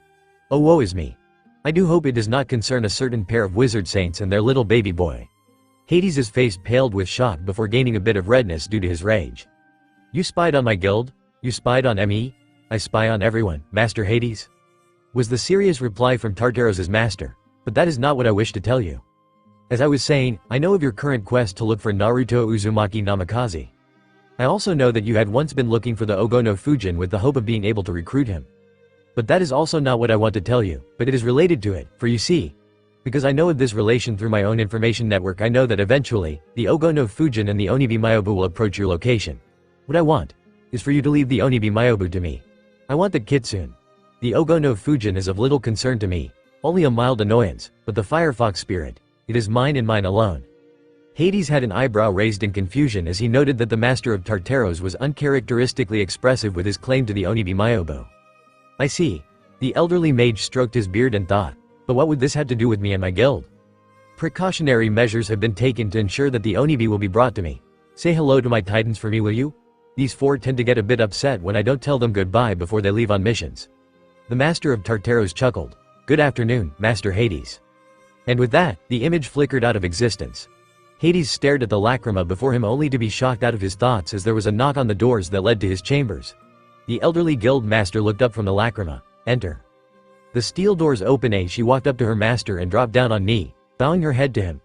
Oh, woe is me. I do hope it does not concern a certain pair of wizard saints and their little baby boy." Hades's face paled with shock before gaining a bit of redness due to his rage. "You spied on my guild? You spied on me? I spy on everyone, Master Hades," was the serious reply from Tartaros's master. "But that is not what I wish to tell you. As I was saying, I know of your current quest to look for Naruto Uzumaki Namikaze. I also know that you had once been looking for the Ogono Fujin with the hope of being able to recruit him. But that is also not what I want to tell you, but it is related to it, for you see, because I know of this relation through my own information network, I know that eventually, the Ogono Fujin and the Onibi Mayobu will approach your location. What I want is for you to leave the Onibi Mayobu to me. I want the Kitsune. The Ogono Fujin is of little concern to me, only a mild annoyance, but the Firefox spirit, it is mine and mine alone." Hades had an eyebrow raised in confusion as he noted that the Master of Tartaros was uncharacteristically expressive with his claim to the Onibi Mayobu. "I see." The elderly mage stroked his beard and thought, "But what would this have to do with me and my guild?" "Precautionary measures have been taken to ensure that the Onibi will be brought to me. Say hello to my titans for me, will you? These four tend to get a bit upset when I don't tell them goodbye before they leave on missions. The master of Tartaros chuckled. Good afternoon, Master Hades. And with that, the image flickered out of existence. Hades stared at the lacrima before him only to be shocked out of his thoughts as there was a knock on the doors that led to his chambers. The elderly guild master looked up from the lacrima. Enter. The steel doors open as she walked up to her master and dropped down on knee, bowing her head to him.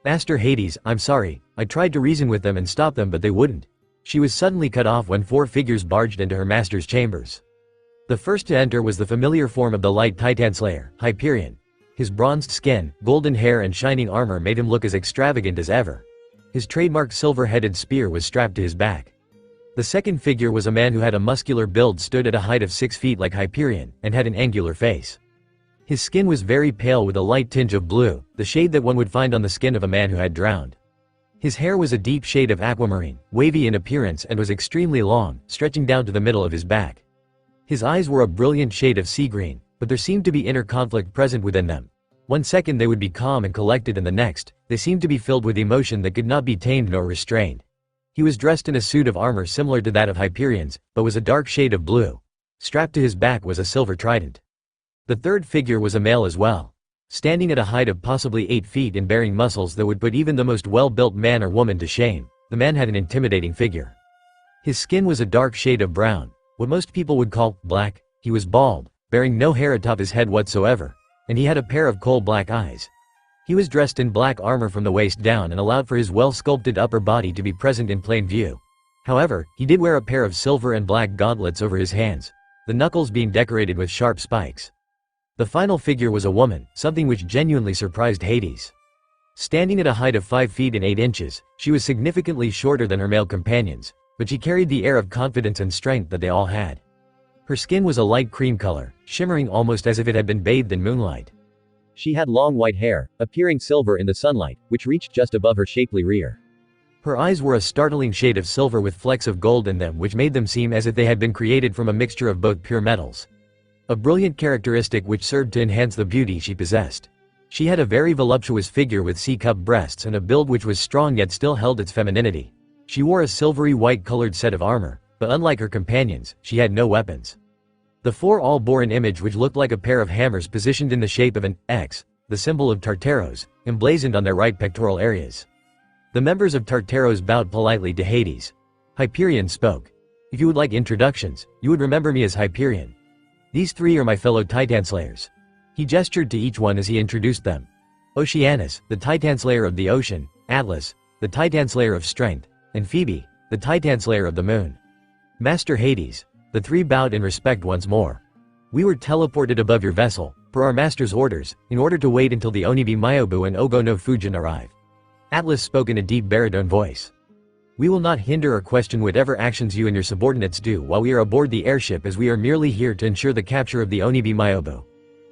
Master Hades, I'm sorry, I tried to reason with them and stop them but they wouldn't. She was suddenly cut off when four figures barged into her master's chambers. The first to enter was the familiar form of the light Titanslayer, Hyperion. His bronzed skin, golden hair and shining armor made him look as extravagant as ever. His trademark silver-headed spear was strapped to his back. The second figure was a man who had a muscular build, stood at a height of 6 feet like Hyperion, and had an angular face. His skin was very pale with a light tinge of blue, the shade that one would find on the skin of a man who had drowned. His hair was a deep shade of aquamarine, wavy in appearance and was extremely long, stretching down to the middle of his back. His eyes were a brilliant shade of sea green, but there seemed to be inner conflict present within them. One second they would be calm and collected and the next, they seemed to be filled with emotion that could not be tamed nor restrained. He was dressed in a suit of armor similar to that of Hyperion's, but was a dark shade of blue. Strapped to his back was a silver trident. The third figure was a male as well. Standing at a height of possibly 8 feet and bearing muscles that would put even the most well-built man or woman to shame, the man had an intimidating figure. His skin was a dark shade of brown, what most people would call black. He was bald, bearing no hair atop his head whatsoever, and he had a pair of coal-black eyes. He was dressed in black armor from the waist down and allowed for his well-sculpted upper body to be present in plain view. However, he did wear a pair of silver and black gauntlets over his hands, the knuckles being decorated with sharp spikes. The final figure was a woman, something which genuinely surprised Hades. Standing at a height of 5 feet and 8 inches, she was significantly shorter than her male companions, but she carried the air of confidence and strength that they all had. Her skin was a light cream color, shimmering almost as if it had been bathed in moonlight. She had long white hair, appearing silver in the sunlight, which reached just above her shapely rear. Her eyes were a startling shade of silver with flecks of gold in them which made them seem as if they had been created from a mixture of both pure metals. A brilliant characteristic which served to enhance the beauty she possessed. She had a very voluptuous figure with C-cup breasts and a build which was strong yet still held its femininity. She wore a silvery white-colored set of armor, but unlike her companions, she had no weapons. The four all bore an image which looked like a pair of hammers positioned in the shape of an X, the symbol of Tartaros, emblazoned on their right pectoral areas. The members of Tartaros bowed politely to Hades. Hyperion spoke. If you would like introductions, you would remember me as Hyperion. These three are my fellow Titanslayers. He gestured to each one as he introduced them. Oceanus, the Titanslayer of the ocean, Atlas, the Titanslayer of strength, and Phoebe, the Titanslayer of the moon. Master Hades, the three bowed in respect once more. We were teleported above your vessel, per our master's orders, in order to wait until the Onibi Myobu and Ogo no Fujin arrive. Atlas spoke in a deep baritone voice. We will not hinder or question whatever actions you and your subordinates do while we are aboard the airship, as we are merely here to ensure the capture of the Onibi Myobu.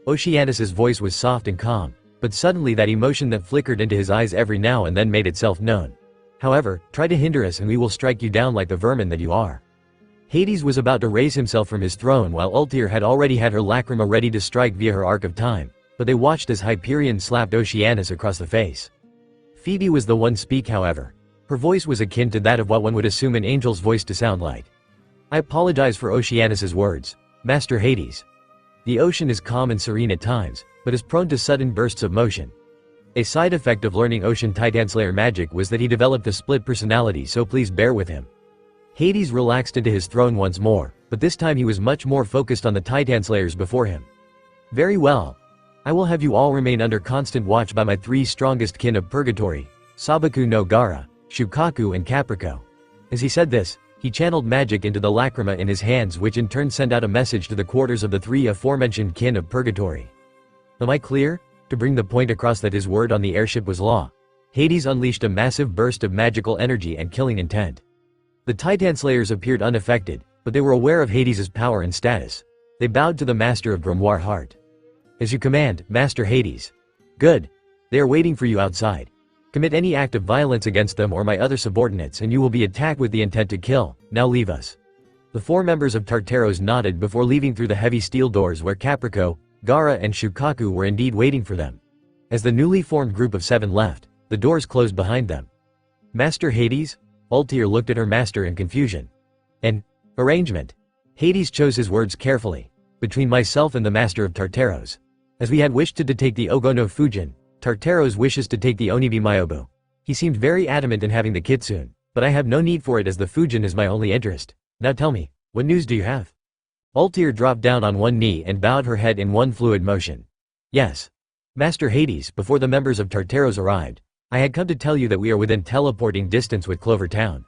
Oceanus's voice was soft and calm, but suddenly that emotion that flickered into his eyes every now and then made itself known. However, try to hinder us and we will strike you down like the vermin that you are. Hades was about to raise himself from his throne while Ultir had already had her lacrima ready to strike via her arc of time, but they watched as Hyperion slapped Oceanus across the face. Phoebe was the one to speak, however. Her voice was akin to that of what one would assume an angel's voice to sound like. I apologize for Oceanus's words, Master Hades. The ocean is calm and serene at times, but is prone to sudden bursts of motion. A side effect of learning Ocean Titanslayer magic was that he developed a split personality, so please bear with him. Hades relaxed into his throne once more, but this time he was much more focused on the Titanslayers before him. Very well. I will have you all remain under constant watch by my three strongest kin of purgatory, Sabaku no Gara, Shukaku and Caprico. As he said this, he channeled magic into the lacrima in his hands, which in turn sent out a message to the quarters of the three aforementioned kin of purgatory. Am I clear? To bring the point across that his word on the airship was law, Hades unleashed a massive burst of magical energy and killing intent. The Titanslayers appeared unaffected, but they were aware of Hades's power and status. They bowed to the master of Grimoire Heart. As you command, Master Hades. Good. They are waiting for you outside. Commit any act of violence against them or my other subordinates and you will be attacked with the intent to kill. Now leave us. The four members of Tartaros nodded before leaving through the heavy steel doors where Caprico, Gara and Shukaku were indeed waiting for them. As the newly formed group of 7 left, the doors closed behind them. Master Hades? Altair looked at her master in confusion. An arrangement. Hades chose his words carefully. Between myself and the master of Tartaros. As we had wished to take the Ogono Fujin, Tartaros wishes to take the Onibi Myobu. He seemed very adamant in having the Kitsune, but I have no need for it as the Fujin is my only interest. Now tell me, what news do you have? Altair dropped down on one knee and bowed her head in one fluid motion. Yes. Master Hades, before the members of Tartaros arrived, I had come to tell you that we are within teleporting distance with Clover Town.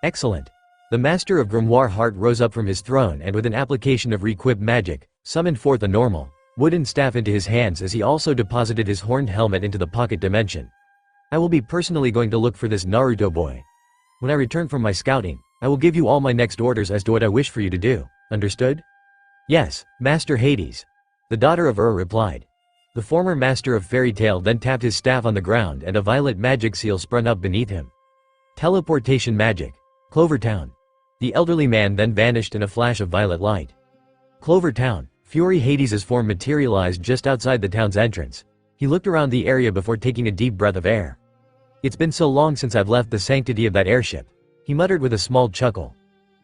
Excellent. The master of Grimoire Heart rose up from his throne and with an application of requip magic, summoned forth a normal, wooden staff into his hands as he also deposited his horned helmet into the pocket dimension. I will be personally going to look for this Naruto boy. When I return from my scouting, I will give you all my next orders as to what I wish for you to do, understood? Yes, Master Hades. The daughter of replied. The former master of Fairy Tail then tapped his staff on the ground and a violet magic seal sprung up beneath him. Teleportation magic. Clover Town. The elderly man then vanished in a flash of violet light. Clover Town. Fury Hades's form materialized just outside the town's entrance. He looked around the area before taking a deep breath of air. It's been so long since I've left the sanctity of that airship, he muttered with a small chuckle.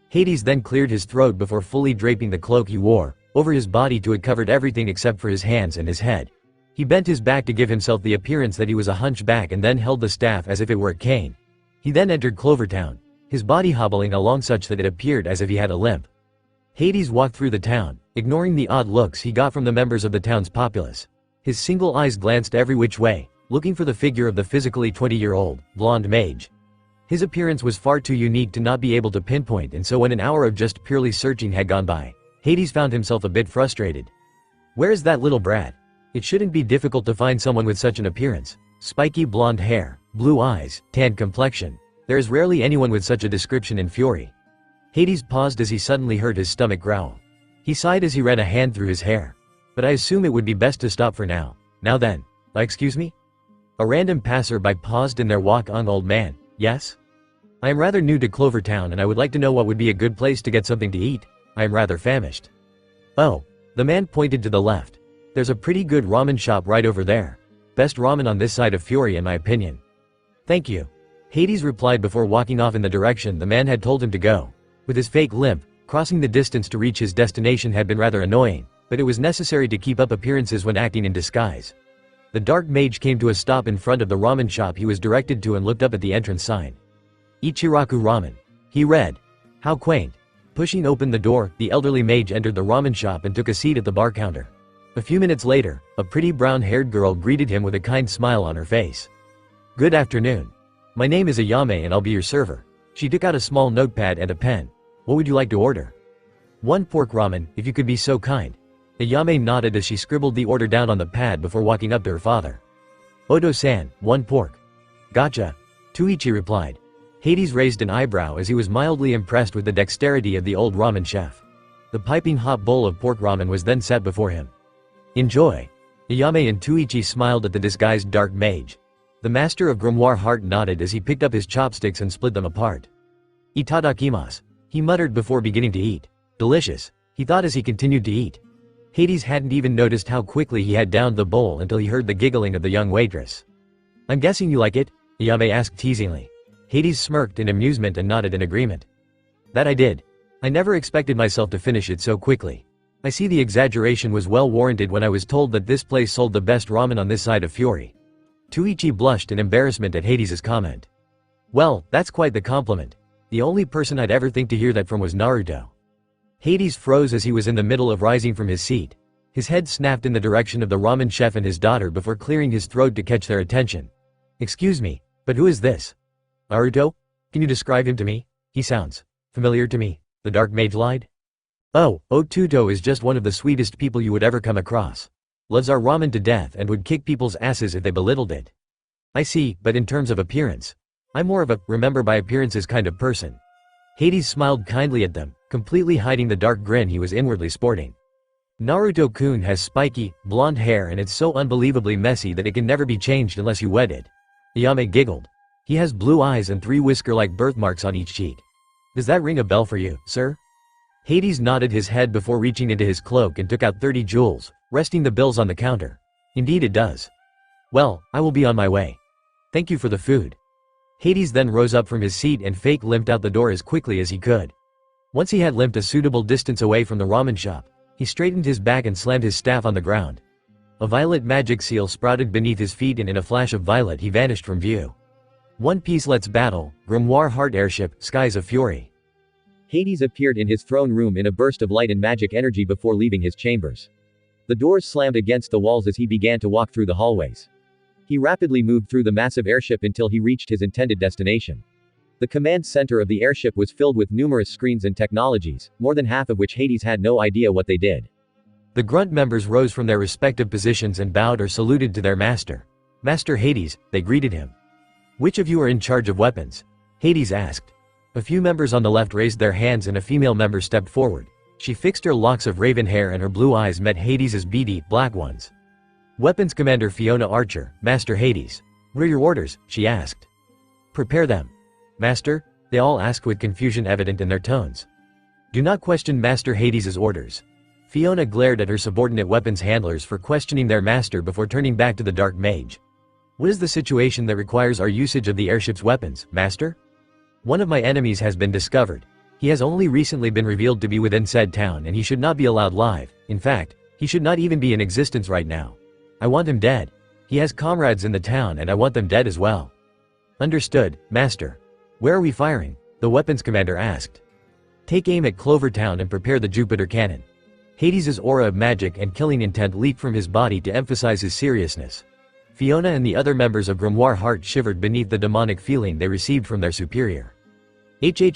Hades then cleared his throat before fully draping the cloak he wore over his body till it covered everything except for his hands and his head. He bent his back to give himself the appearance that he was a hunchback and then held the staff as if it were a cane. He then entered Clover Town, his body hobbling along such that it appeared as if he had a limp. Hades walked through the town, ignoring the odd looks he got from the members of the town's populace. His single eyes glanced every which way, looking for the figure of the physically 20-year-old, blonde mage. His appearance was far too unique to not be able to pinpoint, and so when an hour of just purely searching had gone by, Hades found himself a bit frustrated. Where is that little brat? It shouldn't be difficult to find someone with such an appearance. Spiky blonde hair, blue eyes, tanned complexion. There is rarely anyone with such a description in Fury. Hades paused as he suddenly heard his stomach growl. He sighed as he ran a hand through his hair. But I assume it would be best to stop for now. Now then. Excuse me? A random passerby paused in their walk on. Old man, yes? I am rather new to Clover Town and I would like to know what would be a good place to get something to eat. I am rather famished. Oh. The man pointed to the left. There's a pretty good ramen shop right over there. Best ramen on this side of Fury in my opinion. Thank you. Hades replied before walking off in the direction the man had told him to go. With his fake limp, crossing the distance to reach his destination had been rather annoying, but it was necessary to keep up appearances when acting in disguise. The dark mage came to a stop in front of the ramen shop he was directed to and looked up at the entrance sign. Ichiraku Ramen. He read. How quaint. Pushing open the door, the elderly mage entered the ramen shop and took a seat at the bar counter. A few minutes later, a pretty brown-haired girl greeted him with a kind smile on her face. Good afternoon. My name is Ayame and I'll be your server. She took out a small notepad and a pen. What would you like to order? One pork ramen, if you could be so kind. Ayame nodded as she scribbled the order down on the pad before walking up to her father. Odo-san, one pork. Gotcha. Tuichi replied. Hades raised an eyebrow as he was mildly impressed with the dexterity of the old ramen chef. The piping hot bowl of pork ramen was then set before him. Enjoy. Ayame and Tuichi smiled at the disguised dark mage. The master of Grimoire Heart nodded as he picked up his chopsticks and split them apart. Itadakimasu. He muttered before beginning to eat. Delicious, he thought as he continued to eat. Hades hadn't even noticed how quickly he had downed the bowl until he heard the giggling of the young waitress. I'm guessing you like it? Ayame asked teasingly. Hades smirked in amusement and nodded in agreement. That I did. I never expected myself to finish it so quickly. I see the exaggeration was well warranted when I was told that this place sold the best ramen on this side of Fury. Tuichi blushed in embarrassment at Hades's comment. Well, that's quite the compliment. The only person I'd ever think to hear that from was Naruto. Hades froze as he was in the middle of rising from his seat. His head snapped in the direction of the ramen chef and his daughter before clearing his throat to catch their attention. Excuse me, but who is this? Naruto? Can you describe him to me? He sounds familiar to me, the dark mage lied. Oh, Otuto is just one of the sweetest people you would ever come across. Loves our ramen to death and would kick people's asses if they belittled it. I see, but in terms of appearance, I'm more of a remember by appearances kind of person. Hades smiled kindly at them, completely hiding the dark grin he was inwardly sporting. Naruto-kun has spiky, blonde hair and it's so unbelievably messy that it can never be changed unless you wet it. Ayame giggled. He has blue eyes and 3 whisker-like birthmarks on each cheek. Does that ring a bell for you, sir? Hades nodded his head before reaching into his cloak and took out 30 jewels, resting the bills on the counter. Indeed it does. Well, I will be on my way. Thank you for the food. Hades then rose up from his seat and fake limped out the door as quickly as he could. Once he had limped a suitable distance away from the ramen shop, he straightened his back and slammed his staff on the ground. A violet magic seal sprouted beneath his feet and in a flash of violet he vanished from view. One Piece Let's Battle, Grimoire Heart Airship, Skies of Fury. Hades appeared in his throne room in a burst of light and magic energy before leaving his chambers. The doors slammed against the walls as he began to walk through the hallways. He rapidly moved through the massive airship until he reached his intended destination. The command center of the airship was filled with numerous screens and technologies, more than half of which Hades had no idea what they did. The grunt members rose from their respective positions and bowed or saluted to their master. Master Hades, they greeted him. Which of you are in charge of weapons? Hades asked. A few members on the left raised their hands and a female member stepped forward. She fixed her locks of raven hair and her blue eyes met Hades's beady, black ones. Weapons Commander Fiona Archer, Master Hades. What are your orders? She asked. Prepare them. Master? They all asked with confusion evident in their tones. Do not question Master Hades's orders. Fiona glared at her subordinate weapons handlers for questioning their master before turning back to the dark mage. What is the situation that requires our usage of the airship's weapons, Master? One of my enemies has been discovered. He has only recently been revealed to be within said town and he should not be allowed live. In fact, he should not even be in existence right now. I want him dead. He has comrades in the town and I want them dead as well. Understood, Master. Where are we firing? The weapons commander asked. Take aim at Clovertown and prepare the Jupiter cannon. Hades's aura of magic and killing intent leaped from his body to emphasize his seriousness. Fiona and the other members of Grimoire Heart shivered beneath the demonic feeling they received from their superior.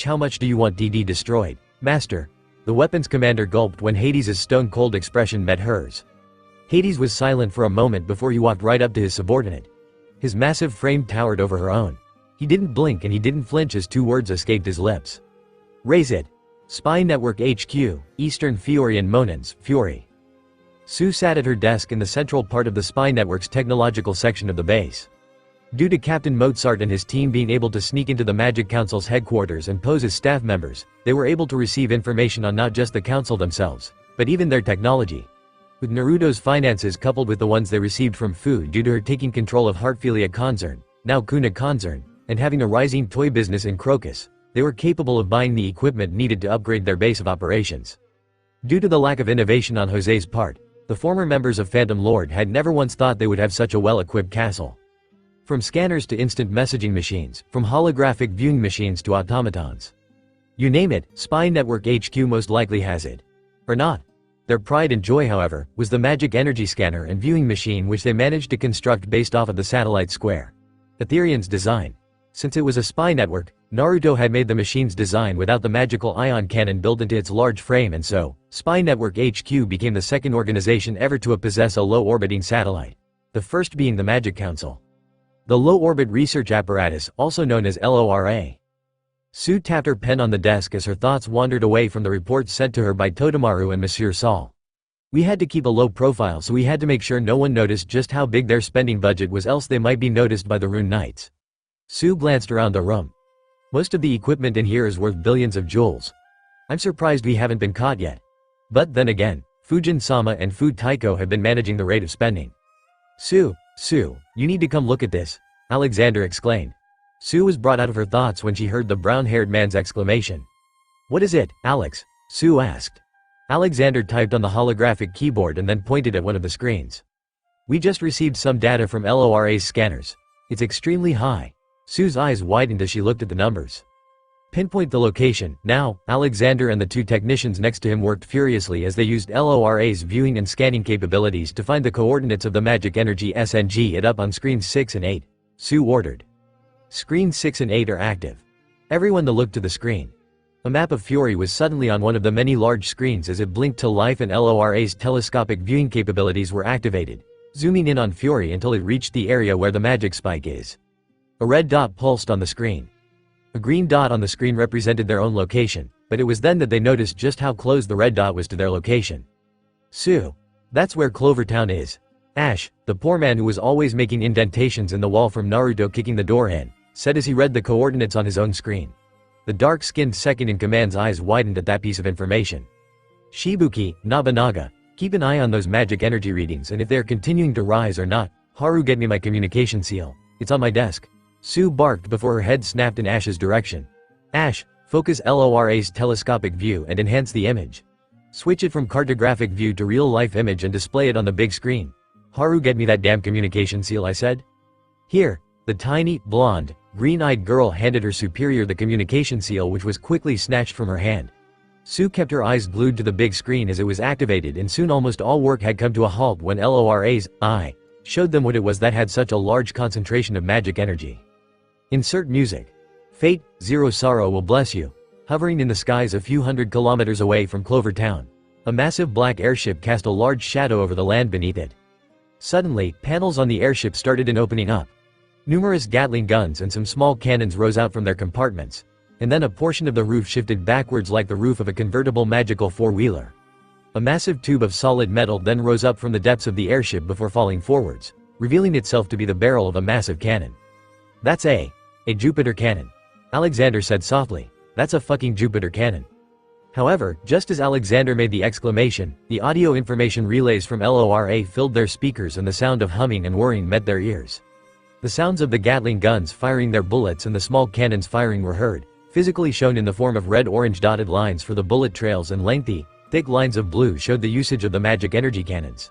How much do you want DD destroyed, Master? The weapons commander gulped when Hades's stone-cold expression met hers. Hades was silent for a moment before he walked right up to his subordinate. His massive frame towered over her own. He didn't blink and he didn't flinch as two words escaped his lips. Raise it. Spy Network HQ, Eastern Fiorian Monans, Fury. Sue sat at her desk in the central part of the Spy Network's technological section of the base. Due to Captain Mozart and his team being able to sneak into the Magic Council's headquarters and pose as staff members, they were able to receive information on not just the council themselves, but even their technology. With Naruto's finances coupled with the ones they received from Fu due to her taking control of Heartfilia Concern, now Kuna Concern, and having a rising toy business in Crocus, they were capable of buying the equipment needed to upgrade their base of operations. Due to the lack of innovation on Jose's part, the former members of Phantom Lord had never once thought they would have such a well-equipped castle. From scanners to instant messaging machines, from holographic viewing machines to automatons. You name it, Spy Network HQ most likely has it. Or not. Their pride and joy, however, was the magic energy scanner and viewing machine which they managed to construct based off of the satellite square. Ethereum's design. Since it was a spy network, Naruto had made the machine's design without the magical ion cannon built into its large frame and so, Spy Network HQ became the second organization ever to possess a low-orbiting satellite. The first being the Magic Council. The Low-Orbit Research Apparatus, also known as LORA. Sue tapped her pen on the desk as her thoughts wandered away from the reports sent to her by Totemaru and Monsieur Saul. We had to keep a low profile so we had to make sure no one noticed just how big their spending budget was else they might be noticed by the Rune Knights. Sue glanced around the room. Most of the equipment in here is worth billions of jewels. I'm surprised we haven't been caught yet. But then again, Fujin-sama and Fu Taiko have been managing the rate of spending. Sue, you need to come look at this, Alexander exclaimed. Sue was brought out of her thoughts when she heard the brown-haired man's exclamation. What is it, Alex? Sue asked. Alexander typed on the holographic keyboard and then pointed at one of the screens. We just received some data from LORA's scanners. It's extremely high. Sue's eyes widened as she looked at the numbers. Pinpoint the location. Now, Alexander and the two technicians next to him worked furiously as they used LORA's viewing and scanning capabilities to find the coordinates of the magic energy SNG it up on screens 6 and 8. Sue ordered. Screens 6 and 8 are active. Everyone looked to the screen. A map of Fury was suddenly on one of the many large screens as it blinked to life and LORA's telescopic viewing capabilities were activated, zooming in on Fury until it reached the area where the magic spike is. A red dot pulsed on the screen. A green dot on the screen represented their own location, but it was then that they noticed just how close the red dot was to their location. Sue. That's where Clovertown is. Ash, the poor man who was always making indentations in the wall from Naruto kicking the door in, said as he read the coordinates on his own screen. The dark-skinned second-in-command's eyes widened at that piece of information. Shibuki, Nobunaga, keep an eye on those magic energy readings and if they are continuing to rise or not, Haru get me my communication seal. It's on my desk. Sue barked before her head snapped in Ash's direction. Ash, focus LORA's telescopic view and enhance the image. Switch it from cartographic view to real-life image and display it on the big screen. Haru, get me that damn communication seal, I said. Here. The tiny, blonde, green-eyed girl handed her superior the communication seal, which was quickly snatched from her hand. Sue kept her eyes glued to the big screen as it was activated, and soon almost all work had come to a halt when LORA's eye showed them what it was that had such a large concentration of magic energy. Insert music. Fate, Zero Sorrow will bless you. Hovering in the skies a few hundred kilometers away from Clover Town, a massive black airship cast a large shadow over the land beneath it. Suddenly, panels on the airship started opening up. Numerous Gatling guns and some small cannons rose out from their compartments, and then a portion of the roof shifted backwards like the roof of a convertible magical four-wheeler. A massive tube of solid metal then rose up from the depths of the airship before falling forwards, revealing itself to be the barrel of a massive cannon. That's a Jupiter cannon. Alexander said softly. That's a fucking Jupiter cannon. However, just as Alexander made the exclamation, the audio information relays from LORA filled their speakers and the sound of humming and whirring met their ears. The sounds of the Gatling guns firing their bullets and the small cannons firing were heard, physically shown in the form of red-orange dotted lines for the bullet trails, and lengthy, thick lines of blue showed the usage of the magic energy cannons.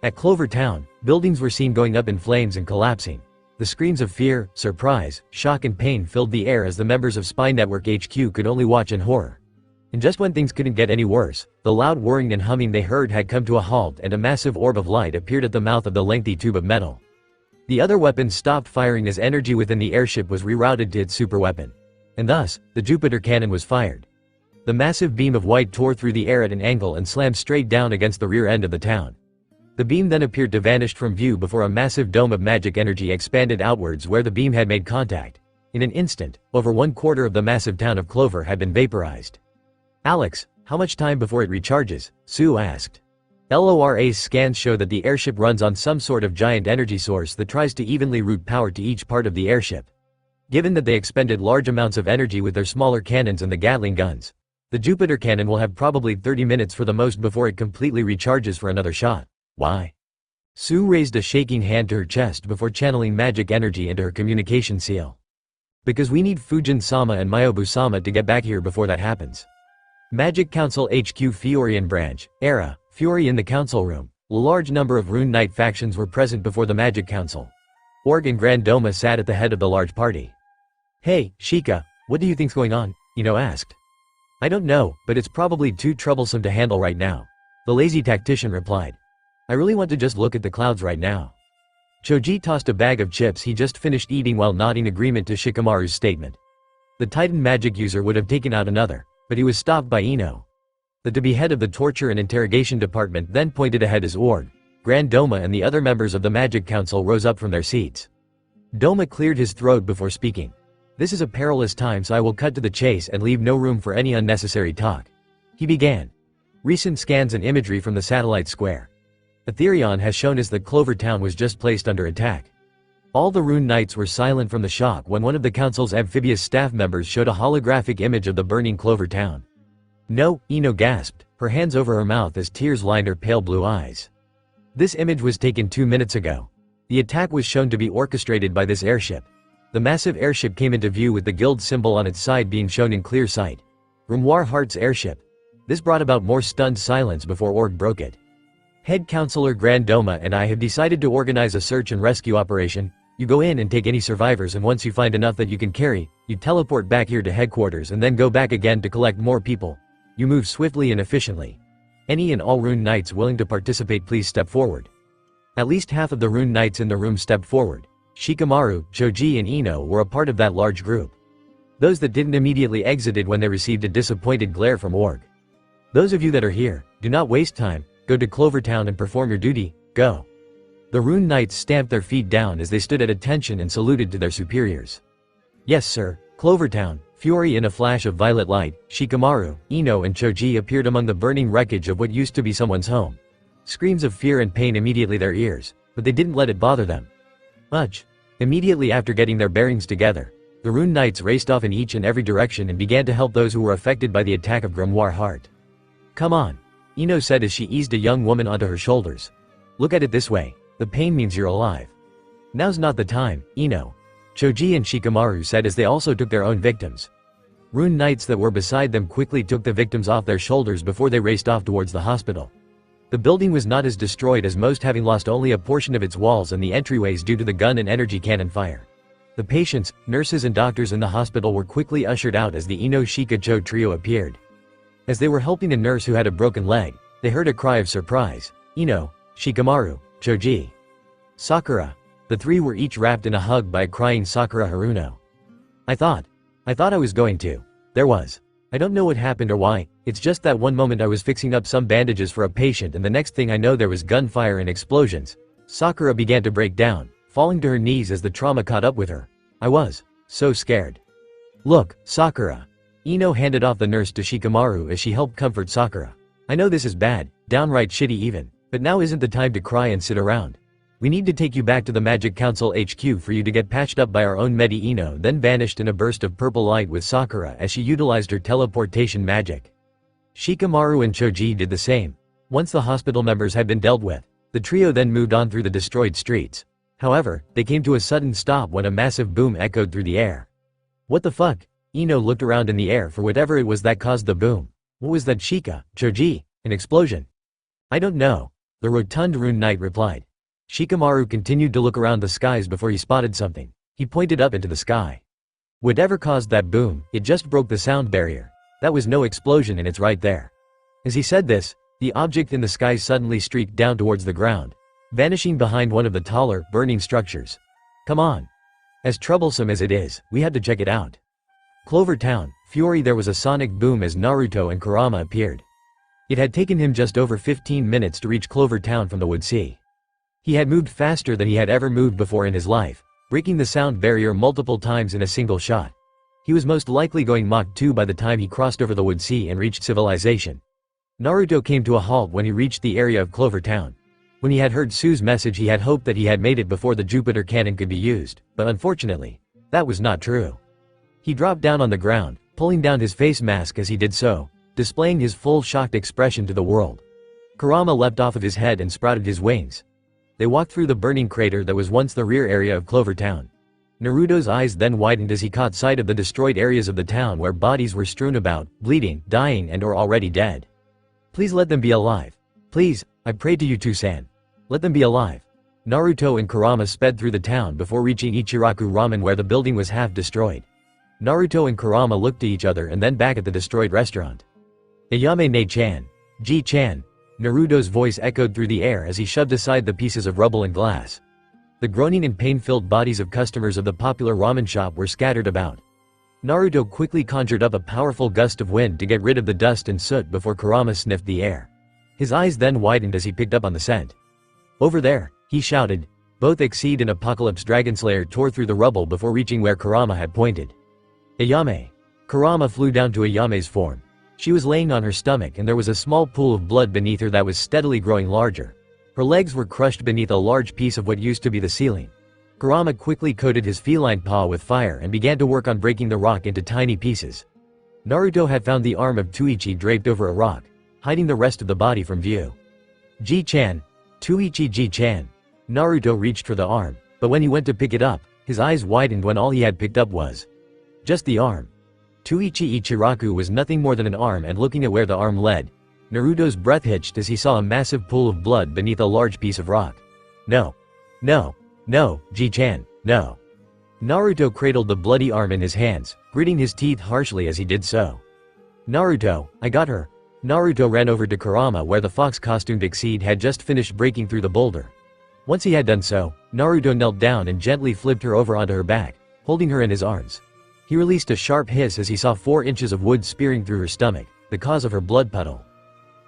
At Clover Town, buildings were seen going up in flames and collapsing. The screams of fear, surprise, shock and pain filled the air as the members of Spy Network HQ could only watch in horror. And just when things couldn't get any worse, the loud whirring and humming they heard had come to a halt and a massive orb of light appeared at the mouth of the lengthy tube of metal. The other weapons stopped firing as energy within the airship was rerouted to its superweapon. And thus, the Jupiter cannon was fired. The massive beam of white tore through the air at an angle and slammed straight down against the rear end of the town. The beam then appeared to vanish from view before a massive dome of magic energy expanded outwards where the beam had made contact. In an instant, over 1/4 of the massive town of Clover had been vaporized. Alex, how much time before it recharges? Sue asked. LORA's scans show that the airship runs on some sort of giant energy source that tries to evenly route power to each part of the airship. Given that they expended large amounts of energy with their smaller cannons and the Gatling guns, the Jupiter cannon will have probably 30 minutes for the most before it completely recharges for another shot. Why? Sue raised a shaking hand to her chest before channeling magic energy into her communication seal. Because we need Fujin-sama and Miyobu-sama to get back here before that happens. Magic Council HQ Fiorian Branch, Era, Fury in the council room. A large number of Rune Knight factions were present before the Magic Council. Org and Grand Doma sat at the head of the large party. Hey, Shika, what do you think's going on? Ino asked. I don't know, but it's probably too troublesome to handle right now. The lazy tactician replied. I really want to just look at the clouds right now. Choji tossed a bag of chips he just finished eating while nodding agreement to Shikamaru's statement. The Titan magic user would have taken out another, but he was stopped by Ino. The to-be head of the torture and interrogation department then pointed ahead as Org, Grand Doma and the other members of the Magic Council rose up from their seats. Doma cleared his throat before speaking. This is a perilous time, so I will cut to the chase and leave no room for any unnecessary talk. He began. Recent scans and imagery from the satellite square. Etherion has shown us that Clover Town was just placed under attack. All the Rune Knights were silent from the shock when one of the council's amphibious staff members showed a holographic image of the burning Clover Town. No, Ino gasped, her hands over her mouth as tears lined her pale blue eyes. This image was taken 2 minutes ago. The attack was shown to be orchestrated by this airship. The massive airship came into view with the guild symbol on its side being shown in clear sight. Grimoire Hart's airship. This brought about more stunned silence before Org broke it. Head Counselor Grand Doma and I have decided to organize a search and rescue operation. You go in and take any survivors, and once you find enough that you can carry, you teleport back here to headquarters and then go back again to collect more people. You move swiftly and efficiently. Any and all Rune Knights willing to participate, please step forward. At least half of the Rune Knights in the room stepped forward. Shikamaru, Choji and Ino were a part of that large group. Those that didn't immediately exited when they received a disappointed glare from Org. Those of you that are here, do not waste time, go to Clover Town and perform your duty, go. The Rune Knights stamped their feet down as they stood at attention and saluted to their superiors. Yes sir, Clover Town. Fury in a flash of violet light, Shikamaru, Ino and Choji appeared among the burning wreckage of what used to be someone's home. Screams of fear and pain immediately their ears, but they didn't let it bother them much. Immediately after getting their bearings together, the Rune Knights raced off in each and every direction and began to help those who were affected by the attack of Grimoire Hart. Come on, Ino said as she eased a young woman onto her shoulders. Look at it this way, the pain means you're alive. Now's not the time, Ino. Choji and Shikamaru said as they also took their own victims. Rune knights that were beside them quickly took the victims off their shoulders before they raced off towards the hospital. The building was not as destroyed as most, having lost only a portion of its walls and the entryways due to the gun and energy cannon fire. The patients, nurses and doctors in the hospital were quickly ushered out as the Ino Shikacho trio appeared. As they were helping a nurse who had a broken leg, they heard a cry of surprise. Ino, Shikamaru, Choji, Sakura. The three were each wrapped in a hug by a crying Sakura Haruno. I thought I was going to. There was. I don't know what happened or why, it's just that one moment I was fixing up some bandages for a patient and the next thing I know there was gunfire and explosions. Sakura began to break down, falling to her knees as the trauma caught up with her. I was so scared. Look, Sakura. Ino handed off the nurse to Shikamaru as she helped comfort Sakura. I know this is bad, downright shitty even, but now isn't the time to cry and sit around. We need to take you back to the Magic Council HQ for you to get patched up by our own Medi. Ino then vanished in a burst of purple light with Sakura as she utilized her teleportation magic. Shikamaru and Choji did the same. Once the hospital members had been dealt with, the trio then moved on through the destroyed streets. However, they came to a sudden stop when a massive boom echoed through the air. What the fuck? Ino looked around in the air for whatever it was that caused the boom. What was that? Choji, an explosion? I don't know. The rotund rune knight replied. Shikamaru continued to look around the skies before he spotted something. He pointed up into the sky. Whatever caused that boom, it just broke the sound barrier. That was no explosion and it's right there. As he said this, the object in the sky suddenly streaked down towards the ground, vanishing behind one of the taller, burning structures. Come on. As troublesome as it is, we had to check it out. Clover Town, Fury. There was a sonic boom as Naruto and Kurama appeared. It had taken him just over 15 minutes to reach Clover Town from the Wood Sea. He had moved faster than he had ever moved before in his life, breaking the sound barrier multiple times in a single shot. He was most likely going Mach 2 by the time he crossed over the Wood Sea and reached civilization. Naruto came to a halt when he reached the area of Clover Town. When he had heard Sue's message, he had hoped that he had made it before the Jupiter cannon could be used, but unfortunately, that was not true. He dropped down on the ground, pulling down his face mask as he did so, displaying his full shocked expression to the world. Kurama leapt off of his head and sprouted his wings. They walked through the burning crater that was once the rear area of Clover Town. Naruto's eyes then widened as he caught sight of the destroyed areas of the town where bodies were strewn about, bleeding, dying and or already dead. Please let them be alive. Please, I pray to you two-san. Let them be alive. Naruto and Kurama sped through the town before reaching Ichiraku Ramen where the building was half destroyed. Naruto and Kurama looked to each other and then back at the destroyed restaurant. Ayame ne-chan. Ji-chan. Naruto's voice echoed through the air as he shoved aside the pieces of rubble and glass. The groaning and pain-filled bodies of customers of the popular ramen shop were scattered about. Naruto quickly conjured up a powerful gust of wind to get rid of the dust and soot before Kurama sniffed the air. His eyes then widened as he picked up on the scent. Over there, he shouted. Both Exceed and Apocalypse Dragonslayer tore through the rubble before reaching where Kurama had pointed. Ayame. Kurama flew down to Ayame's form. She was laying on her stomach and there was a small pool of blood beneath her that was steadily growing larger. Her legs were crushed beneath a large piece of what used to be the ceiling. Kurama quickly coated his feline paw with fire and began to work on breaking the rock into tiny pieces. Naruto had found the arm of Tuichi draped over a rock, hiding the rest of the body from view. Ji-chan. Tuichi Ji-chan. Naruto reached for the arm, but when he went to pick it up, his eyes widened when all he had picked up was just the arm. Tuichi Ichiraku was nothing more than an arm, and looking at where the arm led, Naruto's breath hitched as he saw a massive pool of blood beneath a large piece of rock. No. No. No, Ji-chan, no. Naruto cradled the bloody arm in his hands, gritting his teeth harshly as he did so. Naruto, I got her. Naruto ran over to Kurama where the fox-costumed Exceed had just finished breaking through the boulder. Once he had done so, Naruto knelt down and gently flipped her over onto her back, holding her in his arms. He released a sharp hiss as he saw 4 inches of wood spearing through her stomach, the cause of her blood puddle.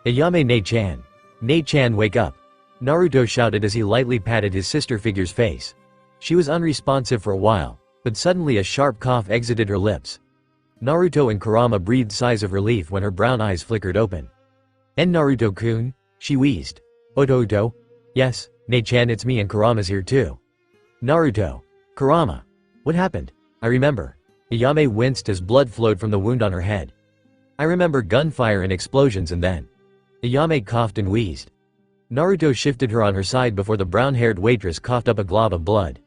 Ayame ne-chan. Ne-chan, wake up. Naruto shouted as he lightly patted his sister figure's face. She was unresponsive for a while, but suddenly a sharp cough exited her lips. Naruto and Kurama breathed sighs of relief when her brown eyes flickered open. En Naruto-kun? She wheezed. Oto-oto? Yes, ne-chan, it's me and Kurama's here too. Naruto. Kurama. What happened? I remember. Ayame winced as blood flowed from the wound on her head. I remember gunfire and explosions and then. Ayame coughed and wheezed. Naruto shifted her on her side before the brown-haired waitress coughed up a glob of blood.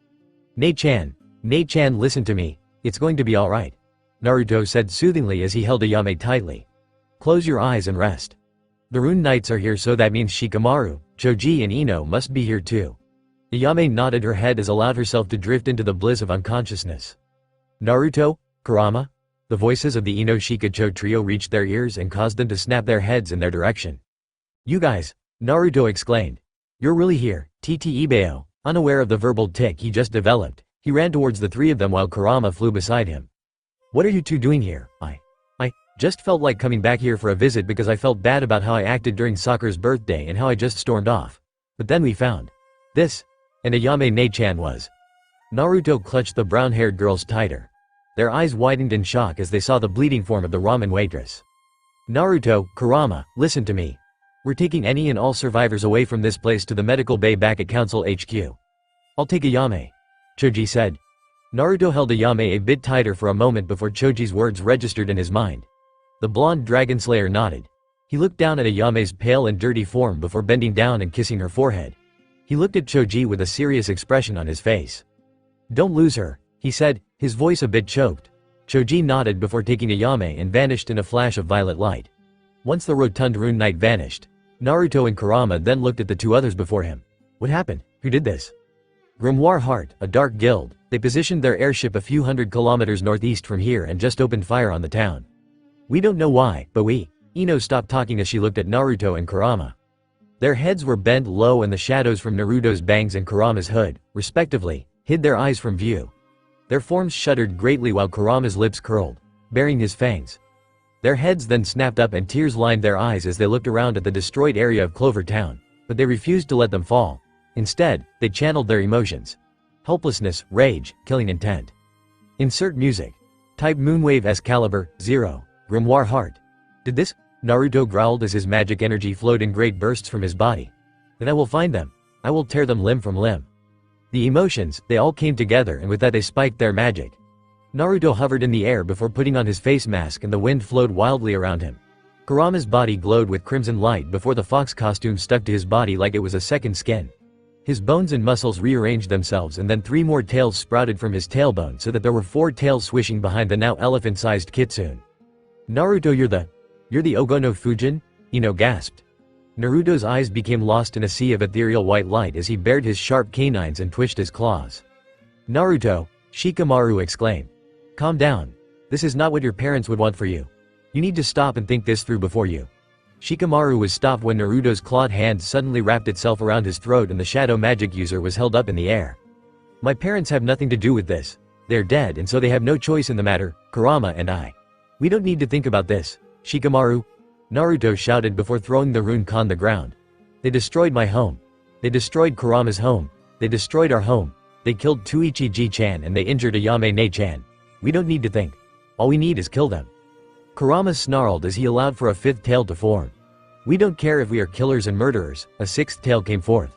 Ne-chan. "Nei-chan, listen to me. It's going to be alright," Naruto said soothingly as he held Ayame tightly. "Close your eyes and rest. The Rune Knights are here, so that means Shikamaru, Choji and Ino must be here too." Ayame nodded her head as allowed herself to drift into the bliss of unconsciousness. "Naruto? Kurama?" The voices of the Ino Shikacho trio reached their ears and caused them to snap their heads in their direction. "You guys," Naruto exclaimed. "You're really here." Ibeo, unaware of the verbal tic he just developed, he ran towards the three of them while Kurama flew beside him. "What are you two doing here?" I just felt like coming back here for a visit because I felt bad about how I acted during Sakura's birthday and how I just stormed off. But then we found this, and Ayame Nei-chan was." Naruto clutched the brown-haired girls tighter. Their eyes widened in shock as they saw the bleeding form of the ramen waitress. "Naruto, Kurama, listen to me. We're taking any and all survivors away from this place to the medical bay back at Council HQ. I'll take Ayame," Choji said. Naruto held Ayame a bit tighter for a moment before Choji's words registered in his mind. The blonde Dragonslayer nodded. He looked down at Ayame's pale and dirty form before bending down and kissing her forehead. He looked at Choji with a serious expression on his face. "Don't lose her," he said, his voice a bit choked. Choji nodded before taking Ayame and vanished in a flash of violet light. Once the rotund Rune Knight vanished, Naruto and Kurama then looked at the two others before him. What happened? Who did this? Grimoire Heart, a dark guild. They positioned their airship a few hundred kilometers northeast from here and just opened fire on the town. We don't know why, but Ino stopped talking as she looked at Naruto and Kurama. Their heads were bent low and the shadows from Naruto's bangs and Kurama's hood, respectively, hid their eyes from view. Their forms shuddered greatly while Kurama's lips curled, baring his fangs. Their heads then snapped up and tears lined their eyes as they looked around at the destroyed area of Clover Town, but they refused to let them fall. Instead, they channeled their emotions. Helplessness, rage, killing intent. Insert music. Type Moonwave Excalibur, 0. Grimoire Heart. Did this? Naruto growled as his magic energy flowed in great bursts from his body. Then I will find them. I will tear them limb from limb. The emotions, they all came together and with that they spiked their magic. Naruto hovered in the air before putting on his face mask and the wind flowed wildly around him. Kurama's body glowed with crimson light before the fox costume stuck to his body like it was a second skin. His bones and muscles rearranged themselves and then 3 more tails sprouted from his tailbone so that there were 4 tails swishing behind the now elephant-sized Kitsune. "Naruto, you're the Ogono Fujin?" Ino gasped. Naruto's eyes became lost in a sea of ethereal white light as he bared his sharp canines and twitched his claws. "Naruto," Shikamaru exclaimed. "Calm down. This is not what your parents would want for you. You need to stop and think this through before you." Shikamaru was stopped when Naruto's clawed hand suddenly wrapped itself around his throat and the shadow magic user was held up in the air. "My parents have nothing to do with this. They're dead and so they have no choice in the matter, Kurama and I. We don't need to think about this, Shikamaru," Naruto shouted before throwing the rune on the ground. "They destroyed my home. They destroyed Kurama's home. They destroyed our home. They killed Tuichiji-chan and they injured Ayame Nei-chan. We don't need to think. All we need is kill them." Kurama snarled as he allowed for a 5th tail to form. "We don't care if we are killers and murderers," a 6th tail came forth.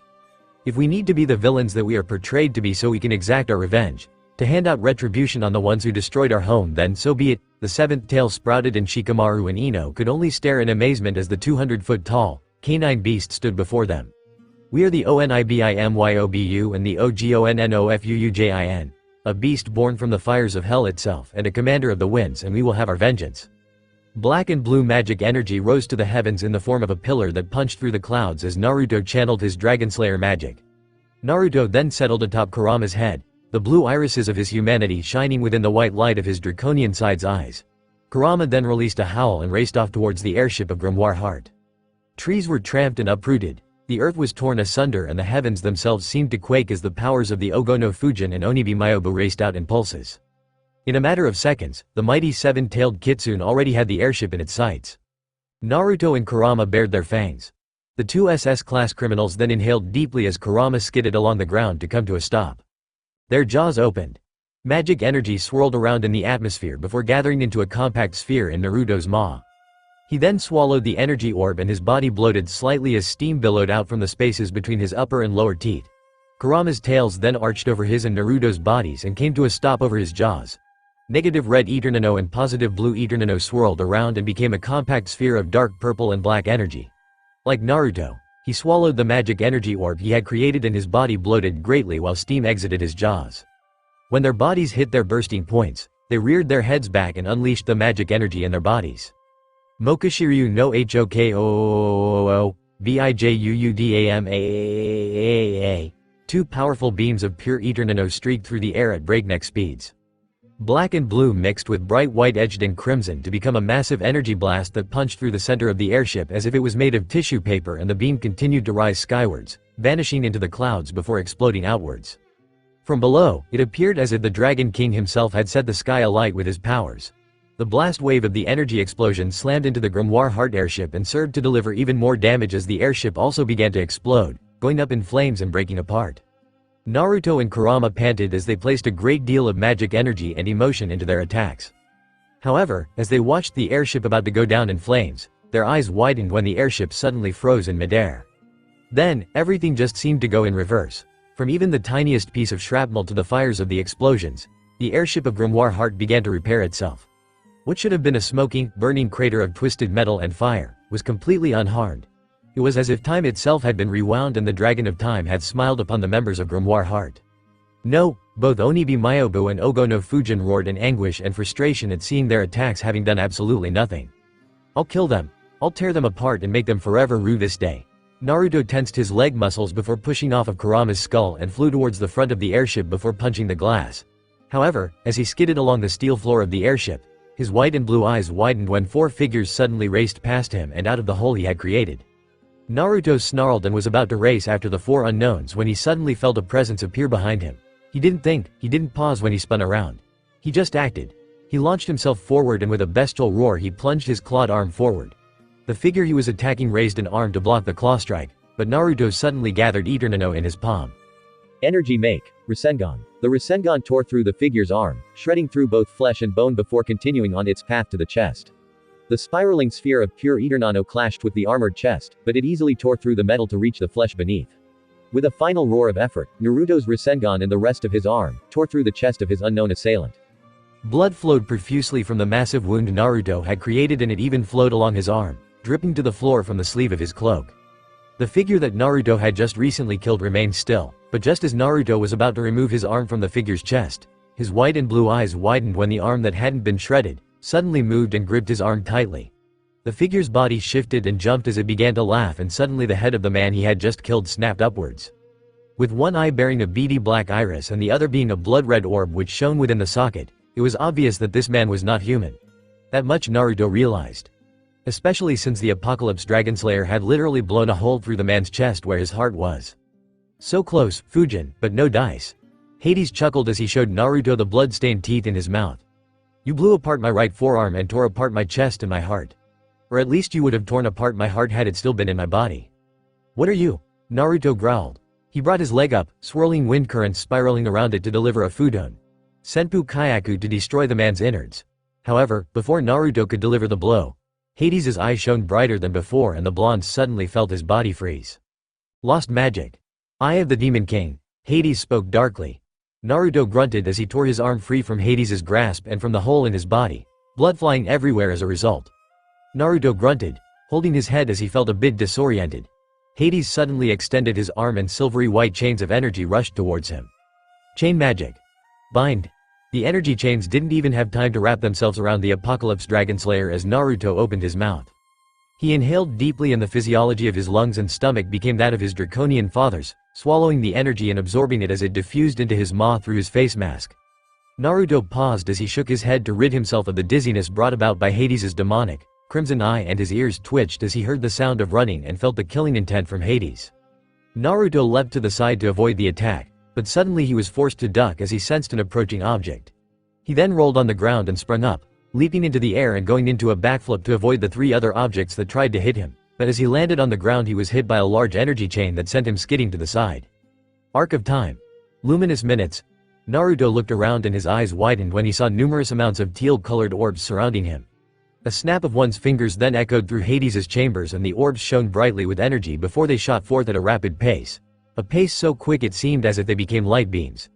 "If we need to be the villains that we are portrayed to be so we can exact our revenge, to hand out retribution on the ones who destroyed our home, then so be it." The 7th tail sprouted and Shikamaru and Ino could only stare in amazement as the 200-foot-tall, canine beast stood before them. "We are the Onibimyobu and the Ogonofujin, a beast born from the fires of hell itself and a commander of the winds, and we will have our vengeance." Black and blue magic energy rose to the heavens in the form of a pillar that punched through the clouds as Naruto channeled his Dragonslayer magic. Naruto then settled atop Kurama's head, the blue irises of his humanity shining within the white light of his draconian-sized eyes. Kurama then released a howl and raced off towards the airship of Grimoire Heart. Trees were tramped and uprooted, the earth was torn asunder and the heavens themselves seemed to quake as the powers of the Ogono Fujin and Onibimyobu raced out in pulses. In a matter of seconds, the mighty 7-tailed Kitsune already had the airship in its sights. Naruto and Kurama bared their fangs. The 2 SS-class criminals then inhaled deeply as Kurama skidded along the ground to come to a stop. Their jaws opened. Magic energy swirled around in the atmosphere before gathering into a compact sphere in Naruto's maw. He then swallowed the energy orb and his body bloated slightly as steam billowed out from the spaces between his upper and lower teeth. Kurama's tails then arched over his and Naruto's bodies and came to a stop over his jaws. Negative red Eternano and positive blue Eternano swirled around and became a compact sphere of dark purple and black energy. Like Naruto, he swallowed the magic energy orb he had created and his body bloated greatly while steam exited his jaws. When their bodies hit their bursting points, they reared their heads back and unleashed the magic energy in their bodies. Mokashiryu no Hokoo Bijuudama. Two powerful beams of pure eternano streaked through the air at breakneck speeds. Black and blue mixed with bright white edged and crimson to become a massive energy blast that punched through the center of the airship as if it was made of tissue paper, and the beam continued to rise skywards, vanishing into the clouds before exploding outwards. From below, it appeared as if the Dragon King himself had set the sky alight with his powers. The blast wave of the energy explosion slammed into the Grimoire Heart airship and served to deliver even more damage as the airship also began to explode, going up in flames and breaking apart. Naruto and Kurama panted as they placed a great deal of magic energy and emotion into their attacks. However, as they watched the airship about to go down in flames, their eyes widened when the airship suddenly froze in midair. Then, everything just seemed to go in reverse. From even the tiniest piece of shrapnel to the fires of the explosions, the airship of Grimoire Heart began to repair itself. What should have been a smoking, burning crater of twisted metal and fire, was completely unharmed. It was as if time itself had been rewound and the Dragon of Time had smiled upon the members of Grimoire Heart. No, both Onibi Myobu and Ogo no Fujin roared in anguish and frustration at seeing their attacks having done absolutely nothing. "I'll kill them. I'll tear them apart and make them forever rue this day." Naruto tensed his leg muscles before pushing off of Kurama's skull and flew towards the front of the airship before punching the glass. However, as he skidded along the steel floor of the airship, his white and blue eyes widened when four figures suddenly raced past him and out of the hole he had created. Naruto snarled and was about to race after the four unknowns when he suddenly felt a presence appear behind him. He didn't think, he didn't pause when he spun around. He just acted. He launched himself forward and with a bestial roar he plunged his clawed arm forward. The figure he was attacking raised an arm to block the claw strike, but Naruto suddenly gathered Eternano in his palm. Energy make, Rasengan. The Rasengan tore through the figure's arm, shredding through both flesh and bone before continuing on its path to the chest. The spiraling sphere of pure Eternano clashed with the armored chest, but it easily tore through the metal to reach the flesh beneath. With a final roar of effort, Naruto's Rasengan and the rest of his arm tore through the chest of his unknown assailant. Blood flowed profusely from the massive wound Naruto had created, and it even flowed along his arm, dripping to the floor from the sleeve of his cloak. The figure that Naruto had just recently killed remained still, but just as Naruto was about to remove his arm from the figure's chest, his white and blue eyes widened when the arm that hadn't been shredded suddenly moved and gripped his arm tightly. The figure's body shifted and jumped as it began to laugh, and suddenly the head of the man he had just killed snapped upwards. With one eye bearing a beady black iris and the other being a blood-red orb which shone within the socket, it was obvious that this man was not human. That much Naruto realized. Especially since the Apocalypse Dragonslayer had literally blown a hole through the man's chest where his heart was. So close, Fujin, but no dice. Hades chuckled as he showed Naruto the blood-stained teeth in his mouth. "You blew apart my right forearm and tore apart my chest and my heart. Or at least you would have torn apart my heart had it still been in my body." "What are you?" Naruto growled. He brought his leg up, swirling wind currents spiraling around it to deliver a Fudon Senpu Kyaku to destroy the man's innards. However, before Naruto could deliver the blow, Hades' eyes shone brighter than before and the blonde suddenly felt his body freeze. "Lost magic. Eye of the Demon King," Hades spoke darkly. Naruto grunted as he tore his arm free from Hades' grasp and from the hole in his body, blood flying everywhere as a result. Naruto grunted, holding his head as he felt a bit disoriented. Hades suddenly extended his arm and silvery white chains of energy rushed towards him. Chain magic. Bind. The energy chains didn't even have time to wrap themselves around the Apocalypse Dragonslayer as Naruto opened his mouth. He inhaled deeply and the physiology of his lungs and stomach became that of his draconian fathers, swallowing the energy and absorbing it as it diffused into his maw through his face mask. Naruto paused as he shook his head to rid himself of the dizziness brought about by Hades' demonic, crimson eye, and his ears twitched as he heard the sound of running and felt the killing intent from Hades. Naruto leapt to the side to avoid the attack, but suddenly he was forced to duck as he sensed an approaching object. He then rolled on the ground and sprung up, leaping into the air and going into a backflip to avoid the three other objects that tried to hit him, but as he landed on the ground he was hit by a large energy chain that sent him skidding to the side. Arc of time. Luminous minutes. Naruto looked around and his eyes widened when he saw numerous amounts of teal-colored orbs surrounding him. A snap of one's fingers then echoed through Hades' chambers and the orbs shone brightly with energy before they shot forth at a rapid pace. A pace so quick it seemed as if they became light beams.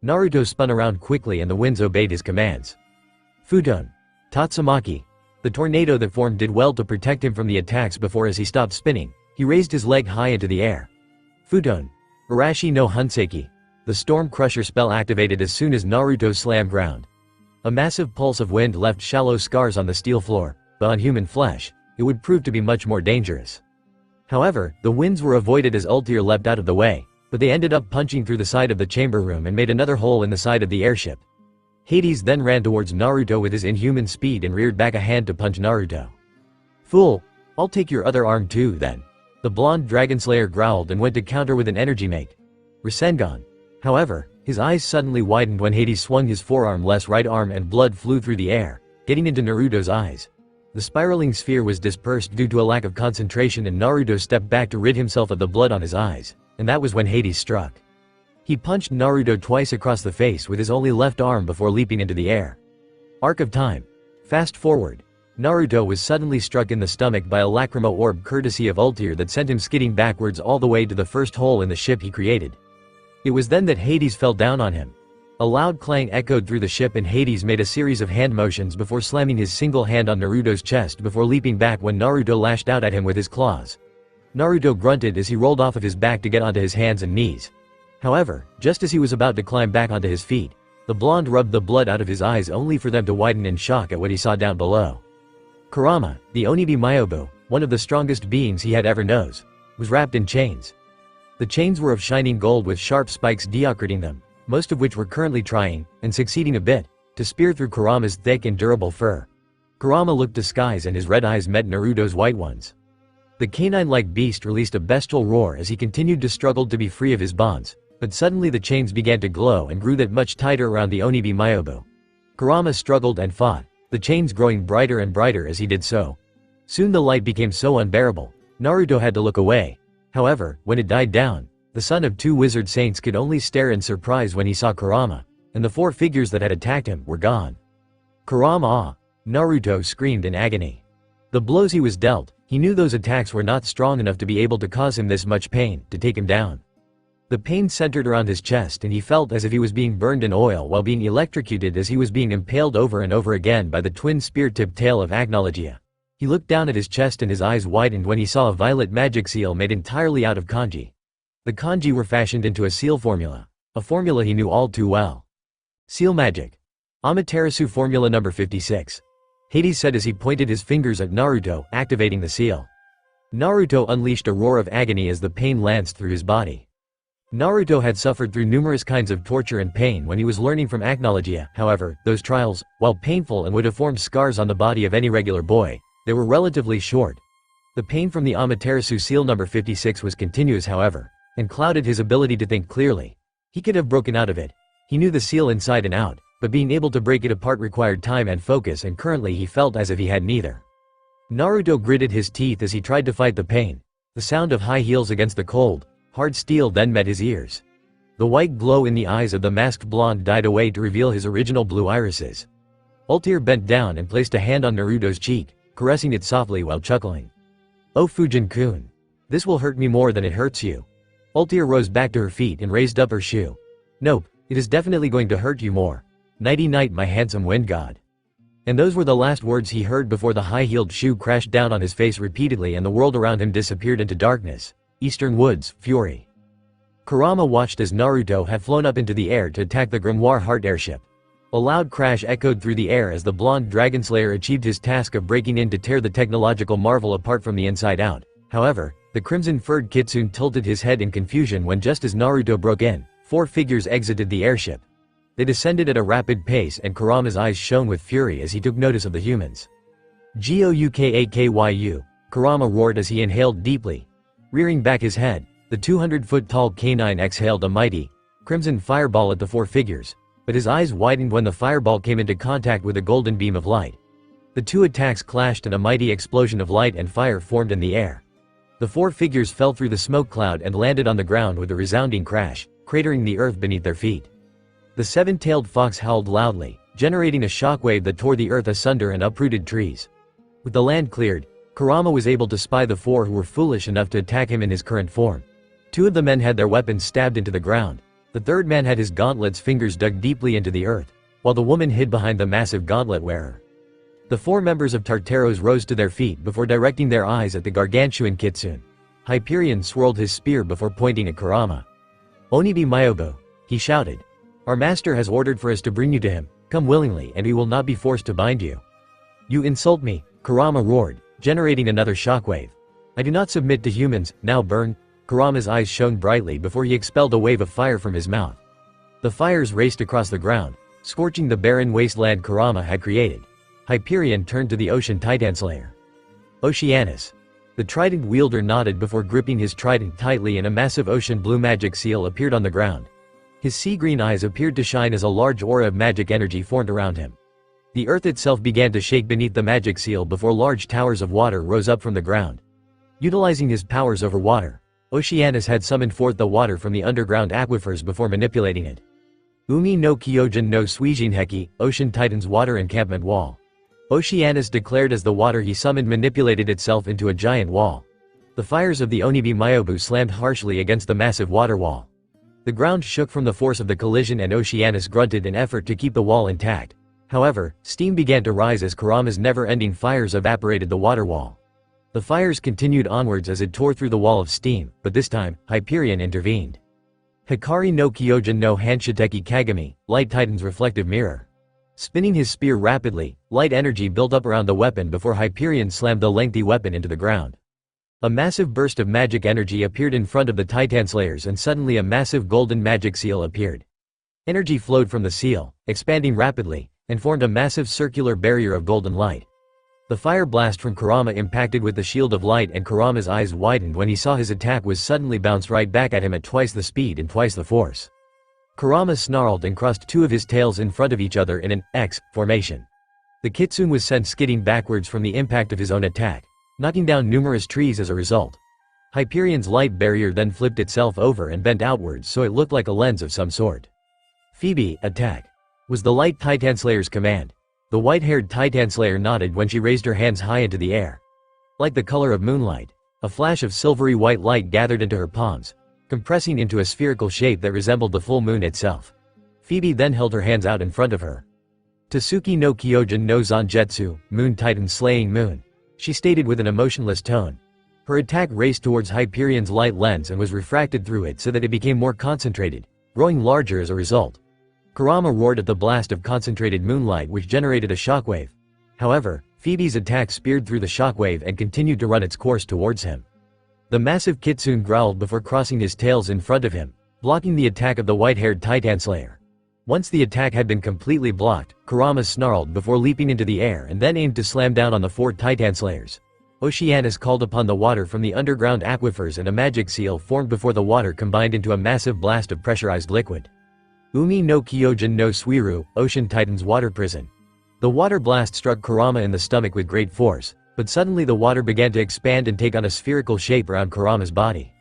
Naruto spun around quickly and the winds obeyed his commands. Fudon. Tatsumaki. The tornado that formed did well to protect him from the attacks before as he stopped spinning, he raised his leg high into the air. Fudon. Arashi no Hanseki. The Storm Crusher spell activated as soon as Naruto slammed ground. A massive pulse of wind left shallow scars on the steel floor, but on human flesh, it would prove to be much more dangerous. However, the winds were avoided as Ultir leapt out of the way, but they ended up punching through the side of the chamber room and made another hole in the side of the airship. Hades then ran towards Naruto with his inhuman speed and reared back a hand to punch Naruto. "Fool! I'll take your other arm too, then." The blonde Dragonslayer growled and went to counter with an energy make. Rasengan. However, his eyes suddenly widened when Hades swung his forearm-less right arm and blood flew through the air, getting into Naruto's eyes. The spiraling sphere was dispersed due to a lack of concentration and Naruto stepped back to rid himself of the blood on his eyes, and that was when Hades struck. He punched Naruto twice across the face with his only left arm before leaping into the air. Arc of time. Fast forward. Naruto was suddenly struck in the stomach by a lacrima orb courtesy of Ultir that sent him skidding backwards all the way to the first hole in the ship he created. It was then that Hades fell down on him. A loud clang echoed through the ship and Hades made a series of hand motions before slamming his single hand on Naruto's chest before leaping back when Naruto lashed out at him with his claws. Naruto grunted as he rolled off of his back to get onto his hands and knees. However, just as he was about to climb back onto his feet, the blonde rubbed the blood out of his eyes only for them to widen in shock at what he saw down below. Kurama, the Onibi Myobu, one of the strongest beings he had ever known, was wrapped in chains. The chains were of shining gold with sharp spikes decorating them, most of which were currently trying, and succeeding a bit, to spear through Kurama's thick and durable fur. Kurama looked to skies and his red eyes met Naruto's white ones. The canine-like beast released a bestial roar as he continued to struggle to be free of his bonds, but suddenly the chains began to glow and grew that much tighter around the Onibi Myobu. Kurama struggled and fought, the chains growing brighter and brighter as he did so. Soon the light became so unbearable, Naruto had to look away. However, when it died down, the son of two wizard saints could only stare in surprise when he saw Kurama, and the four figures that had attacked him were gone. "Kurama!" Naruto screamed in agony. The blows he was dealt, he knew those attacks were not strong enough to be able to cause him this much pain, to take him down. The pain centered around his chest and he felt as if he was being burned in oil while being electrocuted as he was being impaled over and over again by the twin spear-tipped tail of Agnologia. He looked down at his chest and his eyes widened when he saw a violet magic seal made entirely out of kanji. The kanji were fashioned into a seal formula, a formula he knew all too well. Seal magic. Amaterasu formula number 56. Hades said as he pointed his fingers at Naruto, activating the seal. Naruto unleashed a roar of agony as the pain lanced through his body. Naruto had suffered through numerous kinds of torture and pain when he was learning from Agnologia, however, those trials, while painful and would have formed scars on the body of any regular boy, they were relatively short. The pain from the Amaterasu seal number 56 was continuous however, and clouded his ability to think clearly. He could have broken out of it. He knew the seal inside and out, but being able to break it apart required time and focus and currently he felt as if he had neither. Naruto gritted his teeth as he tried to fight the pain. The sound of high heels against the cold, hard steel then met his ears. The white glow in the eyes of the masked blonde died away to reveal his original blue irises. Ultir bent down and placed a hand on Naruto's cheek, caressing it softly while chuckling. "Oh Fujin-kun. This will hurt me more than it hurts you." Ultir rose back to her feet and raised up her shoe. "Nope, it is definitely going to hurt you more. Nighty-night my handsome wind god." And those were the last words he heard before the high-heeled shoe crashed down on his face repeatedly and the world around him disappeared into darkness. Eastern Woods, Fury. Kurama watched as Naruto had flown up into the air to attack the Grimoire Heart airship. A loud crash echoed through the air as the blonde Dragonslayer achieved his task of breaking in to tear the technological marvel apart from the inside out. However, the crimson-furred Kitsune tilted his head in confusion when just as Naruto broke in, four figures exited the airship. They descended at a rapid pace and Kurama's eyes shone with fury as he took notice of the humans. "Goukakyu," Kurama roared as he inhaled deeply. Rearing back his head, the 200-foot-tall canine exhaled a mighty, crimson fireball at the four figures, but his eyes widened when the fireball came into contact with a golden beam of light. The two attacks clashed and a mighty explosion of light and fire formed in the air. The four figures fell through the smoke cloud and landed on the ground with a resounding crash, cratering the earth beneath their feet. The seven-tailed fox howled loudly, generating a shockwave that tore the earth asunder and uprooted trees. With the land cleared, Kurama was able to spy the four who were foolish enough to attack him in his current form. Two of the men had their weapons stabbed into the ground. The third man had his gauntlet's fingers dug deeply into the earth, while the woman hid behind the massive gauntlet wearer. The four members of Tartaros rose to their feet before directing their eyes at the gargantuan Kitsune. Hyperion swirled his spear before pointing at Kurama. "Onibi Myobu." He shouted. "Our master has ordered for us to bring you to him. Come willingly and we will not be forced to bind you." "You insult me," Kurama roared, generating another shockwave. "I do not submit to humans, now burn." Kurama's eyes shone brightly before he expelled a wave of fire from his mouth. The fires raced across the ground, scorching the barren wasteland Kurama had created. Hyperion turned to the ocean Titanslayer. Oceanus. The trident wielder nodded before gripping his trident tightly and a massive ocean blue magic seal appeared on the ground. His sea-green eyes appeared to shine as a large aura of magic energy formed around him. The earth itself began to shake beneath the magic seal before large towers of water rose up from the ground. Utilizing his powers over water, Oceanus had summoned forth the water from the underground aquifers before manipulating it. Umi no Kyojin no Suijinheki, Ocean Titan's water encampment wall. Oceanus declared as the water he summoned manipulated itself into a giant wall. The fires of the Onibi Myobu slammed harshly against the massive water wall. The ground shook from the force of the collision and Oceanus grunted in effort to keep the wall intact. However, steam began to rise as Kurama's never-ending fires evaporated the water wall. The fires continued onwards as it tore through the wall of steam, but this time, Hyperion intervened. Hikari no Kyojin no Hanshiteki Kagami, Light Titan's reflective mirror. Spinning his spear rapidly, light energy built up around the weapon before Hyperion slammed the lengthy weapon into the ground. A massive burst of magic energy appeared in front of the Titanslayers and suddenly a massive golden magic seal appeared. Energy flowed from the seal, expanding rapidly, and formed a massive circular barrier of golden light. The fire blast from Kurama impacted with the shield of light and Kurama's eyes widened when he saw his attack was suddenly bounced right back at him at twice the speed and twice the force. Kurama snarled and crossed two of his tails in front of each other in an X formation. The kitsune was sent skidding backwards from the impact of his own attack, knocking down numerous trees as a result. Hyperion's light barrier then flipped itself over and bent outwards so it looked like a lens of some sort. "Phoebe, attack," was the light Titanslayer's command. The white-haired Titanslayer nodded when she raised her hands high into the air. Like the color of moonlight, a flash of silvery white light gathered into her palms, compressing into a spherical shape that resembled the full moon itself. Phoebe then held her hands out in front of her. "Tasuki no Kyojin no Zanjetsu, Moon Titan slaying moon," she stated with an emotionless tone. Her attack raced towards Hyperion's light lens and was refracted through it so that it became more concentrated, growing larger as a result. Kurama roared at the blast of concentrated moonlight which generated a shockwave. However, Phoebe's attack speared through the shockwave and continued to run its course towards him. The massive kitsune growled before crossing his tails in front of him, blocking the attack of the white-haired Titanslayer. Once the attack had been completely blocked, Kurama snarled before leaping into the air and then aimed to slam down on the four Titanslayers. Oceanus called upon the water from the underground aquifers and a magic seal formed before the water combined into a massive blast of pressurized liquid. Umi no Kyojin no Suiru, Ocean Titan's water prison. The water blast struck Kurama in the stomach with great force, but suddenly the water began to expand and take on a spherical shape around Kurama's body.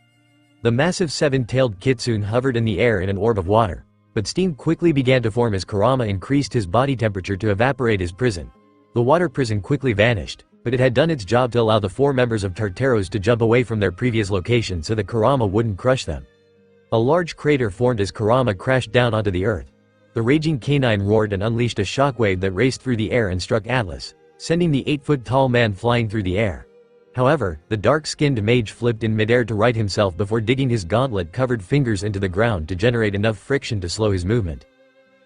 The massive seven-tailed kitsune hovered in the air in an orb of water, but steam quickly began to form as Kurama increased his body temperature to evaporate his prison. The water prison quickly vanished, but it had done its job to allow the four members of Tartaros to jump away from their previous location so that Kurama wouldn't crush them. A large crater formed as Kurama crashed down onto the earth. The raging canine roared and unleashed a shockwave that raced through the air and struck Atlas, sending the 8-foot-tall man flying through the air. However, the dark-skinned mage flipped in midair to right himself before digging his gauntlet-covered fingers into the ground to generate enough friction to slow his movement.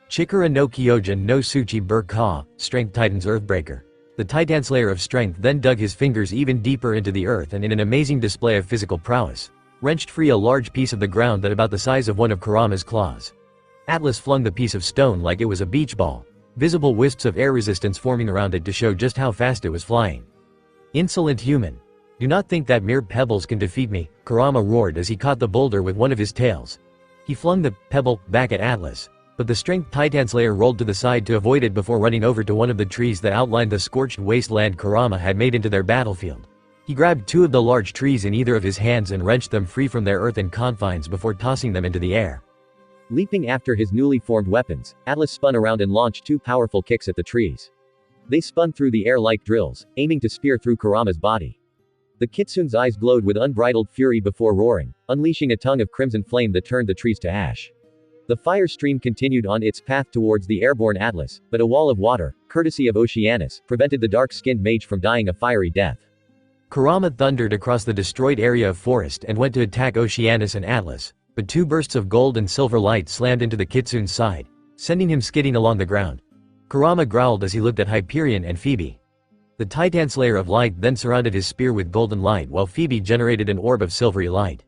Chikara no Kyojin no Tsuchi Ka, Strength Titan's Earthbreaker. The Titanslayer of Strength then dug his fingers even deeper into the earth and in an amazing display of physical prowess, wrenched free a large piece of the ground that about the size of one of Kurama's claws. Atlas flung the piece of stone like it was a beach ball, visible wisps of air resistance forming around it to show just how fast it was flying. "Insolent human! Do not think that mere pebbles can defeat me," Kurama roared as he caught the boulder with one of his tails. He flung the pebble back at Atlas, but the strength Titanslayer rolled to the side to avoid it before running over to one of the trees that outlined the scorched wasteland Kurama had made into their battlefield. He grabbed two of the large trees in either of his hands and wrenched them free from their earthen confines before tossing them into the air. Leaping after his newly formed weapons, Atlas spun around and launched two powerful kicks at the trees. They spun through the air like drills, aiming to spear through Kurama's body. The kitsune's eyes glowed with unbridled fury before roaring, unleashing a tongue of crimson flame that turned the trees to ash. The fire stream continued on its path towards the airborne Atlas, but a wall of water, courtesy of Oceanus, prevented the dark-skinned mage from dying a fiery death. Kurama thundered across the destroyed area of forest and went to attack Oceanus and Atlas, but two bursts of gold and silver light slammed into the Kitsune's side, sending him skidding along the ground. Kurama growled as he looked at Hyperion and Phoebe. The Titan Slayer of Light then surrounded his spear with golden light while Phoebe generated an orb of silvery light.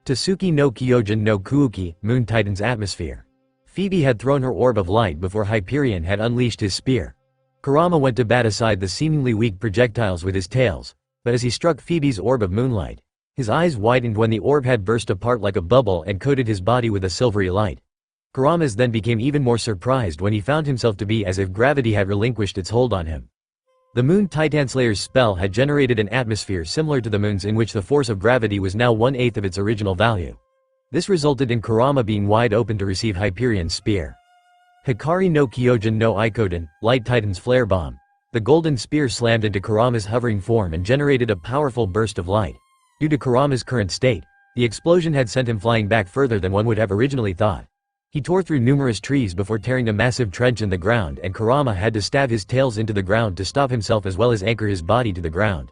Tasuki no Kyojin no Kuuki, Moon Titan's atmosphere. Phoebe had thrown her orb of light before Hyperion had unleashed his spear. Kurama went to bat aside the seemingly weak projectiles with his tails, but as he struck Phoebe's orb of moonlight, his eyes widened when the orb had burst apart like a bubble and coated his body with a silvery light. Kurama's then became even more surprised when he found himself to be as if gravity had relinquished its hold on him. The Moon Titan Slayer's spell had generated an atmosphere similar to the moon's in which the force of gravity was now 1/8 of its original value. This resulted in Kurama being wide open to receive Hyperion's spear. Hikari no Kyojin no Ikoden, Light Titan's flare bomb. The golden spear slammed into Kurama's hovering form and generated a powerful burst of light. Due to Kurama's current state, the explosion had sent him flying back further than one would have originally thought. He tore through numerous trees before tearing a massive trench in the ground, and Kurama had to stab his tails into the ground to stop himself as well as anchor his body to the ground.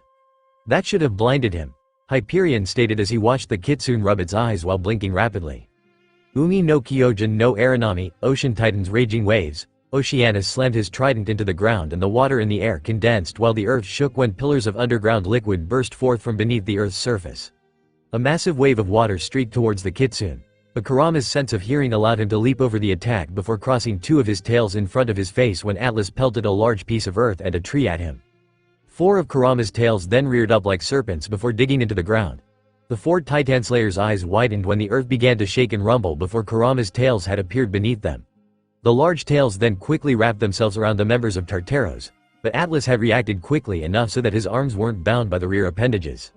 That should have blinded him, Hyperion stated as he watched the Kitsune rub its eyes while blinking rapidly. Umi no Kyojin no Aranami, Ocean Titan's raging waves. Oceanus slammed his trident into the ground and the water in the air condensed while the earth shook when pillars of underground liquid burst forth from beneath the earth's surface. A massive wave of water streaked towards the Kitsune, but Kurama's sense of hearing allowed him to leap over the attack before crossing two of his tails in front of his face when Atlas pelted a large piece of earth and a tree at him. Four of Kurama's tails then reared up like serpents before digging into the ground. The four Titan Slayers' eyes widened when the earth began to shake and rumble before Kurama's tails had appeared beneath them. The large tails then quickly wrapped themselves around the members of Tartaros, but Atlas had reacted quickly enough so that his arms weren't bound by the rear appendages.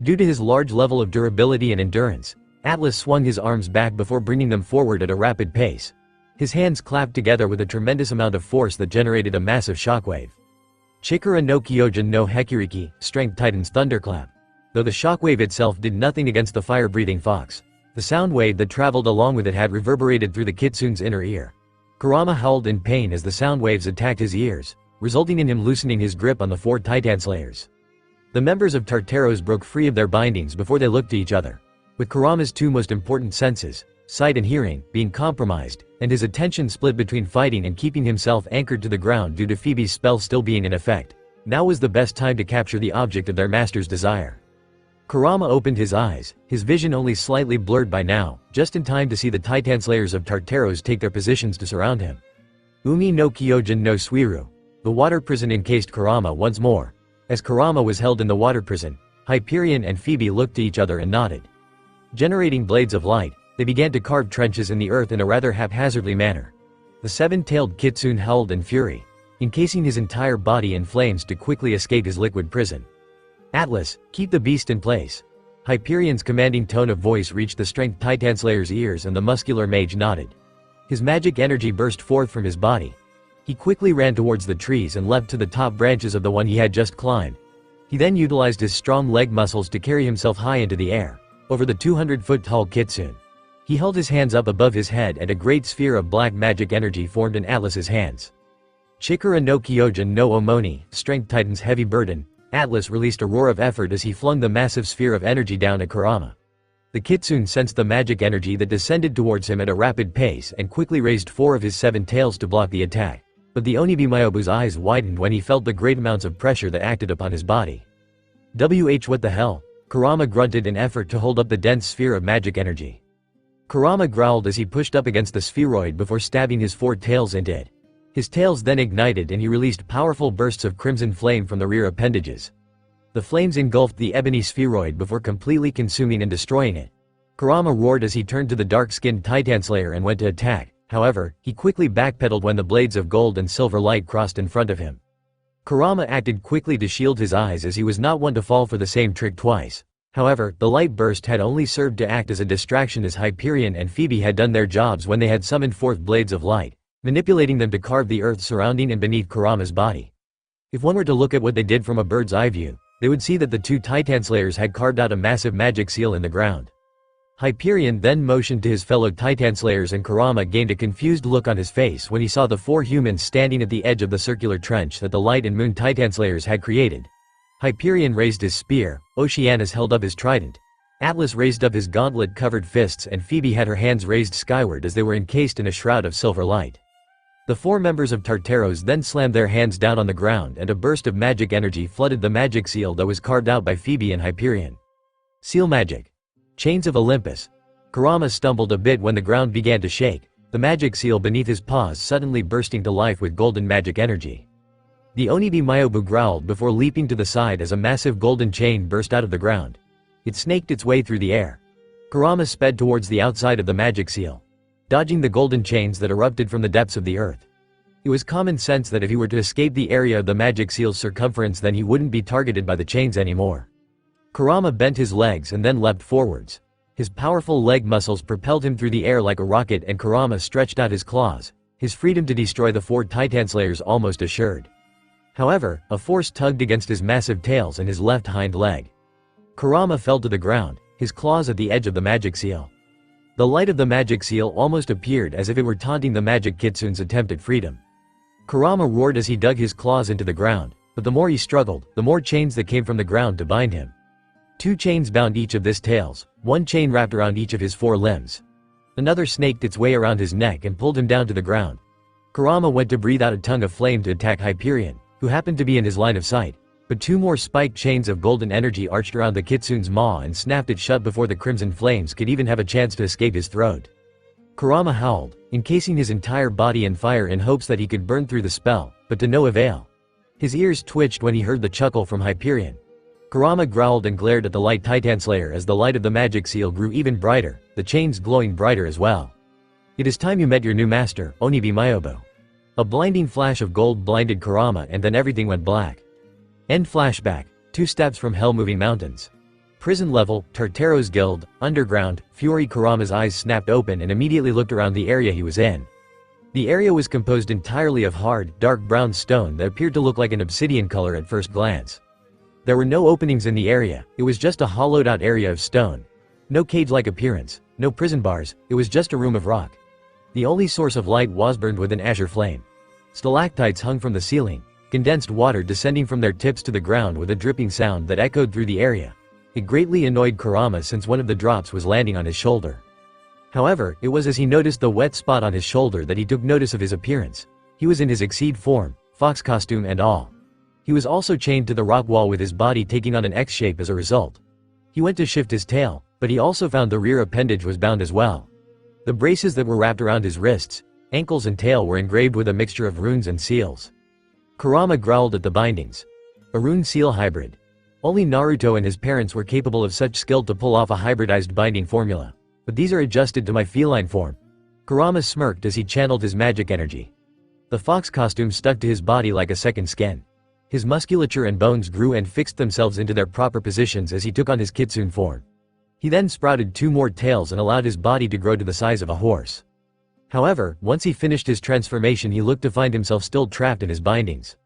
Due to his large level of durability and endurance, Atlas swung his arms back before bringing them forward at a rapid pace. His hands clapped together with a tremendous amount of force that generated a massive shockwave. Chikara no Kyojin no Hekiriki, Strength Titan's thunderclap. Though the shockwave itself did nothing against the fire-breathing fox, the sound wave that traveled along with it had reverberated through the Kitsune's inner ear. Kurama howled in pain as the sound waves attacked his ears, resulting in him loosening his grip on the four Titan Slayers. The members of Tartaros broke free of their bindings before they looked to each other. With Kurama's two most important senses, sight and hearing, being compromised, and his attention split between fighting and keeping himself anchored to the ground due to Phoebe's spell still being in effect, now was the best time to capture the object of their master's desire. Kurama opened his eyes, his vision only slightly blurred by now, just in time to see the Titan Slayers of Tartaros take their positions to surround him. Umi no Kyojin no Suiru. The water prison encased Kurama once more. As Kurama was held in the water prison, Hyperion and Phoebe looked to each other and nodded. Generating blades of light, they began to carve trenches in the earth in a rather haphazardly manner. The seven-tailed Kitsune howled in fury, encasing his entire body in flames to quickly escape his liquid prison. Atlas, keep the beast in place. Hyperion's commanding tone of voice reached the Strength Titan Slayer's ears and the muscular mage nodded. His magic energy burst forth from his body. He quickly ran towards the trees and leapt to the top branches of the one he had just climbed. He then utilized his strong leg muscles to carry himself high into the air, over the 200-foot-tall Kitsune. He held his hands up above his head and a great sphere of black magic energy formed in Atlas's hands. Chikara no Kyojin no Omoni, Strength Titan's heavy burden. Atlas released a roar of effort as he flung the massive sphere of energy down at Kurama. The Kitsune sensed the magic energy that descended towards him at a rapid pace and quickly raised four of his seven tails to block the attack. But the Onibi Myobu's eyes widened when he felt the great amounts of pressure that acted upon his body. What the hell? Kurama grunted in effort to hold up the dense sphere of magic energy. Kurama growled as he pushed up against the spheroid before stabbing his four tails into it. His tails then ignited and he released powerful bursts of crimson flame from the rear appendages. The flames engulfed the ebony spheroid before completely consuming and destroying it. Kurama roared as he turned to the dark-skinned Titan Slayer and went to attack. However, he quickly backpedaled when the blades of gold and silver light crossed in front of him. Kurama acted quickly to shield his eyes as he was not one to fall for the same trick twice. However, the light burst had only served to act as a distraction as Hyperion and Phoebe had done their jobs when they had summoned forth blades of light, manipulating them to carve the earth surrounding and beneath Kurama's body. If one were to look at what they did from a bird's eye view, they would see that the two Titan Slayers had carved out a massive magic seal in the ground. Hyperion then motioned to his fellow Titan Slayers and Kurama gained a confused look on his face when he saw the four humans standing at the edge of the circular trench that the Light and Moon Titan Slayers had created. Hyperion raised his spear, Oceanus held up his trident. Atlas raised up his gauntlet-covered fists and Phoebe had her hands raised skyward as they were encased in a shroud of silver light. The 4 members of Tartaros then slammed their hands down on the ground and a burst of magic energy flooded the magic seal that was carved out by Phoebe and Hyperion. Seal magic. Chains of Olympus. Kurama stumbled a bit when the ground began to shake, the magic seal beneath his paws suddenly bursting to life with golden magic energy. The Onibi Myobu growled before leaping to the side as a massive golden chain burst out of the ground. It snaked its way through the air. Kurama sped towards the outside of the magic seal, dodging the golden chains that erupted from the depths of the earth. It was common sense that if he were to escape the area of the magic seal's circumference then he wouldn't be targeted by the chains anymore. Kurama bent his legs and then leapt forwards. His powerful leg muscles propelled him through the air like a rocket and Kurama stretched out his claws, his freedom to destroy the 4 Titanslayers almost assured. However, a force tugged against his massive tails and his left hind leg. Kurama fell to the ground, his claws at the edge of the magic seal. The light of the magic seal almost appeared as if it were taunting the magic kitsune's attempt at freedom. Kurama roared as he dug his claws into the ground, but the more he struggled, the more chains that came from the ground to bind him. 2 chains bound each of his tails, 1 chain wrapped around each of his 4 limbs. Another snaked its way around his neck and pulled him down to the ground. Kurama went to breathe out a tongue of flame to attack Hyperion, who happened to be in his line of sight. But 2 more spiked chains of golden energy arched around the kitsune's maw and snapped it shut before the crimson flames could even have a chance to escape his throat. Kurama howled, encasing his entire body in fire in hopes that he could burn through the spell, but to no avail. His ears twitched when he heard the chuckle from Hyperion. Kurama growled and glared at the light Titanslayer as the light of the magic seal grew even brighter, the chains glowing brighter as well. "It is time you met your new master, Onibi Myobu." A blinding flash of gold blinded Kurama and then everything went black. End flashback, 2 steps from Hell-Moving Mountains. Prison level, Tartaros Guild, underground, Fury. Kurama's eyes snapped open and immediately looked around the area he was in. The area was composed entirely of hard, dark brown stone that appeared to look like an obsidian color at first glance. There were no openings in the area, it was just a hollowed-out area of stone. No cage-like appearance, no prison bars, it was just a room of rock. The only source of light was burned with an azure flame. Stalactites hung from the ceiling, condensed water descending from their tips to the ground with a dripping sound that echoed through the area. It greatly annoyed Kurama since one of the drops was landing on his shoulder. However, it was as he noticed the wet spot on his shoulder that he took notice of his appearance. He was in his Exceed form, fox costume and all. He was also chained to the rock wall with his body taking on an X shape as a result. He went to shift his tail, but he also found the rear appendage was bound as well. The braces that were wrapped around his wrists, ankles and tail were engraved with a mixture of runes and seals. Kurama growled at the bindings. A rune seal hybrid. Only Naruto and his parents were capable of such skill to pull off a hybridized binding formula. But these are adjusted to my feline form. Kurama smirked as he channeled his magic energy. The fox costume stuck to his body like a second skin. His musculature and bones grew and fixed themselves into their proper positions as he took on his kitsune form. He then sprouted 2 more tails and allowed his body to grow to the size of a horse. However, once he finished his transformation he looked to find himself still trapped in his bindings.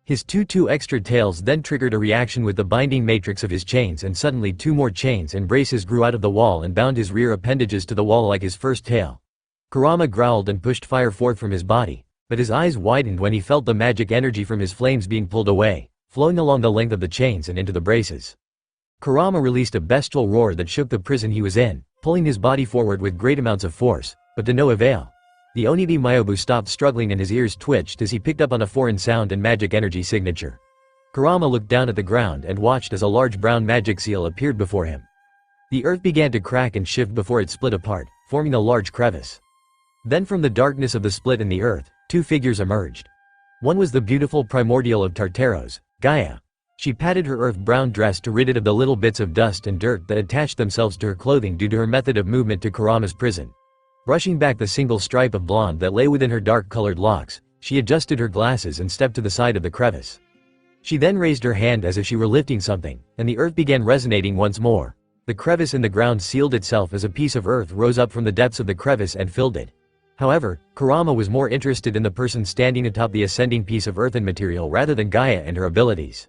His 2 extra tails then triggered a reaction with the binding matrix of his chains and suddenly 2 more chains and braces grew out of the wall and bound his rear appendages to the wall like his first tail. Kurama growled and pushed fire forth from his body, but his eyes widened when he felt the magic energy from his flames being pulled away, flowing along the length of the chains and into the braces. Kurama released a bestial roar that shook the prison he was in, pulling his body forward with great amounts of force, but to no avail. The Onibi Myobu stopped struggling and his ears twitched as he picked up on a foreign sound and magic energy signature. Kurama looked down at the ground and watched as a large brown magic seal appeared before him. The earth began to crack and shift before it split apart, forming a large crevice. Then from the darkness of the split in the earth, 2 figures emerged. One was the beautiful primordial of Tartaros, Gaia. She patted her earth-brown dress to rid it of the little bits of dust and dirt that attached themselves to her clothing due to her method of movement to Kurama's prison. Brushing back the single stripe of blonde that lay within her dark-colored locks, she adjusted her glasses and stepped to the side of the crevice. She then raised her hand as if she were lifting something, and the earth began resonating once more. The crevice in the ground sealed itself as a piece of earth rose up from the depths of the crevice and filled it. However, Kurama was more interested in the person standing atop the ascending piece of earthen material rather than Gaia and her abilities.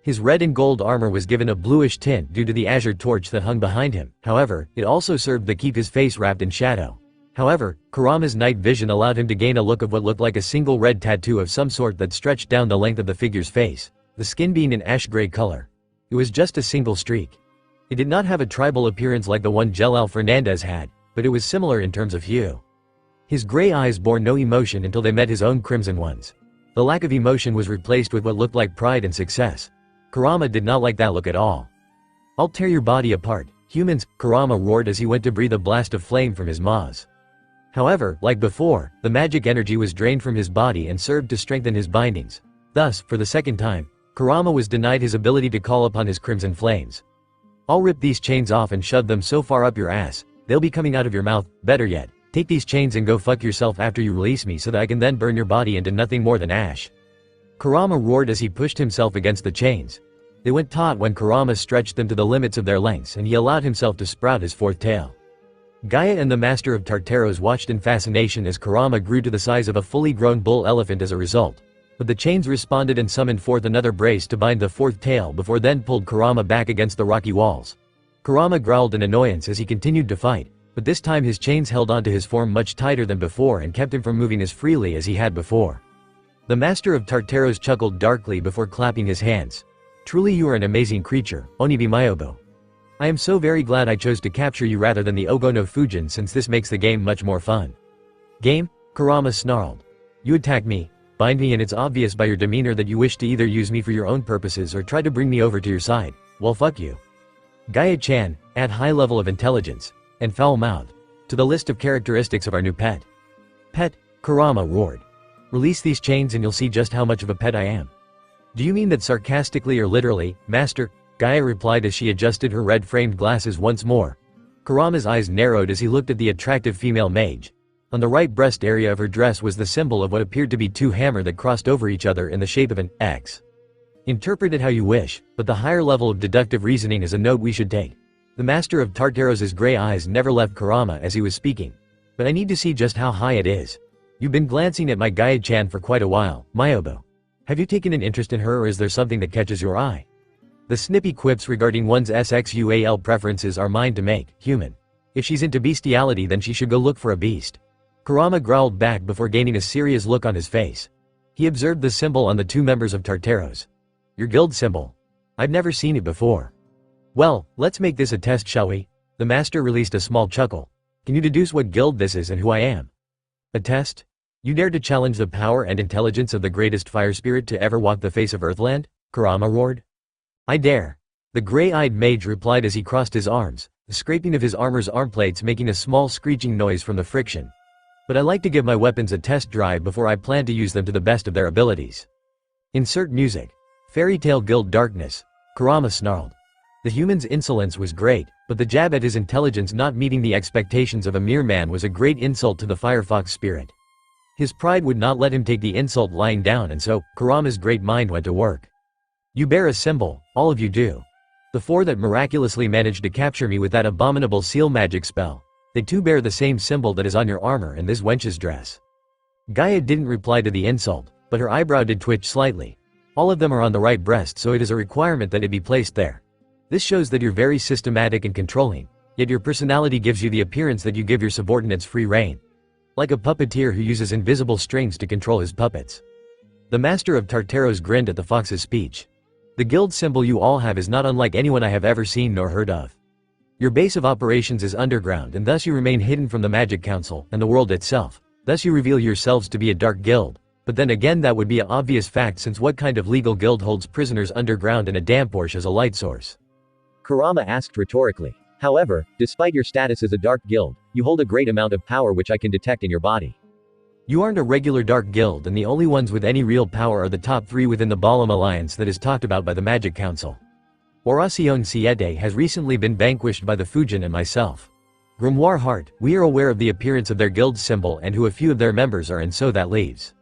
His red and gold armor was given a bluish tint due to the azure torch that hung behind him, however, it also served to keep his face wrapped in shadow. However, Kurama's night vision allowed him to gain a look of what looked like a single red tattoo of some sort that stretched down the length of the figure's face, the skin being an ash-gray color. It was just a single streak. It did not have a tribal appearance like the one Jelal Fernandez had, but it was similar in terms of hue. His gray eyes bore no emotion until they met his own crimson ones. The lack of emotion was replaced with what looked like pride and success. Kurama did not like that look at all. "I'll tear your body apart, humans," Kurama roared as he went to breathe a blast of flame from his maws. However, like before, the magic energy was drained from his body and served to strengthen his bindings. Thus, for the second time, Kurama was denied his ability to call upon his crimson flames. "I'll rip these chains off and shove them so far up your ass, they'll be coming out of your mouth. Better yet, take these chains and go fuck yourself after you release me so that I can then burn your body into nothing more than ash." Kurama roared as he pushed himself against the chains. They went taut when Kurama stretched them to the limits of their lengths and he allowed himself to sprout his fourth tail. Gaia and the Master of Tartaros watched in fascination as Kurama grew to the size of a fully grown bull elephant as a result. But the chains responded and summoned forth another brace to bind the fourth tail before then pulled Kurama back against the rocky walls. Kurama growled in annoyance as he continued to fight, but this time his chains held onto his form much tighter than before and kept him from moving as freely as he had before. The Master of Tartaros chuckled darkly before clapping his hands. "Truly you are an amazing creature, Onibi Myobo. I am so very glad I chose to capture you rather than the Ogo no Fujin since this makes the game much more fun." "Game?" Kurama snarled. "You attack me, bind me, and it's obvious by your demeanor that you wish to either use me for your own purposes or try to bring me over to your side. Well, fuck you." Gaia-chan, add high level of intelligence, and foul-mouthed, to the list of characteristics of our new pet. "Pet?" Kurama roared. "Release these chains and you'll see just how much of a pet I am." "Do you mean that sarcastically or literally, Master?" Gaia replied as she adjusted her red-framed glasses once more. Kurama's eyes narrowed as he looked at the attractive female mage. On the right breast area of her dress was the symbol of what appeared to be two hammers that crossed over each other in the shape of an X. Interpret it how you wish, but the higher level of deductive reasoning is a note we should take. The Master of Tartaros' gray eyes never left Kurama as he was speaking. "But I need to see just how high it is. You've been glancing at my Gaia-chan for quite a while, Myobo. Have you taken an interest in her or is there something that catches your eye?" The snippy quips regarding one's sexual preferences are mine to make, human. If she's into bestiality then she should go look for a beast. Kurama growled back before gaining a serious look on his face. He observed the symbol on the two members of Tartaros. "Your guild symbol. I've never seen it before." "Well, let's make this a test, shall we?" The master released a small chuckle. "Can you deduce what guild this is and who I am?" "A test? You dare to challenge the power and intelligence of the greatest fire spirit to ever walk the face of Earthland?" Kurama roared. "I dare." The gray-eyed mage replied as he crossed his arms, the scraping of his armor's armplates making a small screeching noise from the friction. "But I like to give my weapons a test drive before I plan to use them to the best of their abilities." Insert music. Fairy Tale Guild Darkness. Kurama snarled. The human's insolence was great, but the jab at his intelligence not meeting the expectations of a mere man was a great insult to the Firefox spirit. His pride would not let him take the insult lying down, and so, Kurama's great mind went to work. "You bear a symbol, all of you do. The four that miraculously managed to capture me with that abominable seal magic spell. They too bear the same symbol that is on your armor and this wench's dress." Gaia didn't reply to the insult, but her eyebrow did twitch slightly. "All of them are on the right breast, so it is a requirement that it be placed there. This shows that you're very systematic and controlling, yet your personality gives you the appearance that you give your subordinates free rein. Like a puppeteer who uses invisible strings to control his puppets." The Master of Tartaros grinned at the fox's speech. "The guild symbol you all have is not unlike anyone I have ever seen nor heard of. Your base of operations is underground and thus you remain hidden from the Magic Council and the world itself. Thus you reveal yourselves to be a dark guild. But then again that would be an obvious fact since what kind of legal guild holds prisoners underground in a damp Porsche as a light source?" Kurama asked rhetorically. "However, despite your status as a dark guild, you hold a great amount of power which I can detect in your body. You aren't a regular dark guild and the only ones with any real power are the top 3 within the Balam Alliance that is talked about by the Magic Council. Oracion Siete has recently been vanquished by the Fujin and myself. Grimoire Heart, we are aware of the appearance of their guild symbol and who a few of their members are, and so that leaves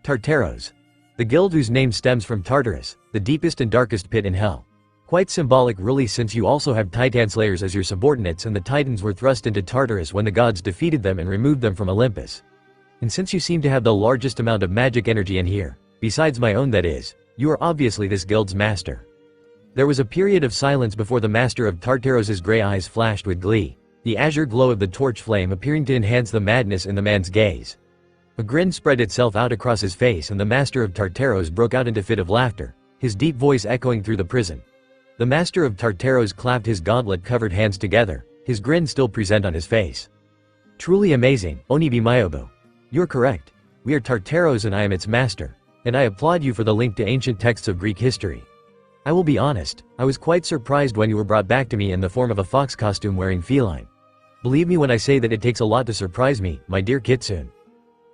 Tartaros. The guild whose name stems from Tartarus, the deepest and darkest pit in hell. Quite symbolic really since you also have Titanslayers as your subordinates and the Titans were thrust into Tartarus when the gods defeated them and removed them from Olympus. And since you seem to have the largest amount of magic energy in here, besides my own that is, you are obviously this guild's master." There was a period of silence before the Master of Tartaros' gray eyes flashed with glee, the azure glow of the torch flame appearing to enhance the madness in the man's gaze. A grin spread itself out across his face and the Master of Tartaros broke out into a fit of laughter, his deep voice echoing through the prison. The master of Tartaros clapped his gauntlet-covered hands together, his grin still present on his face. Truly amazing, Onibi Myobo. You're correct. We are Tartaros and I am its master. And I applaud you for the link to ancient texts of Greek history. I will be honest, I was quite surprised when you were brought back to me in the form of a fox costume wearing feline. Believe me when I say that it takes a lot to surprise me, my dear Kitsune.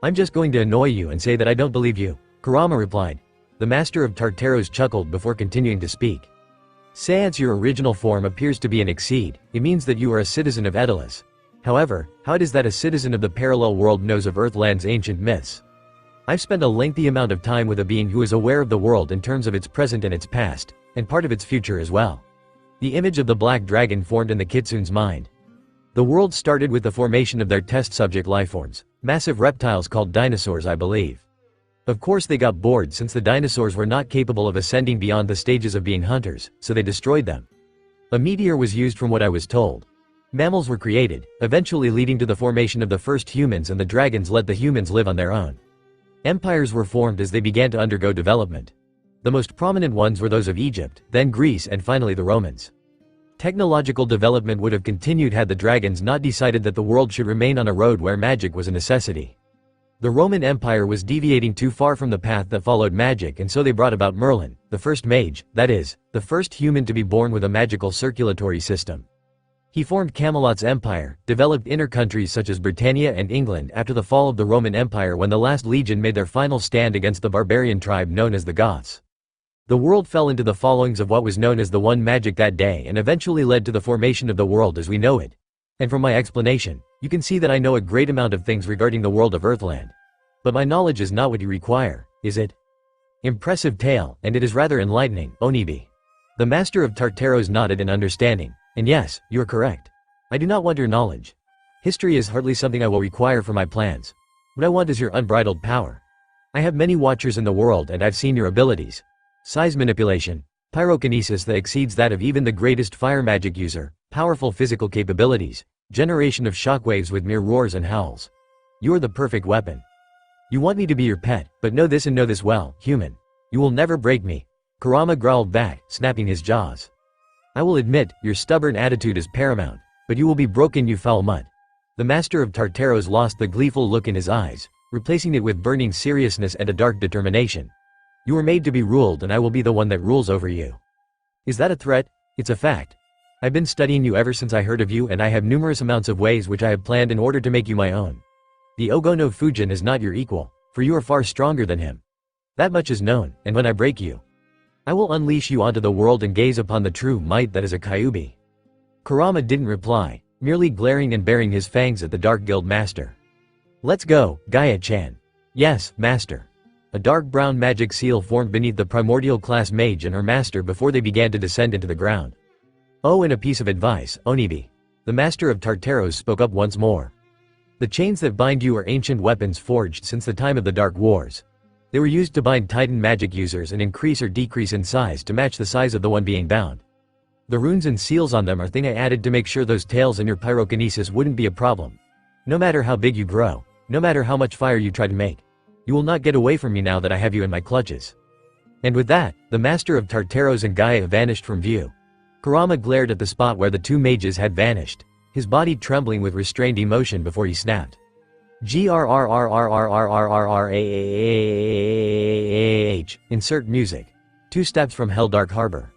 I'm just going to annoy you and say that I don't believe you, Kurama replied. The master of Tartaros chuckled before continuing to speak. Since your original form appears to be an exceed, it means that you are a citizen of Edalis. However, how it is that a citizen of the parallel world knows of Earthland's ancient myths? I've spent a lengthy amount of time with a being who is aware of the world in terms of its present and its past, and part of its future as well. The image of the black dragon formed in the Kitsune's mind. The world started with the formation of their test subject lifeforms, massive reptiles called dinosaurs I believe. Of course they got bored since the dinosaurs were not capable of ascending beyond the stages of being hunters, so they destroyed them. A meteor was used from what I was told. Mammals were created, eventually leading to the formation of the first humans, and the dragons let the humans live on their own. Empires were formed as they began to undergo development. The most prominent ones were those of Egypt, then Greece, and finally the Romans. Technological development would have continued had the dragons not decided that the world should remain on a road where magic was a necessity. The Roman Empire was deviating too far from the path that followed magic, and so they brought about Merlin, the first mage, that is, the first human to be born with a magical circulatory system. He formed Camelot's empire, developed inner countries such as Britannia and England after the fall of the Roman Empire when the last legion made their final stand against the barbarian tribe known as the Goths. The world fell into the followings of what was known as the One Magic that day and eventually led to the formation of the world as we know it. And from my explanation, you can see that I know a great amount of things regarding the world of Earthland. But my knowledge is not what you require, is it? Impressive tale, and it is rather enlightening, Onibi. The master of Tartaros nodded in understanding, and yes, you are correct. I do not want your knowledge. History is hardly something I will require for my plans. What I want is your unbridled power. I have many watchers in the world and I've seen your abilities. Size manipulation, pyrokinesis that exceeds that of even the greatest fire magic user, powerful physical capabilities, generation of shockwaves with mere roars and howls. You are the perfect weapon. You want me to be your pet, but know this and know this well, human. You will never break me. Kurama growled back, snapping his jaws. I will admit, your stubborn attitude is paramount, but you will be broken, you foul mutt. The master of Tartaros lost the gleeful look in his eyes, replacing it with burning seriousness and a dark determination. You were made to be ruled and I will be the one that rules over you. Is that a threat? It's a fact. I've been studying you ever since I heard of you and I have numerous amounts of ways which I have planned in order to make you my own. The Ogono Fujin is not your equal, for you are far stronger than him. That much is known, and when I break you, I will unleash you onto the world and gaze upon the true might that is a Kyuubi. Kurama didn't reply, merely glaring and baring his fangs at the Dark Guild master. Let's go, Gaia-chan. Yes, master. A dark brown magic seal formed beneath the primordial class mage and her master before they began to descend into the ground. Oh, and a piece of advice, Onibi. The master of Tartaros spoke up once more. The chains that bind you are ancient weapons forged since the time of the Dark Wars. They were used to bind Titan magic users and increase or decrease in size to match the size of the one being bound. The runes and seals on them are thing I added to make sure those tails and your pyrokinesis wouldn't be a problem. No matter how big you grow, no matter how much fire you try to make, you will not get away from me now that I have you in my clutches. And with that, the master of Tartaros and Gaia vanished from view. Kurama glared at the spot where the two mages had vanished, his body trembling with restrained emotion before he snapped. GRRRRRRRRRAH. Insert music. 2 steps from Helldark Harbor.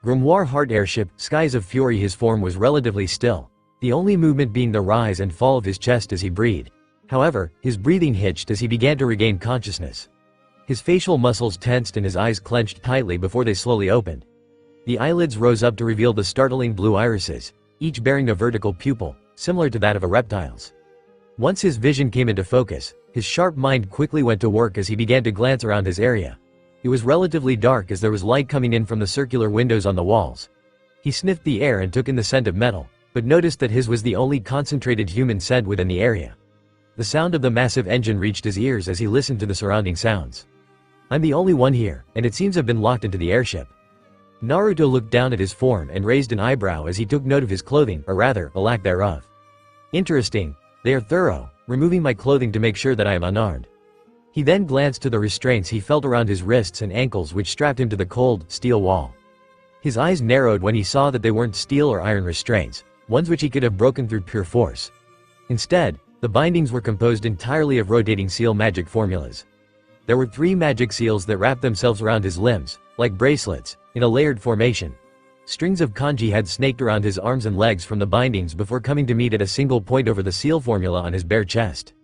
Grimoire Heart Airship, Skies of Fury. His form was relatively still, the only movement being the rise and fall of his chest as he breathed. However, his breathing hitched as he began to regain consciousness. His facial muscles tensed and his eyes clenched tightly before they slowly opened. The eyelids rose up to reveal the startling blue irises, each bearing a vertical pupil, similar to that of a reptile's. Once his vision came into focus, his sharp mind quickly went to work as he began to glance around his area. It was relatively dark as there was light coming in from the circular windows on the walls. He sniffed the air and took in the scent of metal, but noticed that his was the only concentrated human scent within the area. The sound of the massive engine reached his ears as he listened to the surrounding sounds. I'm the only one here, and it seems I've been locked into the airship. Naruto looked down at his form and raised an eyebrow as he took note of his clothing, or rather, a lack thereof. Interesting. They are thorough, removing my clothing to make sure that I am unarmed. He then glanced to the restraints he felt around his wrists and ankles which strapped him to the cold, steel wall. His eyes narrowed when he saw that they weren't steel or iron restraints, ones which he could have broken through pure force. Instead, the bindings were composed entirely of rotating seal magic formulas. There were 3 magic seals that wrapped themselves around his limbs, like bracelets, in a layered formation. Strings of kanji had snaked around his arms and legs from the bindings before coming to meet at a single point over the seal formula on his bare chest.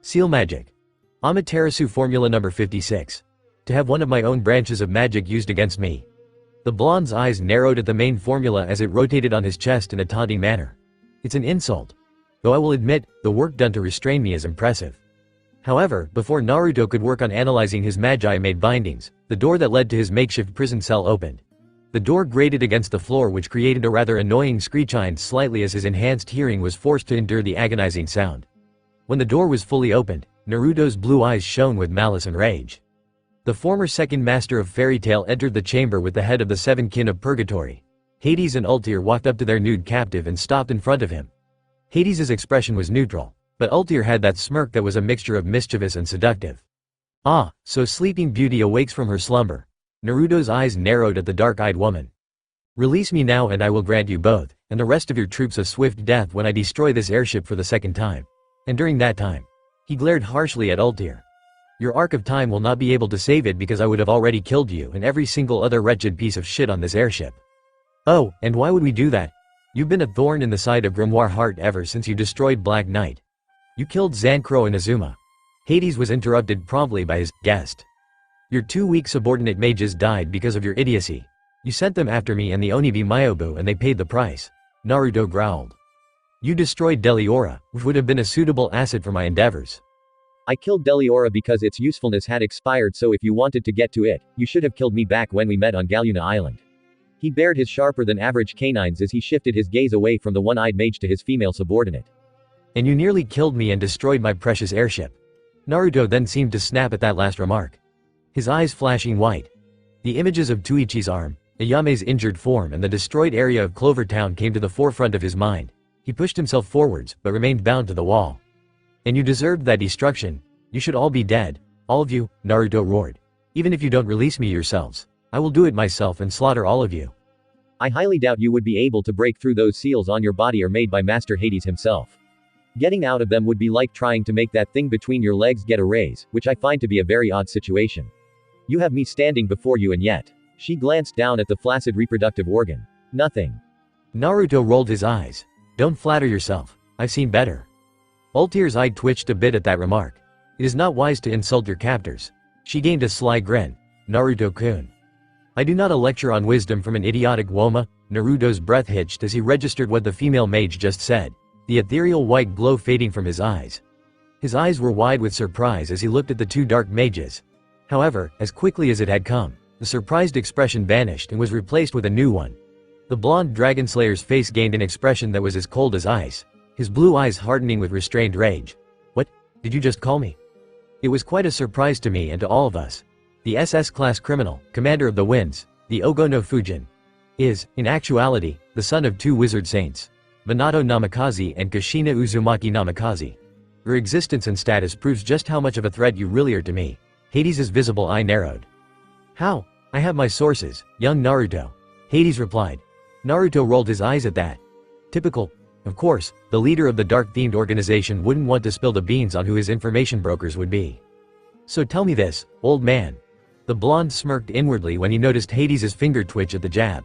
Seal magic. Amaterasu formula number 56. To have one of my own branches of magic used against me. The blonde's eyes narrowed at the main formula as it rotated on his chest in a taunting manner. It's an insult. Though I will admit, the work done to restrain me is impressive. However, before Naruto could work on analyzing his magi-made bindings, the door that led to his makeshift prison cell opened. The door grated against the floor, which created a rather annoying screech slightly as his enhanced hearing was forced to endure the agonizing sound. When the door was fully opened, Naruto's blue eyes shone with malice and rage. The former second master of fairy tale entered the chamber with the head of the 7 kin of purgatory. Hades and Ultir walked up to their nude captive and stopped in front of him. Hades's expression was neutral, but Ultir had that smirk that was a mixture of mischievous and seductive. Ah, so Sleeping Beauty awakes from her slumber. Naruto's eyes narrowed at the dark-eyed woman. Release me now and I will grant you both, and the rest of your troops a swift death when I destroy this airship for the 2nd time. And during that time. He glared harshly at Ultir. Your arc of time will not be able to save it because I would have already killed you and every single other wretched piece of shit on this airship. Oh, and why would we do that? You've been a thorn in the side of Grimoire Heart ever since you destroyed Black Knight. You killed Zancro and Azuma. Hades was interrupted promptly by his guest. Your 2 weak subordinate mages died because of your idiocy. You sent them after me and the Onibi Myobu and they paid the price. Naruto growled. You destroyed Deliora, which would have been a suitable asset for my endeavors. I killed Deliora because its usefulness had expired, so if you wanted to get to it, you should have killed me back when we met on Galuna Island. He bared his sharper than average canines as he shifted his gaze away from the one-eyed mage to his female subordinate. And you nearly killed me and destroyed my precious airship. Naruto then seemed to snap at that last remark. His eyes flashing white. The images of Tuichi's arm, Ayame's injured form and the destroyed area of Clover Town came to the forefront of his mind. He pushed himself forwards, but remained bound to the wall. And you deserved that destruction. You should all be dead. All of you, Naruto roared. Even if you don't release me yourselves, I will do it myself and slaughter all of you. I highly doubt you would be able to break through. Those seals on your body are made by Master Hades himself. Getting out of them would be like trying to make that thing between your legs get a raise, which I find to be a very odd situation. You have me standing before you and yet. She glanced down at the flaccid reproductive organ. Nothing. Naruto rolled his eyes. Don't flatter yourself. I've seen better. Ultir's eye twitched a bit at that remark. It is not wise to insult your captors. She gained a sly grin. Naruto-kun. I do not a lecture on wisdom from an idiotic woma. Naruto's breath hitched as he registered what the female mage just said, the ethereal white glow fading from his eyes. His eyes were wide with surprise as he looked at the 2 dark mages. However, as quickly as it had come, the surprised expression vanished and was replaced with a new one. The blonde Dragonslayer's face gained an expression that was as cold as ice, his blue eyes hardening with restrained rage. What? Did you just call me? It was quite a surprise to me and to all of us. The SS-class criminal, commander of the winds, the Ogo no Fujin, is, in actuality, the son of 2 wizard saints, Minato Namikaze and Kushina Uzumaki Namikaze. Your existence and status proves just how much of a threat you really are to me. Hades's visible eye narrowed. How? I have my sources, young Naruto. Hades replied. Naruto rolled his eyes at that. Typical. Of course, the leader of the dark-themed organization wouldn't want to spill the beans on who his information brokers would be. So tell me this, old man. The blonde smirked inwardly when he noticed Hades's finger twitch at the jab.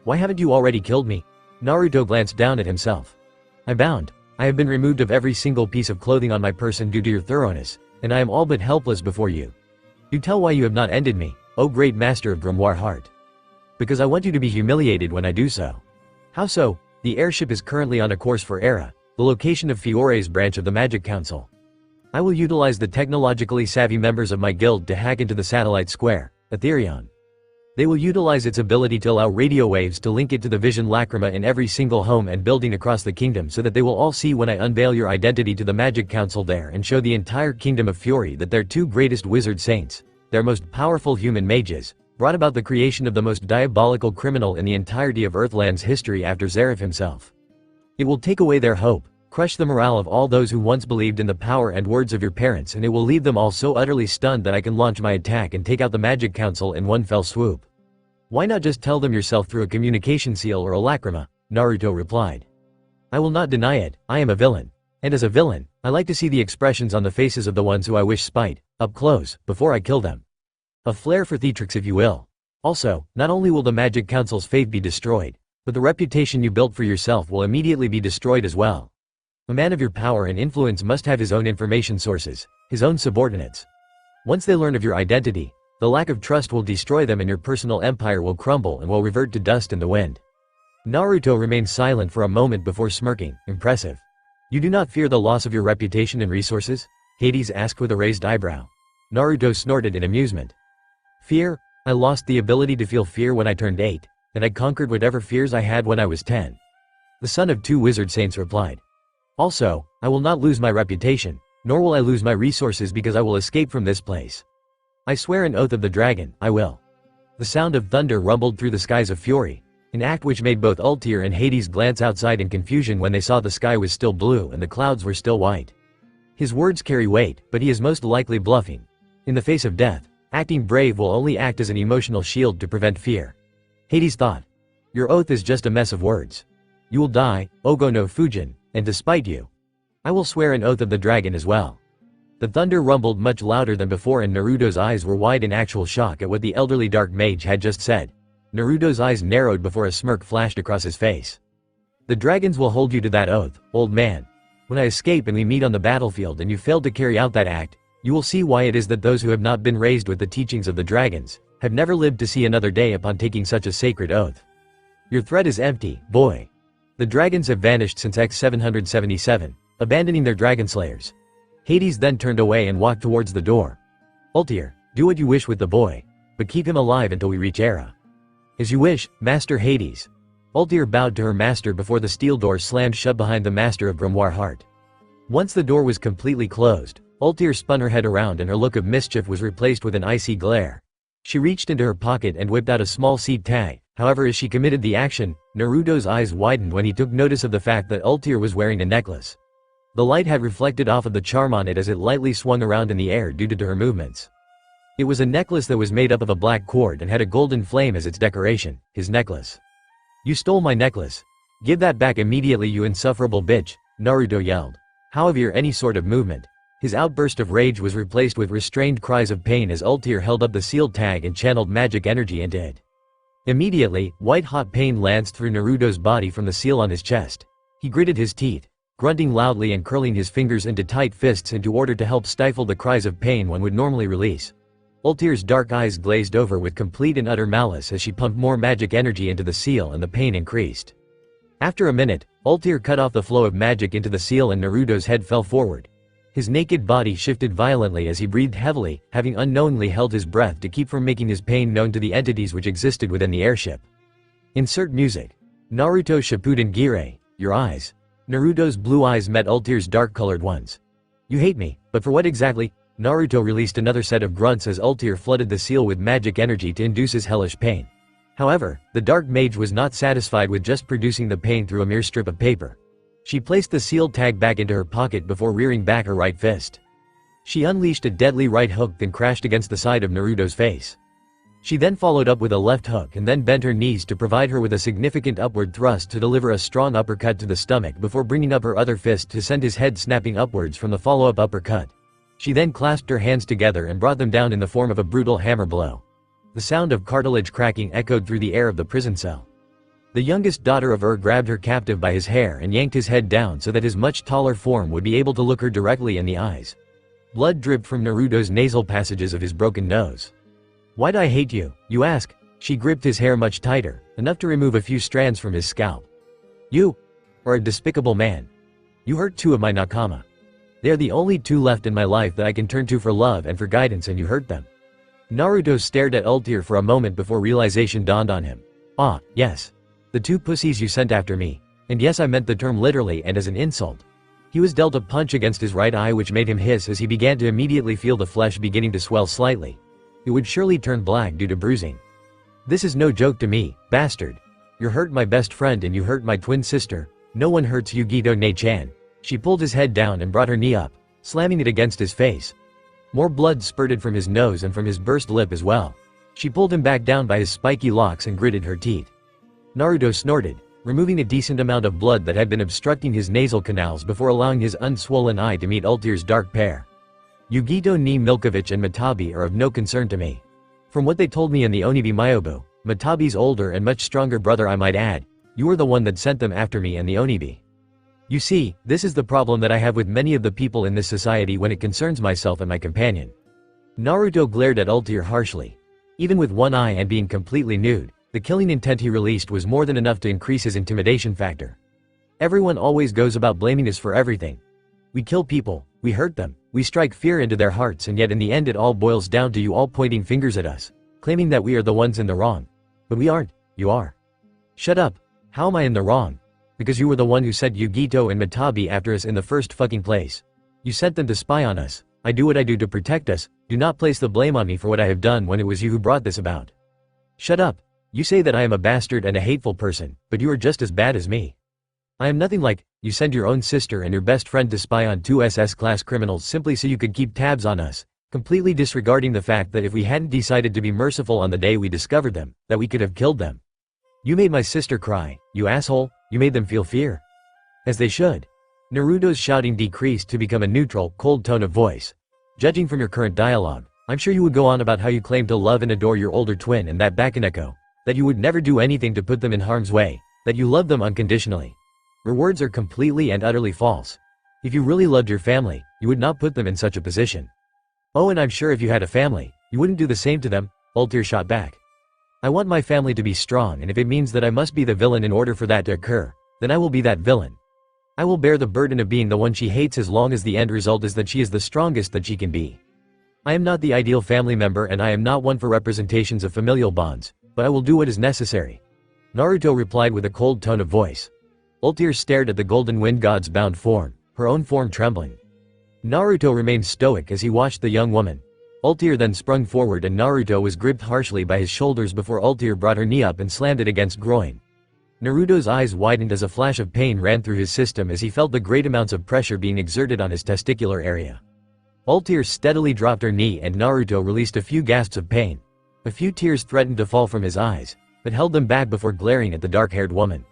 Why haven't you already killed me? Naruto glanced down at himself. I'm bound. I have been removed of every single piece of clothing on my person due to your thoroughness, and I am all but helpless before you. Do tell why you have not ended me, O great master of Grimoire Heart. Because I want you to be humiliated when I do so. How so? The airship is currently on a course for Era, the location of Fiore's branch of the Magic Council. I will utilize the technologically savvy members of my guild to hack into the satellite square, Etherion. They will utilize its ability to allow radio waves to link it to the vision lacrima in every single home and building across the kingdom so that they will all see when I unveil your identity to the Magic Council there and show the entire kingdom of Fiore that their 2 greatest wizard saints, their most powerful human mages, brought about the creation of the most diabolical criminal in the entirety of Earthland's history after Zareth himself. It will take away their hope, crush the morale of all those who once believed in the power and words of your parents, and it will leave them all so utterly stunned that I can launch my attack and take out the Magic Council in one fell swoop. Why not just tell them yourself through a communication seal or a lacrima? Naruto replied. I will not deny it, I am a villain. And as a villain, I like to see the expressions on the faces of the ones who I wish spite, up close, before I kill them. A flair for theatrics if you will. Also, not only will the Magic Council's faith be destroyed, but the reputation you built for yourself will immediately be destroyed as well. A man of your power and influence must have his own information sources, his own subordinates. Once they learn of your identity, the lack of trust will destroy them and your personal empire will crumble and will revert to dust in the wind. Naruto remained silent for a moment before smirking. Impressive. You do not fear the loss of your reputation and resources? Hades asked with a raised eyebrow. Naruto snorted in amusement. Fear? I lost the ability to feel fear when I turned 8, and I conquered whatever fears I had when I was 10. The son of 2 wizard saints replied. Also, I will not lose my reputation, nor will I lose my resources because I will escape from this place. I swear an oath of the dragon, I will. The sound of thunder rumbled through the skies of fury, an act which made both Ultir and Hades glance outside in confusion when they saw the sky was still blue and the clouds were still white. His words carry weight, but he is most likely bluffing. In the face of death, acting brave will only act as an emotional shield to prevent fear. Hades thought. Your oath is just a mess of words. You will die, Ogo no Fujin, and despite you, I will swear an oath of the dragon as well. The thunder rumbled much louder than before and Naruto's eyes were wide in actual shock at what the elderly dark mage had just said. Naruto's eyes narrowed before a smirk flashed across his face. The dragons will hold you to that oath, old man. When I escape and we meet on the battlefield and you fail to carry out that act, you will see why it is that those who have not been raised with the teachings of the dragons have never lived to see another day upon taking such a sacred oath. Your threat is empty, boy. The dragons have vanished since X777, abandoning their Dragonslayers. Hades then turned away and walked towards the door. Ultir, do what you wish with the boy, but keep him alive until we reach Era. As you wish, Master Hades. Ultir bowed to her master before the steel door slammed shut behind the master of Grimoire Heart. Once the door was completely closed, Ultir spun her head around and her look of mischief was replaced with an icy glare. She reached into her pocket and whipped out a small seed tag. However, as she committed the action, Naruto's eyes widened when he took notice of the fact that Ultir was wearing a necklace. The light had reflected off of the charm on it as it lightly swung around in the air due to her movements. It was a necklace that was made up of a black cord and had a golden flame as its decoration, his necklace. You stole my necklace. Give that back immediately, you insufferable bitch, Naruto yelled. However, any sort of movement. His outburst of rage was replaced with restrained cries of pain as Ultir held up the sealed tag and channeled magic energy into it. Immediately, white-hot pain lanced through Naruto's body from the seal on his chest. He gritted his teeth, grunting loudly and curling his fingers into tight fists in order to help stifle the cries of pain one would normally release. Ultir's dark eyes glazed over with complete and utter malice as she pumped more magic energy into the seal and the pain increased. After a minute, Ultir cut off the flow of magic into the seal and Naruto's head fell forward. His naked body shifted violently as he breathed heavily, having unknowingly held his breath to keep from making his pain known to the entities which existed within the airship. Insert music. Naruto Shippuden Girei, your eyes. Naruto's blue eyes met Ultir's dark-colored ones. You hate me, but for what exactly? Naruto released another set of grunts as Ultir flooded the seal with magic energy to induce his hellish pain. However, the dark mage was not satisfied with just producing the pain through a mere strip of paper. She placed the sealed tag back into her pocket before rearing back her right fist. She unleashed a deadly right hook and crashed against the side of Naruto's face. She then followed up with a left hook and then bent her knees to provide her with a significant upward thrust to deliver a strong uppercut to the stomach before bringing up her other fist to send his head snapping upwards from the follow-up uppercut. She then clasped her hands together and brought them down in the form of a brutal hammer blow. The sound of cartilage cracking echoed through the air of the prison cell. The youngest daughter of grabbed her captive by his hair and yanked his head down so that his much taller form would be able to look her directly in the eyes. Blood dripped from Naruto's nasal passages of his broken nose. Why'd I hate you, you ask? She gripped his hair much tighter, enough to remove a few strands from his scalp. You are a despicable man. You hurt 2 of my nakama. They are the only 2 left in my life that I can turn to for love and for guidance, and you hurt them. Naruto stared at Ultir for a moment before realization dawned on him. Ah, yes. The 2 pussies you sent after me. And yes, I meant the term literally and as an insult. He was dealt a punch against his right eye which made him hiss as he began to immediately feel the flesh beginning to swell slightly. It would surely turn black due to bruising. This is no joke to me, bastard. You hurt my best friend and you hurt my twin sister. No one hurts Yugito Ne-chan. She pulled his head down and brought her knee up, slamming it against his face. More blood spurted from his nose and from his burst lip as well. She pulled him back down by his spiky locks and gritted her teeth. Naruto snorted, removing a decent amount of blood that had been obstructing his nasal canals before allowing his unswollen eye to meet Ultir's dark pair. Yugito ni Milkovich and Matabi are of no concern to me. From what they told me in the Onibi Myobu, Matabi's older and much stronger brother I might add, you were the one that sent them after me and the Onibi. You see, this is the problem that I have with many of the people in this society when it concerns myself and my companion. Naruto glared at Ultir harshly. Even with one eye and being completely nude, the killing intent he released was more than enough to increase his intimidation factor. Everyone always goes about blaming us for everything. We kill people, we hurt them, we strike fear into their hearts, and yet in the end it all boils down to you all pointing fingers at us, claiming that we are the ones in the wrong. But we aren't, you are. Shut up. How am I in the wrong? Because you were the one who sent Yugito and Matabi after us in the first fucking place. You sent them to spy on us. I do what I do to protect us. Do not place the blame on me for what I have done when it was you who brought this about. Shut up. You say that I am a bastard and a hateful person, but you are just as bad as me. I am nothing like, you send your own sister and your best friend to spy on two SS-class criminals simply so you could keep tabs on us, completely disregarding the fact that if we hadn't decided to be merciful on the day we discovered them, that we could have killed them. You made my sister cry, you asshole, you made them feel fear. As they should. Naruto's shouting decreased to become a neutral, cold tone of voice. Judging from your current dialogue, I'm sure you would go on about how you claim to love and adore your older twin and that Bakeneko, that you would never do anything to put them in harm's way, that you love them unconditionally. Your words are completely and utterly false. If you really loved your family, you would not put them in such a position. Oh, and I'm sure if you had a family, you wouldn't do the same to them, Ultir shot back. I want my family to be strong, and if it means that I must be the villain in order for that to occur, then I will be that villain. I will bear the burden of being the one she hates as long as the end result is that she is the strongest that she can be. I am not the ideal family member and I am not one for representations of familial bonds, but I will do what is necessary. Naruto replied with a cold tone of voice. Ultir stared at the golden wind god's bound form, her own form trembling. Naruto remained stoic as he watched the young woman. Ultir then sprung forward and Naruto was gripped harshly by his shoulders before Ultir brought her knee up and slammed it against groin. Naruto's eyes widened as a flash of pain ran through his system as he felt the great amounts of pressure being exerted on his testicular area. Ultir steadily dropped her knee and Naruto released a few gasps of pain. A few tears threatened to fall from his eyes, but held them back before glaring at the dark-haired woman.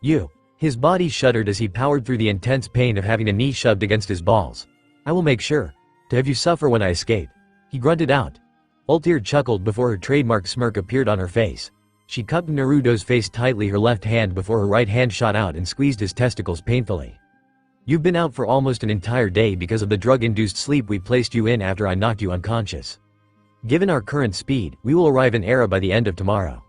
You. His body shuddered as he powered through the intense pain of having a knee shoved against his balls. I will make sure to have you suffer when I escape. He grunted out. Ultir chuckled before her trademark smirk appeared on her face. She cupped Naruto's face tightly her left hand before her right hand shot out and squeezed his testicles painfully. You've been out for almost an entire day because of the drug-induced sleep we placed you in after I knocked you unconscious. Given our current speed, we will arrive in Era by the end of tomorrow.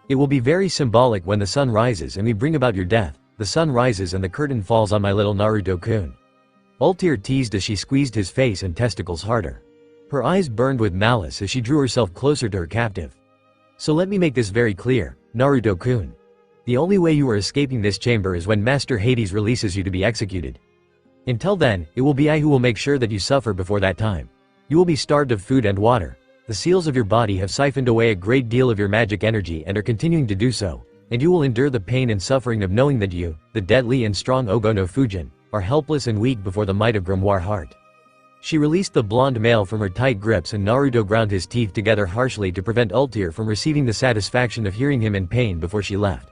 It will be very symbolic when the sun rises and we bring about your death. The sun rises and the curtain falls on my little Naruto-kun. Ultir teased as she squeezed his face and testicles harder. Her eyes burned with malice as she drew herself closer to her captive. So let me make this very clear, Naruto-kun. The only way you are escaping this chamber is when Master Hades releases you to be executed. Until then, it will be I who will make sure that you suffer before that time. You will be starved of food and water. The seals of your body have siphoned away a great deal of your magic energy and are continuing to do so, and you will endure the pain and suffering of knowing that you, the deadly and strong Ogo no Fujin, are helpless and weak before the might of Grimoire Heart. She released the blonde male from her tight grips and Naruto ground his teeth together harshly to prevent Ultir from receiving the satisfaction of hearing him in pain before she left.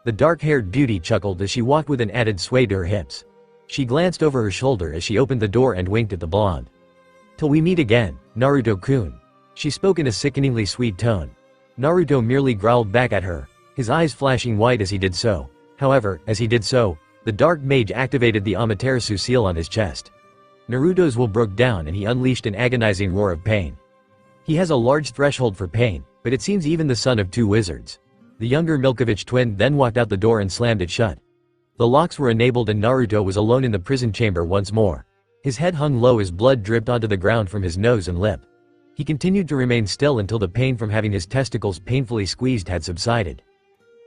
The dark-haired beauty chuckled as she walked with an added sway to her hips. She glanced over her shoulder as she opened the door and winked at the blonde. Till we meet again, Naruto-kun. She spoke in a sickeningly sweet tone. Naruto merely growled back at her, his eyes flashing white as he did so. However, as he did so, the dark mage activated the Amaterasu seal on his chest. Naruto's will broke down and he unleashed an agonizing roar of pain. He has a large threshold for pain, but it seems even the son of two wizards. The younger Milkovich twin then walked out the door and slammed it shut. The locks were enabled and Naruto was alone in the prison chamber once more. His head hung low as blood dripped onto the ground from his nose and lip. He continued to remain still until the pain from having his testicles painfully squeezed had subsided.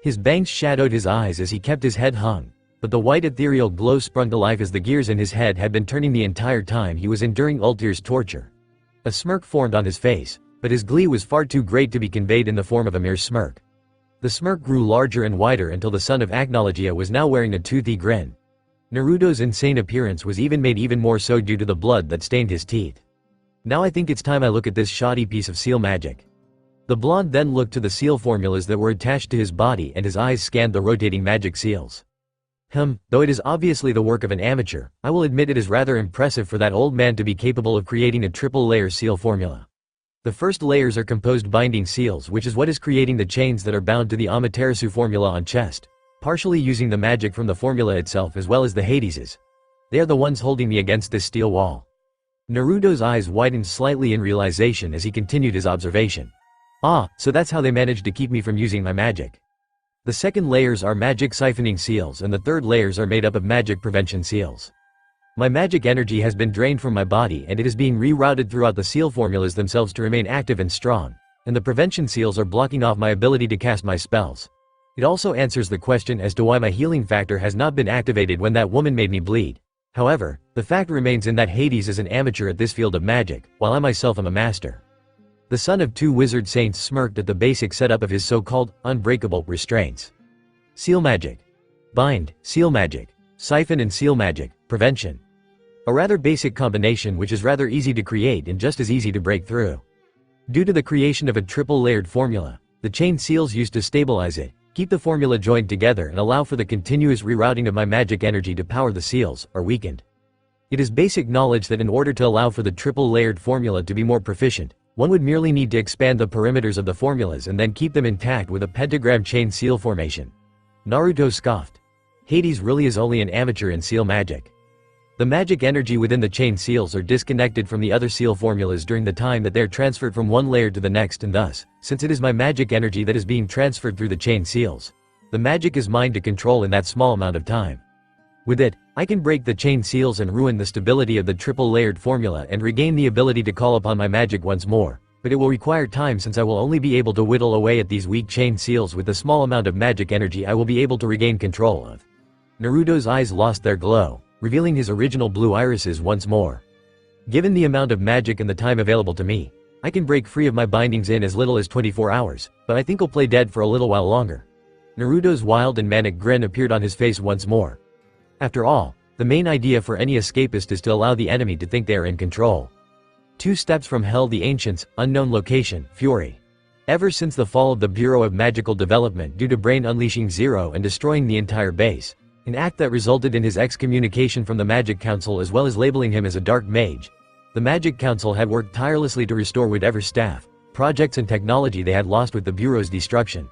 His bangs shadowed his eyes as he kept his head hung, but the white ethereal glow sprung to life as the gears in his head had been turning the entire time he was enduring Ultir's torture. A smirk formed on his face, but his glee was far too great to be conveyed in the form of a mere smirk. The smirk grew larger and wider until the son of Agnologia was now wearing a toothy grin. Naruto's insane appearance was even made even more so due to the blood that stained his teeth. Now I think it's time I look at this shoddy piece of seal magic. The blonde then looked to the seal formulas that were attached to his body and his eyes scanned the rotating magic seals. Though it is obviously the work of an amateur, I will admit it is rather impressive for that old man to be capable of creating a triple-layer seal formula. The first layers are composed binding seals, which is what is creating the chains that are bound to the Amaterasu formula on chest, partially using the magic from the formula itself as well as the Hadeses. They are the ones holding me against this steel wall. Naruto's eyes widened slightly in realization as he continued his observation. Ah, so that's how they managed to keep me from using my magic. The second layers are magic siphoning seals and the third layers are made up of magic prevention seals. My magic energy has been drained from my body and it is being rerouted throughout the seal formulas themselves to remain active and strong, and the prevention seals are blocking off my ability to cast my spells. It also answers the question as to why my healing factor has not been activated when that woman made me bleed. However, the fact remains in that Hades is an amateur at this field of magic, while I myself am a master. The son of two wizard saints smirked at the basic setup of his so-called unbreakable restraints. Seal magic. Bind, seal magic. Siphon and seal magic, prevention. A rather basic combination which is rather easy to create and just as easy to break through. Due to the creation of a triple-layered formula, the chain seals used to stabilize it, keep the formula joined together and allow for the continuous rerouting of my magic energy to power the seals, are weakened. It is basic knowledge that in order to allow for the triple-layered formula to be more proficient, one would merely need to expand the perimeters of the formulas and then keep them intact with a pentagram chain seal formation. Naruto scoffed. Hades really is only an amateur in seal magic. The magic energy within the chain seals are disconnected from the other seal formulas during the time that they are transferred from one layer to the next, and thus, since it is my magic energy that is being transferred through the chain seals, the magic is mine to control in that small amount of time. With it, I can break the chain seals and ruin the stability of the triple-layered formula and regain the ability to call upon my magic once more, but it will require time since I will only be able to whittle away at these weak chain seals with the small amount of magic energy I will be able to regain control of. Naruto's eyes lost their glow, revealing his original blue irises once more. Given the amount of magic and the time available to me, I can break free of my bindings in as little as 24 hours, but I think I'll play dead for a little while longer. Naruto's wild and manic grin appeared on his face once more. After all, the main idea for any escapist is to allow the enemy to think they are in control. 2 steps from hell, the ancients, unknown location, Fury. Ever since the fall of the Bureau of Magical Development due to Brain unleashing Zero and destroying the entire base, an act that resulted in his excommunication from the Magic Council as well as labeling him as a dark mage, the Magic Council had worked tirelessly to restore whatever staff, projects and technology they had lost with the Bureau's destruction.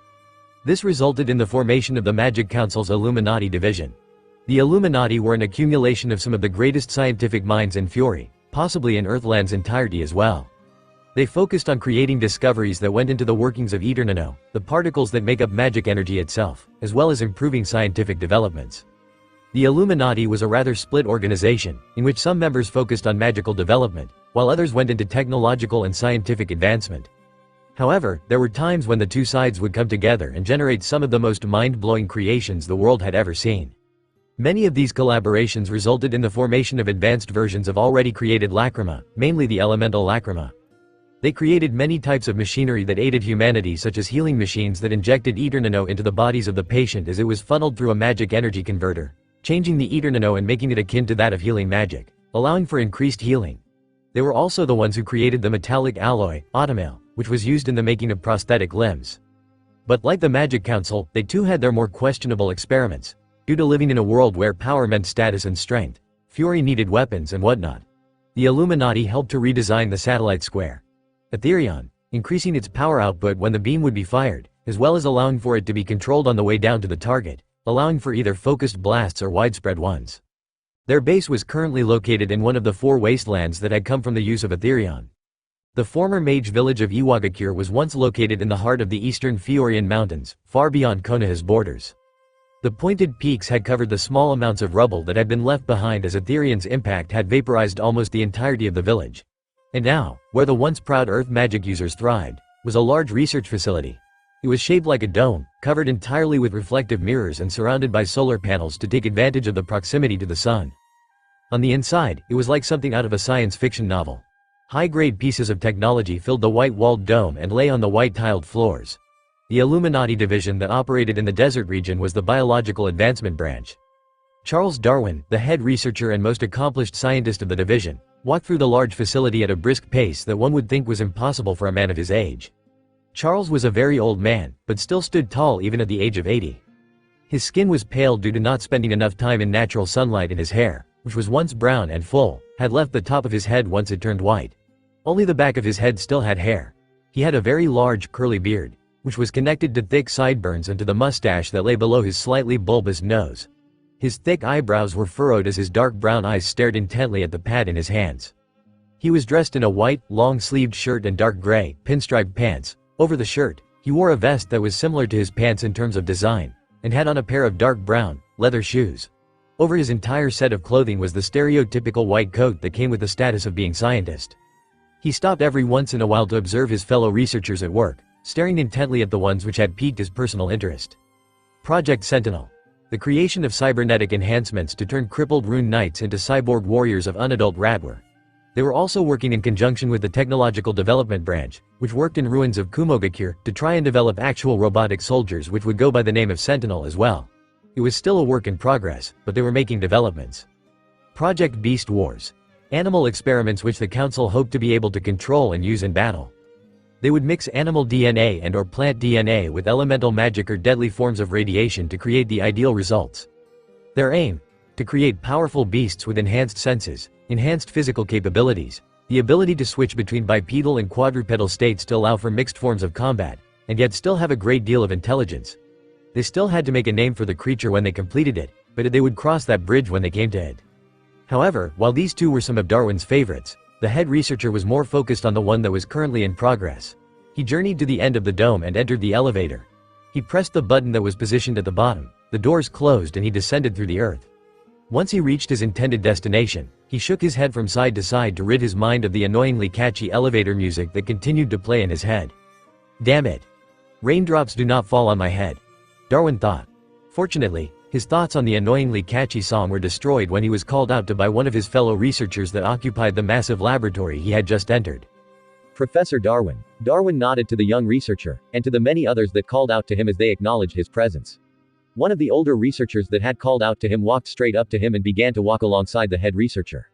This resulted in the formation of the Magic Council's Illuminati division. The Illuminati were an accumulation of some of the greatest scientific minds in Fury, possibly in Earthland's entirety as well. They focused on creating discoveries that went into the workings of Eternano, the particles that make up magic energy itself, as well as improving scientific developments. The Illuminati was a rather split organization, in which some members focused on magical development, while others went into technological and scientific advancement. However, there were times when the two sides would come together and generate some of the most mind-blowing creations the world had ever seen. Many of these collaborations resulted in the formation of advanced versions of already created lacrima, mainly the elemental lacrima. They created many types of machinery that aided humanity, such as healing machines that injected Eternano into the bodies of the patient as it was funneled through a magic energy converter, changing the Eternano and making it akin to that of healing magic, allowing for increased healing. They were also the ones who created the metallic alloy, automail, which was used in the making of prosthetic limbs. But like the Magic Council, they too had their more questionable experiments. Due to living in a world where power meant status and strength, Fury needed weapons and whatnot. The Illuminati helped to redesign the satellite square Etherion, increasing its power output when the beam would be fired, as well as allowing for it to be controlled on the way down to the target, allowing for either focused blasts or widespread ones. Their base was currently located in one of the 4 wastelands that had come from the use of Etherion. The former mage village of Iwagakure was once located in the heart of the eastern Fiorean mountains, far beyond Konoha's borders. The pointed peaks had covered the small amounts of rubble that had been left behind as Etherion's impact had vaporized almost the entirety of the village. And now, where the once proud earth magic users thrived, was a large research facility. It was shaped like a dome, covered entirely with reflective mirrors and surrounded by solar panels to take advantage of the proximity to the sun. On the inside, it was like something out of a science fiction novel. High-grade pieces of technology filled the white-walled dome and lay on the white-tiled floors. The Illuminati division that operated in the desert region was the Biological Advancement Branch. Charles Darwin, the head researcher and most accomplished scientist of the division, walked through the large facility at a brisk pace that one would think was impossible for a man of his age. Charles was a very old man, but still stood tall even at the age of 80. His skin was pale due to not spending enough time in natural sunlight, and his hair, which was once brown and full, had left the top of his head once it turned white. Only the back of his head still had hair. He had a very large curly beard, which was connected to thick sideburns and to the mustache that lay below his slightly bulbous nose. His thick eyebrows were furrowed as his dark brown eyes stared intently at the pad in his hands. He was dressed in a white, long-sleeved shirt and dark gray, pinstriped pants. Over the shirt, he wore a vest that was similar to his pants in terms of design, and had on a pair of dark brown, leather shoes. Over his entire set of clothing was the stereotypical white coat that came with the status of being scientist. He stopped every once in a while to observe his fellow researchers at work, staring intently at the ones which had piqued his personal interest. Project Sentinel. The creation of cybernetic enhancements to turn crippled rune knights into cyborg warriors of unadult Radwar. They were also working in conjunction with the Technological Development Branch, which worked in ruins of Kumohagakure, to try and develop actual robotic soldiers which would go by the name of Sentinel as well. It was still a work in progress, but they were making developments. Project Beast Wars. Animal experiments which the Council hoped to be able to control and use in battle. They would mix animal DNA and/or plant DNA with elemental magic or deadly forms of radiation to create the ideal results. Their aim? To create powerful beasts with enhanced senses, enhanced physical capabilities, the ability to switch between bipedal and quadrupedal states to allow for mixed forms of combat, and yet still have a great deal of intelligence. They still had to make a name for the creature when they completed it, but they would cross that bridge when they came to it. However, while these two were some of Darwin's favorites, the head researcher was more focused on the one that was currently in progress. He journeyed to the end of the dome and entered the elevator. He pressed the button that was positioned at the bottom, the doors closed and he descended through the earth. Once he reached his intended destination, he shook his head from side to side to rid his mind of the annoyingly catchy elevator music that continued to play in his head. Damn it! Raindrops do not fall on my head, Darwin thought. Fortunately, his thoughts on the annoyingly catchy song were destroyed when he was called out to by one of his fellow researchers that occupied the massive laboratory he had just entered. Professor Darwin. Darwin nodded to the young researcher, and to the many others that called out to him as they acknowledged his presence. One of the older researchers that had called out to him walked straight up to him and began to walk alongside the head researcher.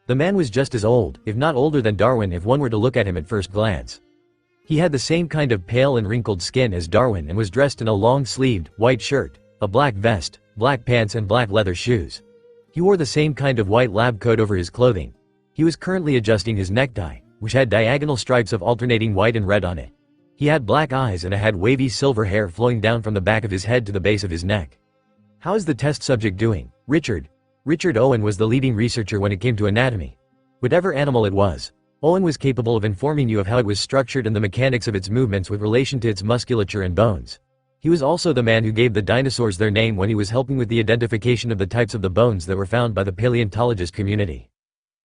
The man was just as old, if not older than Darwin if one were to look at him at first glance. He had the same kind of pale and wrinkled skin as Darwin and was dressed in a long-sleeved, white shirt, a black vest, black pants and black leather shoes. He wore the same kind of white lab coat over his clothing. He was currently adjusting his necktie, which had diagonal stripes of alternating white and red on it. He had black eyes and had wavy silver hair flowing down from the back of his head to the base of his neck. How is the test subject doing, Richard? Richard Owen was the leading researcher when it came to anatomy. Whatever animal it was, Owen was capable of informing you of how it was structured and the mechanics of its movements with relation to its musculature and bones. He was also the man who gave the dinosaurs their name when he was helping with the identification of the types of the bones that were found by the paleontologist community.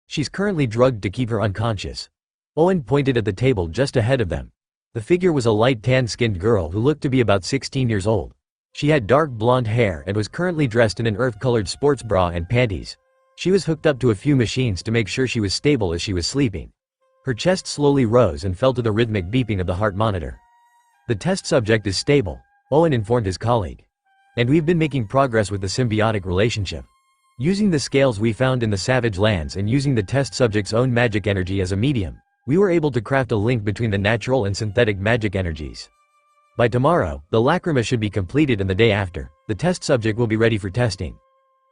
She's currently drugged to keep her unconscious. Owen pointed at the table just ahead of them. The figure was a light tan-skinned girl who looked to be about 16 years old. She had dark blonde hair and was currently dressed in an earth-colored sports bra and panties. She was hooked up to a few machines to make sure she was stable as she was sleeping. Her chest slowly rose and fell to the rhythmic beeping of the heart monitor. The test subject is stable, Owen informed his colleague. And we've been making progress with the symbiotic relationship. Using the scales we found in the Savage Lands and using the test subject's own magic energy as a medium, we were able to craft a link between the natural and synthetic magic energies. By tomorrow, the lacrima should be completed and the day after, the test subject will be ready for testing.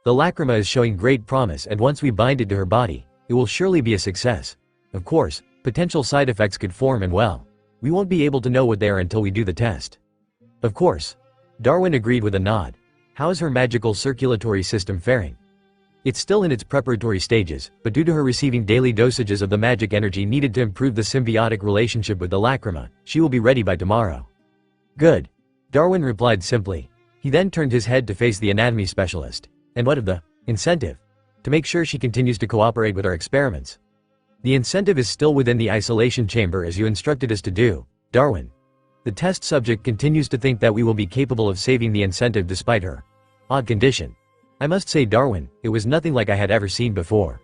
The lacrima is showing great promise and once we bind it to her body, it will surely be a success. Of course, potential side effects could form and well, we won't be able to know what they are until we do the test. Of course. Darwin agreed with a nod. How is her magical circulatory system faring? It's still in its preparatory stages, but due to her receiving daily dosages of the magic energy needed to improve the symbiotic relationship with the lacrima, she will be ready by tomorrow. Good. Darwin replied simply. He then turned his head to face the anatomy specialist. And what of the incentive? To make sure she continues to cooperate with our experiments. The incentive is still within the isolation chamber as you instructed us to do, Darwin. The test subject continues to think that we will be capable of saving the incentive despite her odd condition. I must say, Darwin, it was nothing like I had ever seen before.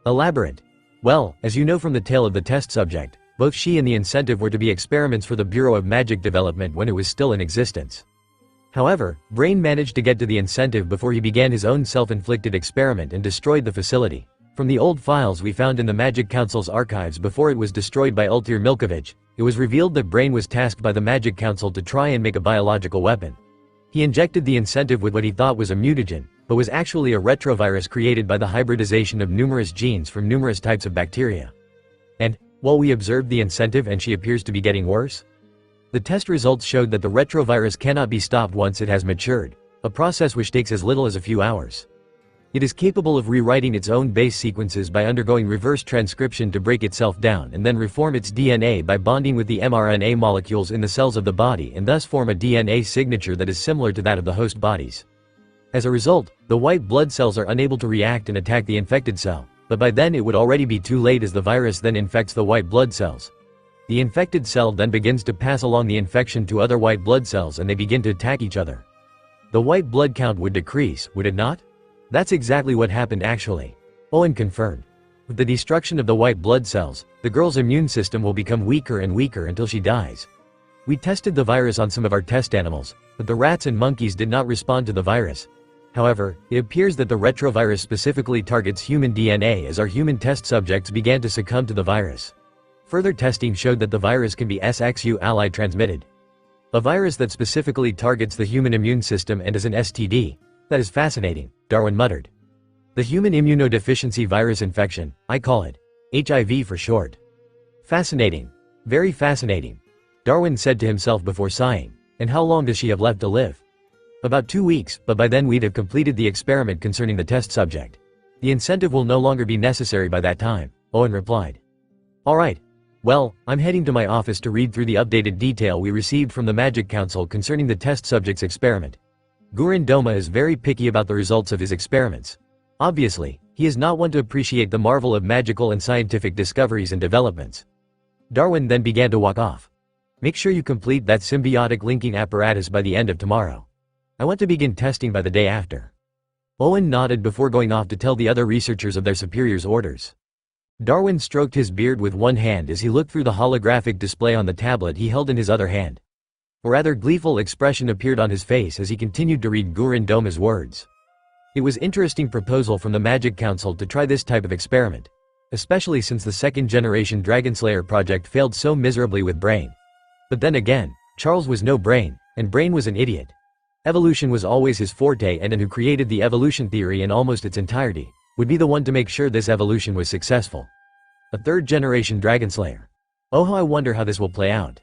Elaborate. Well, as you know from the tale of the test subject, both she and the incentive were to be experiments for the Bureau of Magic Development when it was still in existence. However, Brain managed to get to the incentive before he began his own self-inflicted experiment and destroyed the facility. From the old files we found in the Magic Council's archives before it was destroyed by Ultir Milkovich, it was revealed that Brain was tasked by the Magic Council to try and make a biological weapon. He injected the incentive with what he thought was a mutagen, but was actually a retrovirus created by the hybridization of numerous genes from numerous types of bacteria. And, while we observed the incentive and she appears to be getting worse? The test results showed that the retrovirus cannot be stopped once it has matured, a process which takes as little as a few hours. It is capable of rewriting its own base sequences by undergoing reverse transcription to break itself down and then reform its DNA by bonding with the mRNA molecules in the cells of the body and thus form a DNA signature that is similar to that of the host bodies. As a result, the white blood cells are unable to react and attack the infected cell, but by then it would already be too late as the virus then infects the white blood cells. The infected cell then begins to pass along the infection to other white blood cells and they begin to attack each other. The white blood count would decrease, would it not? That's exactly what happened actually. Owen confirmed. With the destruction of the white blood cells, the girl's immune system will become weaker and weaker until she dies. We tested the virus on some of our test animals, but the rats and monkeys did not respond to the virus. However, it appears that the retrovirus specifically targets human DNA as our human test subjects began to succumb to the virus. Further testing showed that the virus can be SXU ally transmitted. A virus that specifically targets the human immune system and is an STD. That is fascinating, Darwin muttered. The human immunodeficiency virus infection, I call it. HIV for short. Fascinating. Very fascinating. Darwin said to himself before sighing. And how long does she have left to live? About 2 weeks, but by then we'd have completed the experiment concerning the test subject. The incentive will no longer be necessary by that time, Owen replied. Alright. Well, I'm heading to my office to read through the updated detail we received from the Magic Council concerning the test subject's experiment. Gurren Doma is very picky about the results of his experiments. Obviously, he is not one to appreciate the marvel of magical and scientific discoveries and developments. Darwin then began to walk off. Make sure you complete that symbiotic linking apparatus by the end of tomorrow. I want to begin testing by the day after. Owen nodded before going off to tell the other researchers of their superiors' orders. Darwin stroked his beard with one hand as he looked through the holographic display on the tablet he held in his other hand. A rather gleeful expression appeared on his face as he continued to read Gurren Doma's words. It was an interesting proposal from the Magic Council to try this type of experiment, especially since the second-generation Dragonslayer project failed so miserably with Brain. But then again, Charles was no brain, and Brain was an idiot. Evolution was always his forte, and who created the evolution theory in almost its entirety would be the one to make sure this evolution was successful. A third-generation Dragonslayer. Oh, how I wonder how this will play out.